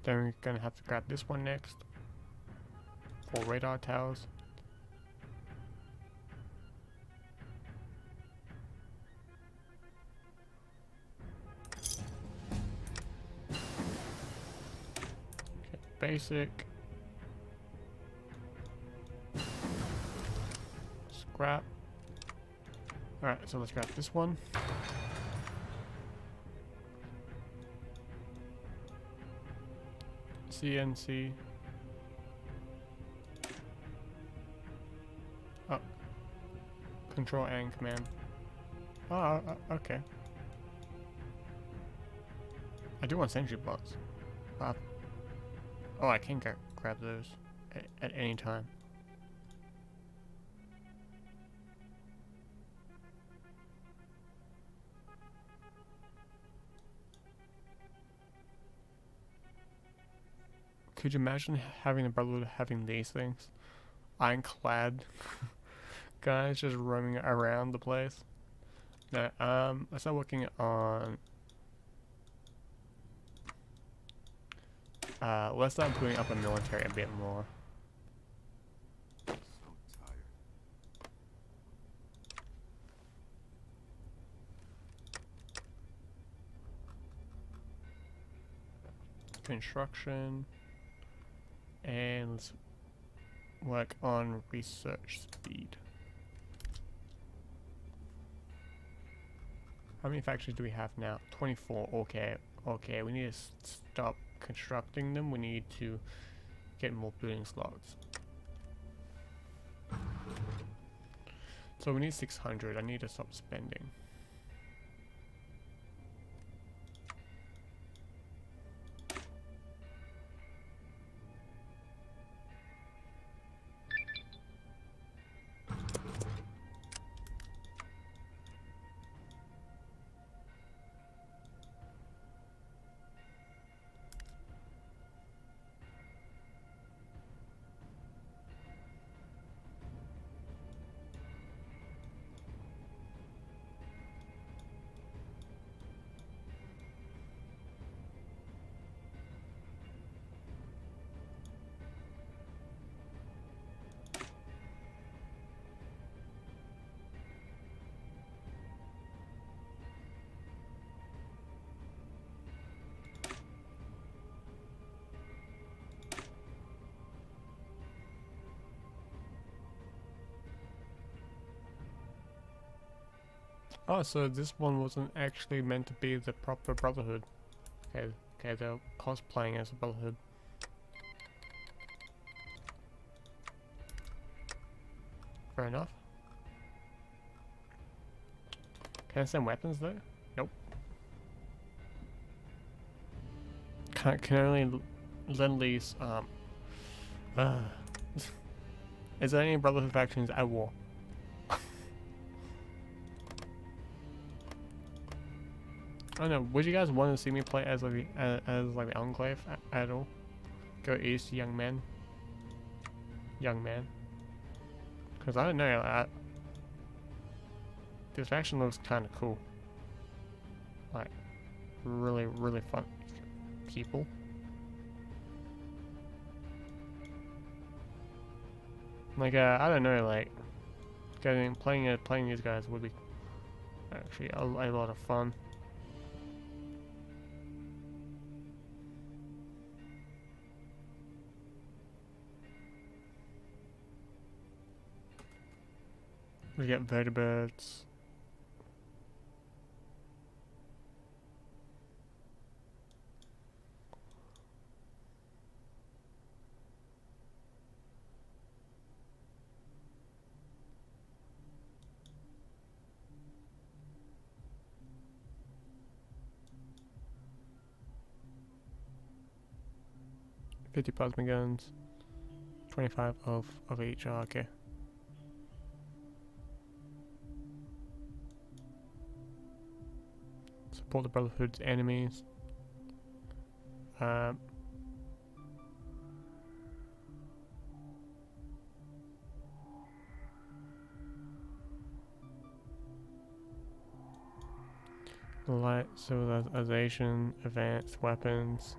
Then we're gonna have to grab this one next for radar towers. Okay, basic. Scrap. Alright, so let's grab this one. CNC. Oh. Control and command. Oh, okay. I do want sentry bots. Oh, I can grab those at any time. Could you imagine having the Brotherhood having these things? Ironclad guys just roaming around the place. No, let's start working on let's start building up a military a bit more. So tired. Construction. And let's work on research speed. How many factories do we have now? 24. Okay. Okay, we need to stop constructing them. We need to get more building slots. So we need 600. I need to stop spending. Oh, so this one wasn't actually meant to be the proper Brotherhood. Okay, okay, they're cosplaying as a Brotherhood. Fair enough. Can I send weapons though? Nope. Can only lend lease, Is there any Brotherhood factions at war? I don't know. Would you guys want to see me play as like the Enclave at all? Go east, young man. Young man. Because I don't know. This faction looks kind of cool. Like, really, really fun people. Like, I don't know. Like, playing these guys would be actually a lot of fun. We get vertebrates. 50 plasma guns. 25 of each. Oh, okay. Support the Brotherhood's enemies. Light civilization, advanced weapons.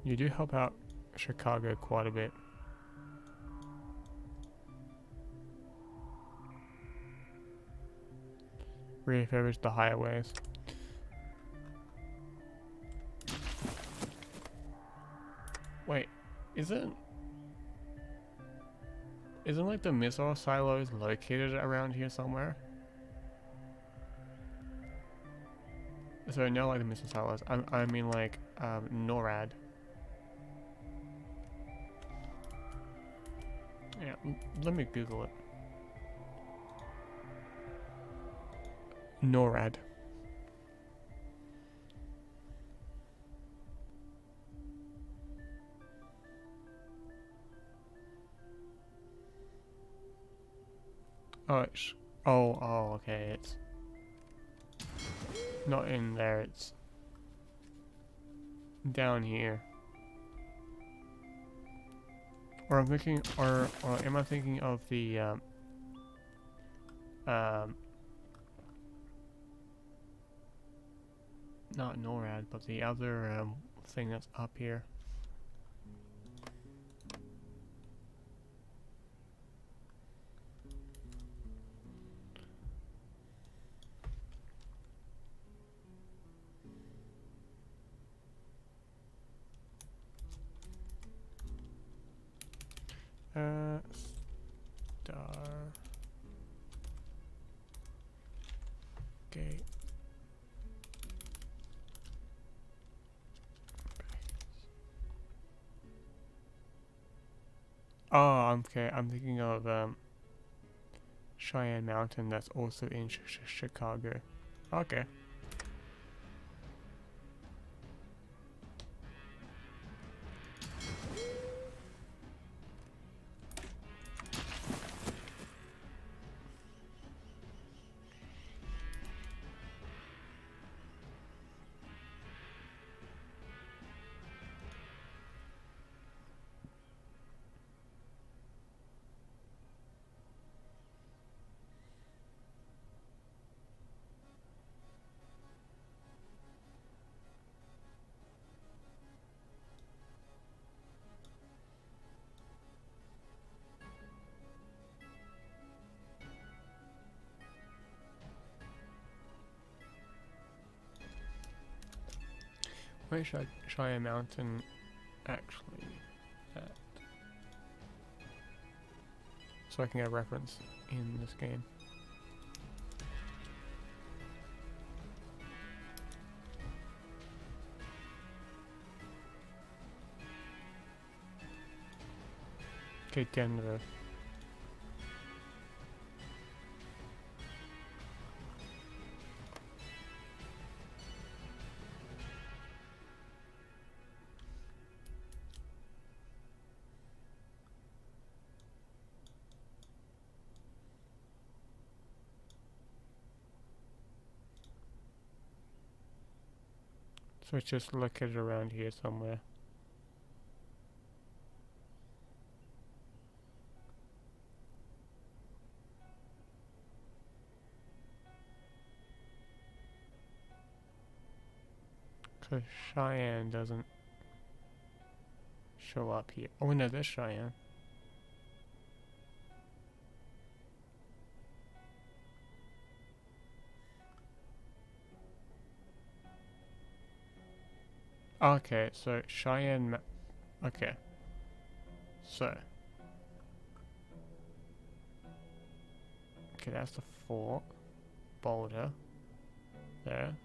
You do help out Chicago quite a bit. Refurbish the highways. Wait, isn't like the missile silos located around here somewhere? So no, like the missile silos. I mean like NORAD. Yeah, let me Google it. NORAD. Oh, okay. It's not in there. It's down here. Or I'm thinking, or am I thinking of the not NORAD, but the other thing that's up here. Star Gate. Oh, okay. I'm thinking of Cheyenne Mountain. That's also in Chicago. Okay. Where should Cheyenne Mountain actually at? So I can get a reference in this game. Okay, Denver. So it's just located around here somewhere. Because Cheyenne doesn't show up here. Oh no, there's Cheyenne. Okay, so Cheyenne. Okay. So. Okay, that's the fort. Boulder. There.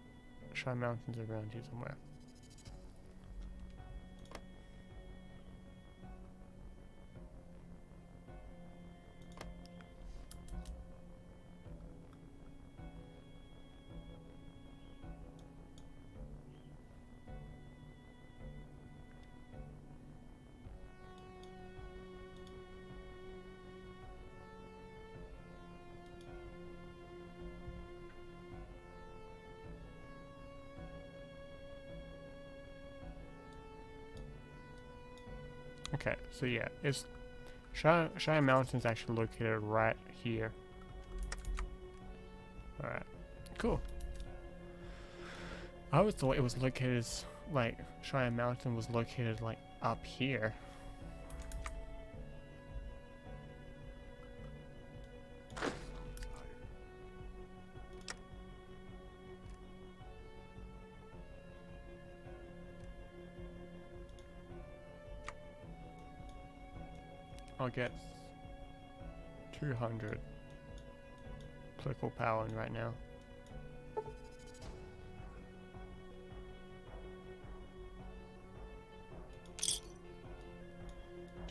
Cheyenne Mountain's around here somewhere. Okay, so yeah, it's Cheyenne Mountain is actually located right here. Alright, cool. I always thought it was located, like, Cheyenne Mountain was located, like, up here. So tired. I'll get 200 political power in right now.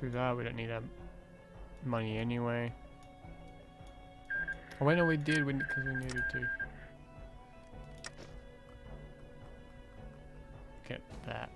Do that, we don't need that money anyway. Oh wait, no, we did because we needed to. Get that.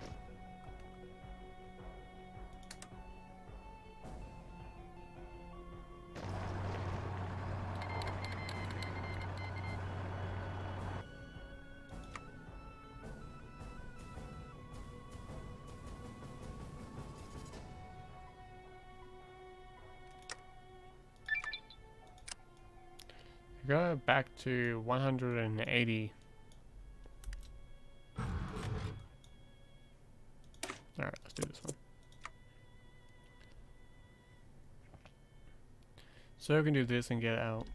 Go back to 180. Alright, let's do this one. So we can do this and get out.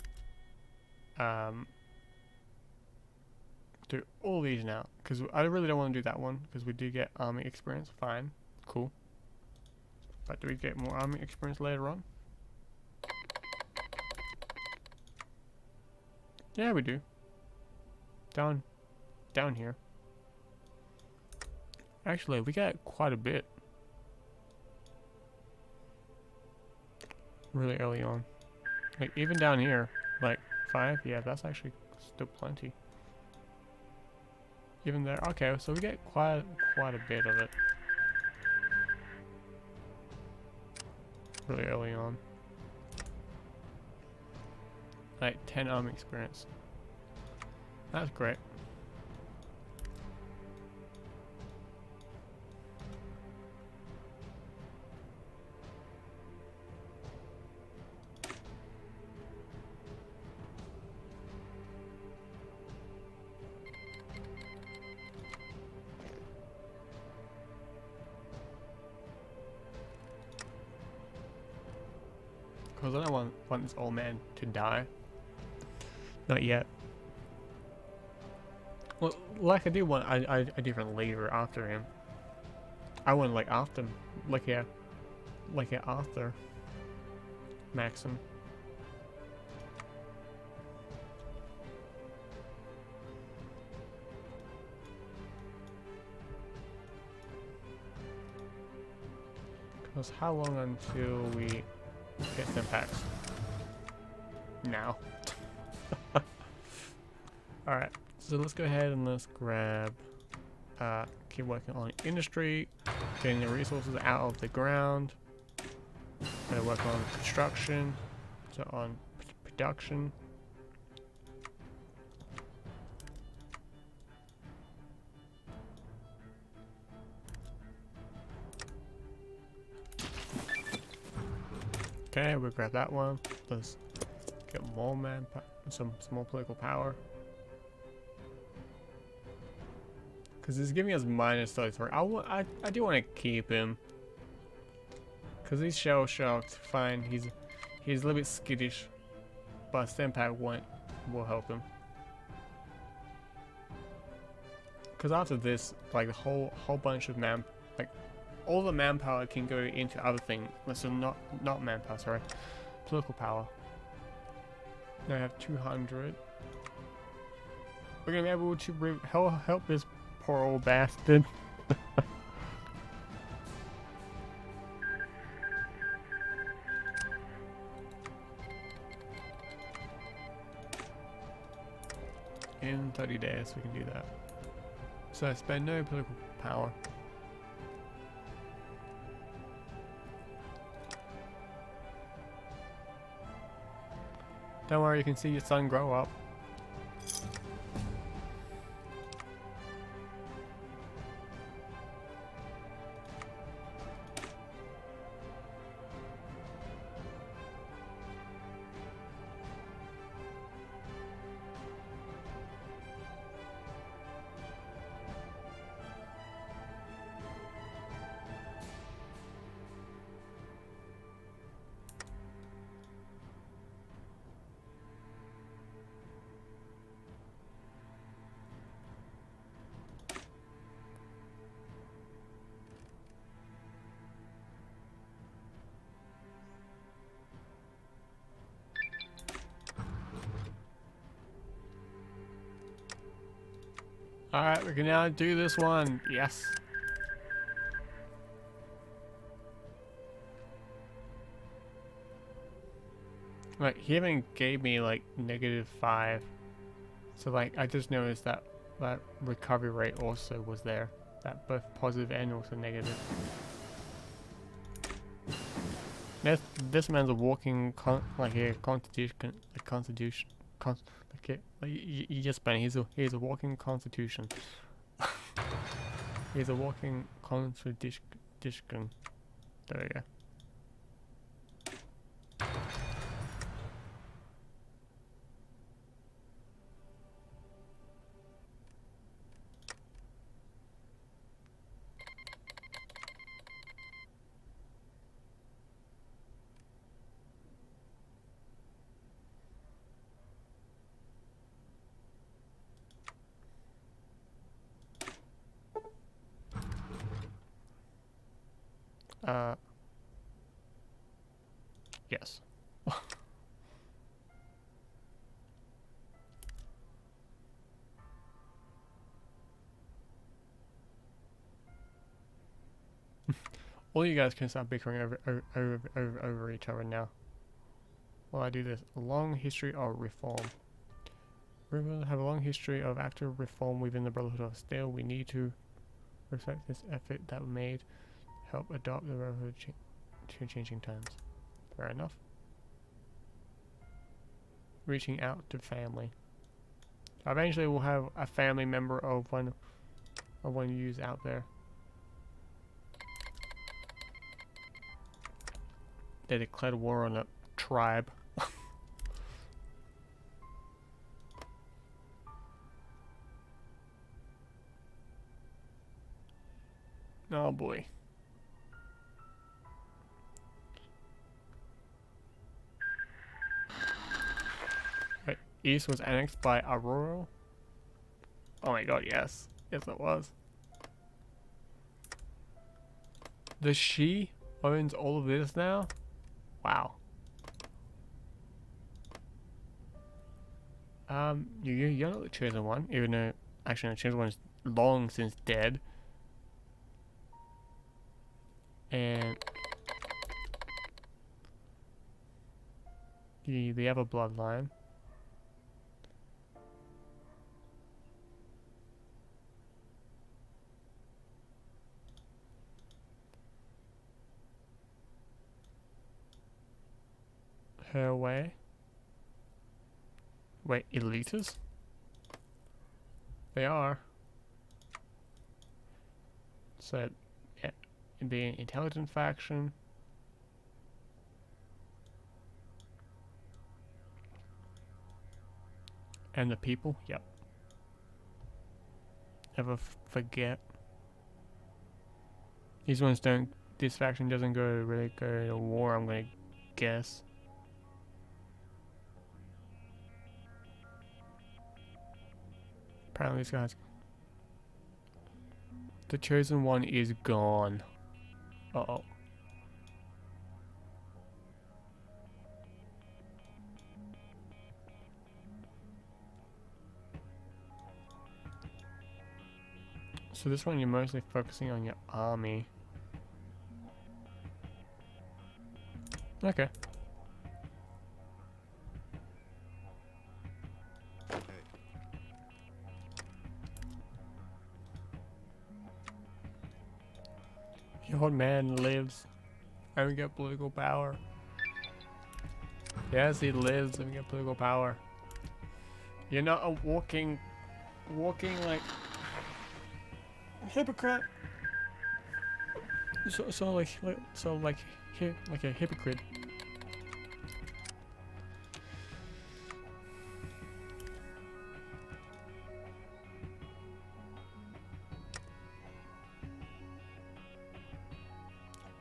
Do all these now. Because I really don't want to do that one. Because we do get army experience. Fine. Cool. But do we get more army experience later on? Yeah, we do. Down here. Actually, we got quite a bit. Really early on. Like, even down here, like, 5, yeah, that's actually still plenty. Even there, okay, so we get quite a bit of it. Really early on. Like 10 army experience. That's great. Because I don't want this old man to die. Not yet. Well, like I do want a different leader after him. I want like after, like a Arthur Maxim. Because how long until we get them packs? Now. Alright, so let's go ahead and let's grab, keep working on industry, getting the resources out of the ground. Gonna work on construction, so on production. Okay, we'll grab that one. Let's get more some more political power. Because he's giving us minus 33. I do want to keep him. Because he's shell shocked. Fine, he's a little bit skittish. But Stempak will help him. Because after this, like the whole bunch of all the manpower can go into other things. So not manpower, sorry. Political power. Now I have 200. We're gonna be able to help this poor old bastard. In 30 days we can do that. So I spend no political power. Don't worry, you can see your son grow up. Alright, we can now do this one. Yes. Like, he even gave me like -5. So like, I just noticed that that recovery rate also was there. That both positive and also negative. This man's a walking like a constitution, you just man, he's a walking constitution. He's a walking contradiction. There we go. Yes. All you guys can start bickering over each other now. While I do this, a long history of reform. We will have a long history of active reform within the Brotherhood of Steel. We need to respect this effort that we made, help adopt the Brotherhood to changing times. Fair enough. Reaching out to family. Eventually we'll have a family member of one of you out there. They declared war on a tribe. Oh boy. Right. East was annexed by Aurora. Oh my god, yes. Yes it was. The she owns all of this now? Wow. You're not the chosen one, even though actually the chosen one is long since dead. And they have a bloodline. Her way. Wait, elites? They are. So, yeah, the intelligent faction. And the people, yep. Never forget. These ones don't, this faction doesn't really go to war, I'm gonna guess. Apparently these guys. The chosen one is gone. Uh-oh. So this one you're mostly focusing on your army. Okay. Your old man lives and we get political power. Yes, he lives and we get political power. You're not a walking like hypocrite. So like a hypocrite.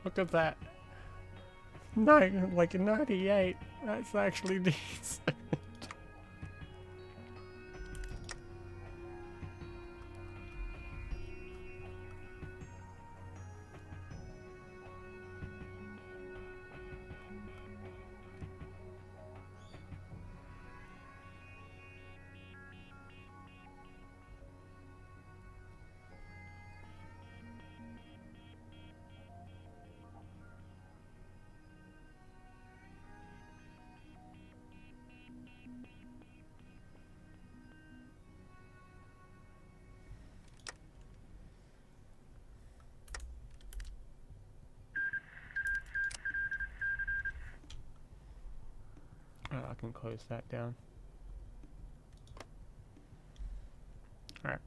Look at that. Like a 98. That's actually decent. I can close that down. Alright.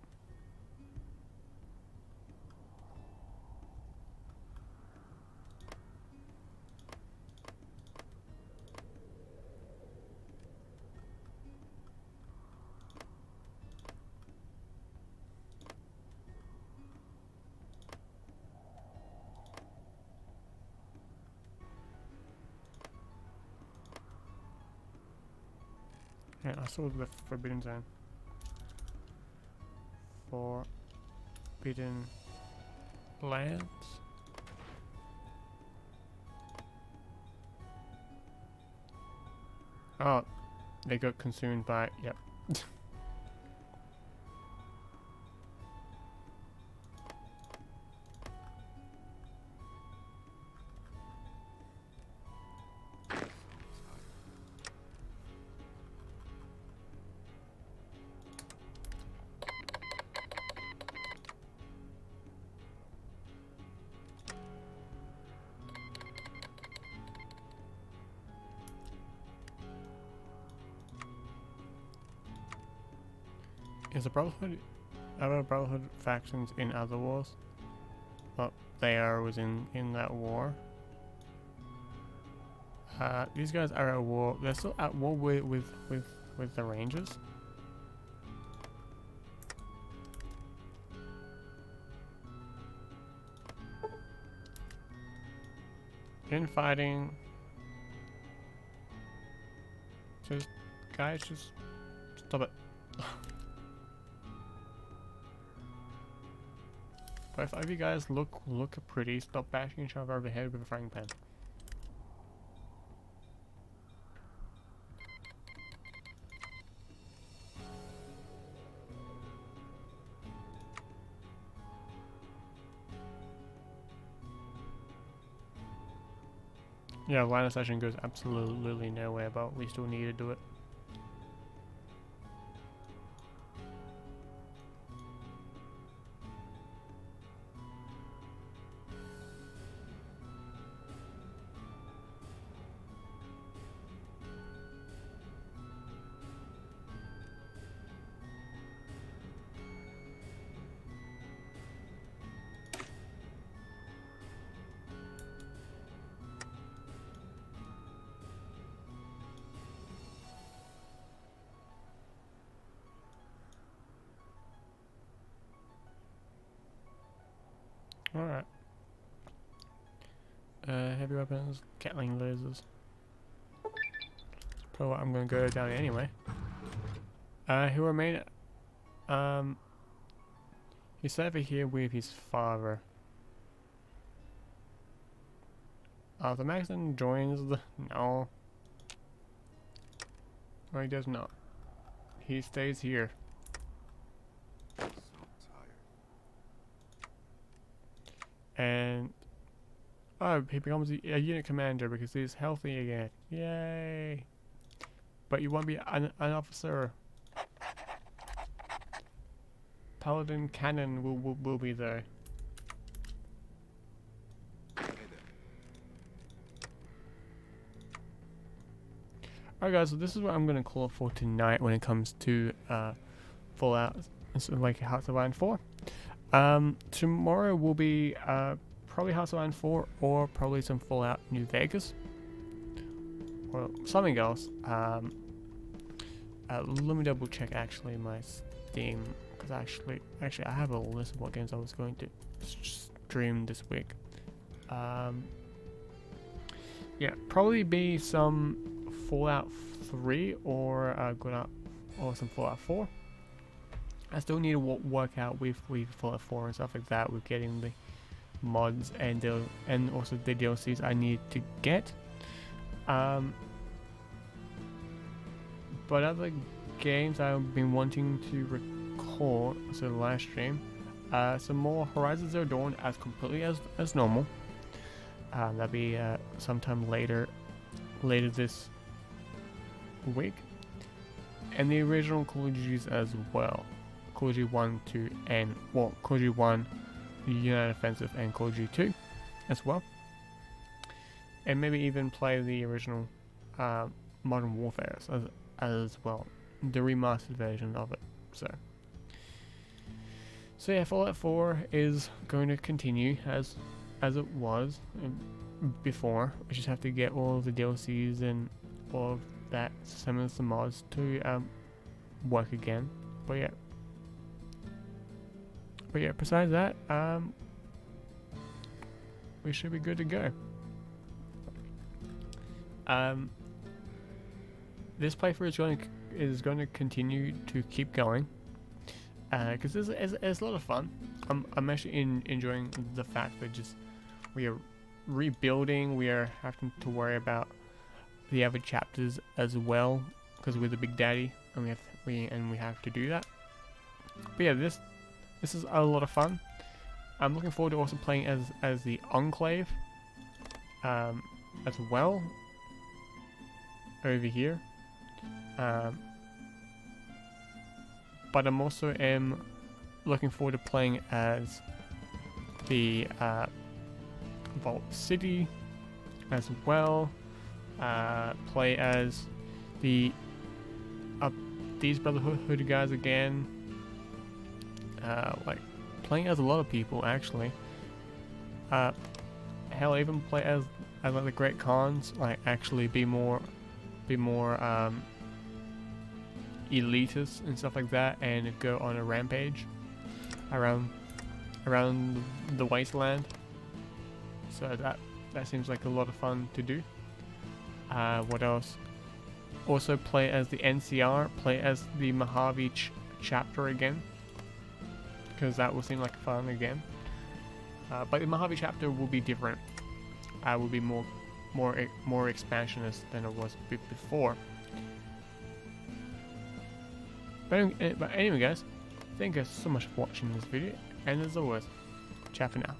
Yeah, I saw the Forbidden Zone. Forbidden Lands. Oh, they got consumed by, yep. Is the Brotherhood, other Brotherhood factions in other wars? Well, they was in that war. These guys are at war. They're still at war with the Rangers. Infighting. Just guys, just stop it. But if you guys look pretty, stop bashing each other over the head with a frying pan. Yeah, line of session goes absolutely nowhere, but we still need to do it. Alright. Heavy weapons, Gatling lasers. Probably what I'm gonna go down anyway. He remained. He's over here with his father. The Maxon joins the. No. No, he does not. He stays here. So tired. And oh, he becomes a unit commander because he's healthy again. Yay! But you won't be an officer. Paladin Cannon will be there. Hey there. Alright guys, so this is what I'm gonna call it for tonight when it comes to Fallout, like Hearts of Iron 4. Tomorrow will be probably Hearts of Iron 4 or probably some Fallout New Vegas or something else. Let me double check actually my Steam, because actually I have a list of what games I was going to stream this week. Yeah, probably be some Fallout 3 or or some Fallout 4. I still need to work out with Fallout 4 and stuff like that, with getting the mods and also the DLCs I need to get. But other games I've been wanting to record, so live stream, some more Horizon Zero Dawn as completely as normal. That'll be sometime later this week, and the original Call of Duties as well. Call of Duty 1, 2, and Call of Duty 1, the United Offensive, and Call of Duty 2 as well. And maybe even play the original Modern Warfare as well, the remastered version of it. So yeah, Fallout 4 is going to continue as it was before. We just have to get all of the DLCs and all of that, some mods to work again. But yeah, besides that, we should be good to go. This playthrough is going to continue to keep going, because it's a lot of fun. I'm actually enjoying the fact that just we are rebuilding. We are having to worry about the other chapters as well, because we're the big daddy, and we have to do that. But yeah, this is a lot of fun. I'm looking forward to also playing as the Enclave as well over here. But I'm also looking forward to playing as the Vault City as well. Play as these Brotherhood guys again. Like playing as a lot of people actually. Hell, even play as like the Great Khans. Like actually be more elitist and stuff like that, and go on a rampage around the wasteland. So that seems like a lot of fun to do. What else? Also play as the NCR, play as the Mojave chapter again, because that will seem like fun again. But the Mojave chapter will be different. Will be more expansionist than it was before. But anyway guys, thank you so much for watching this video, and as always, ciao for now.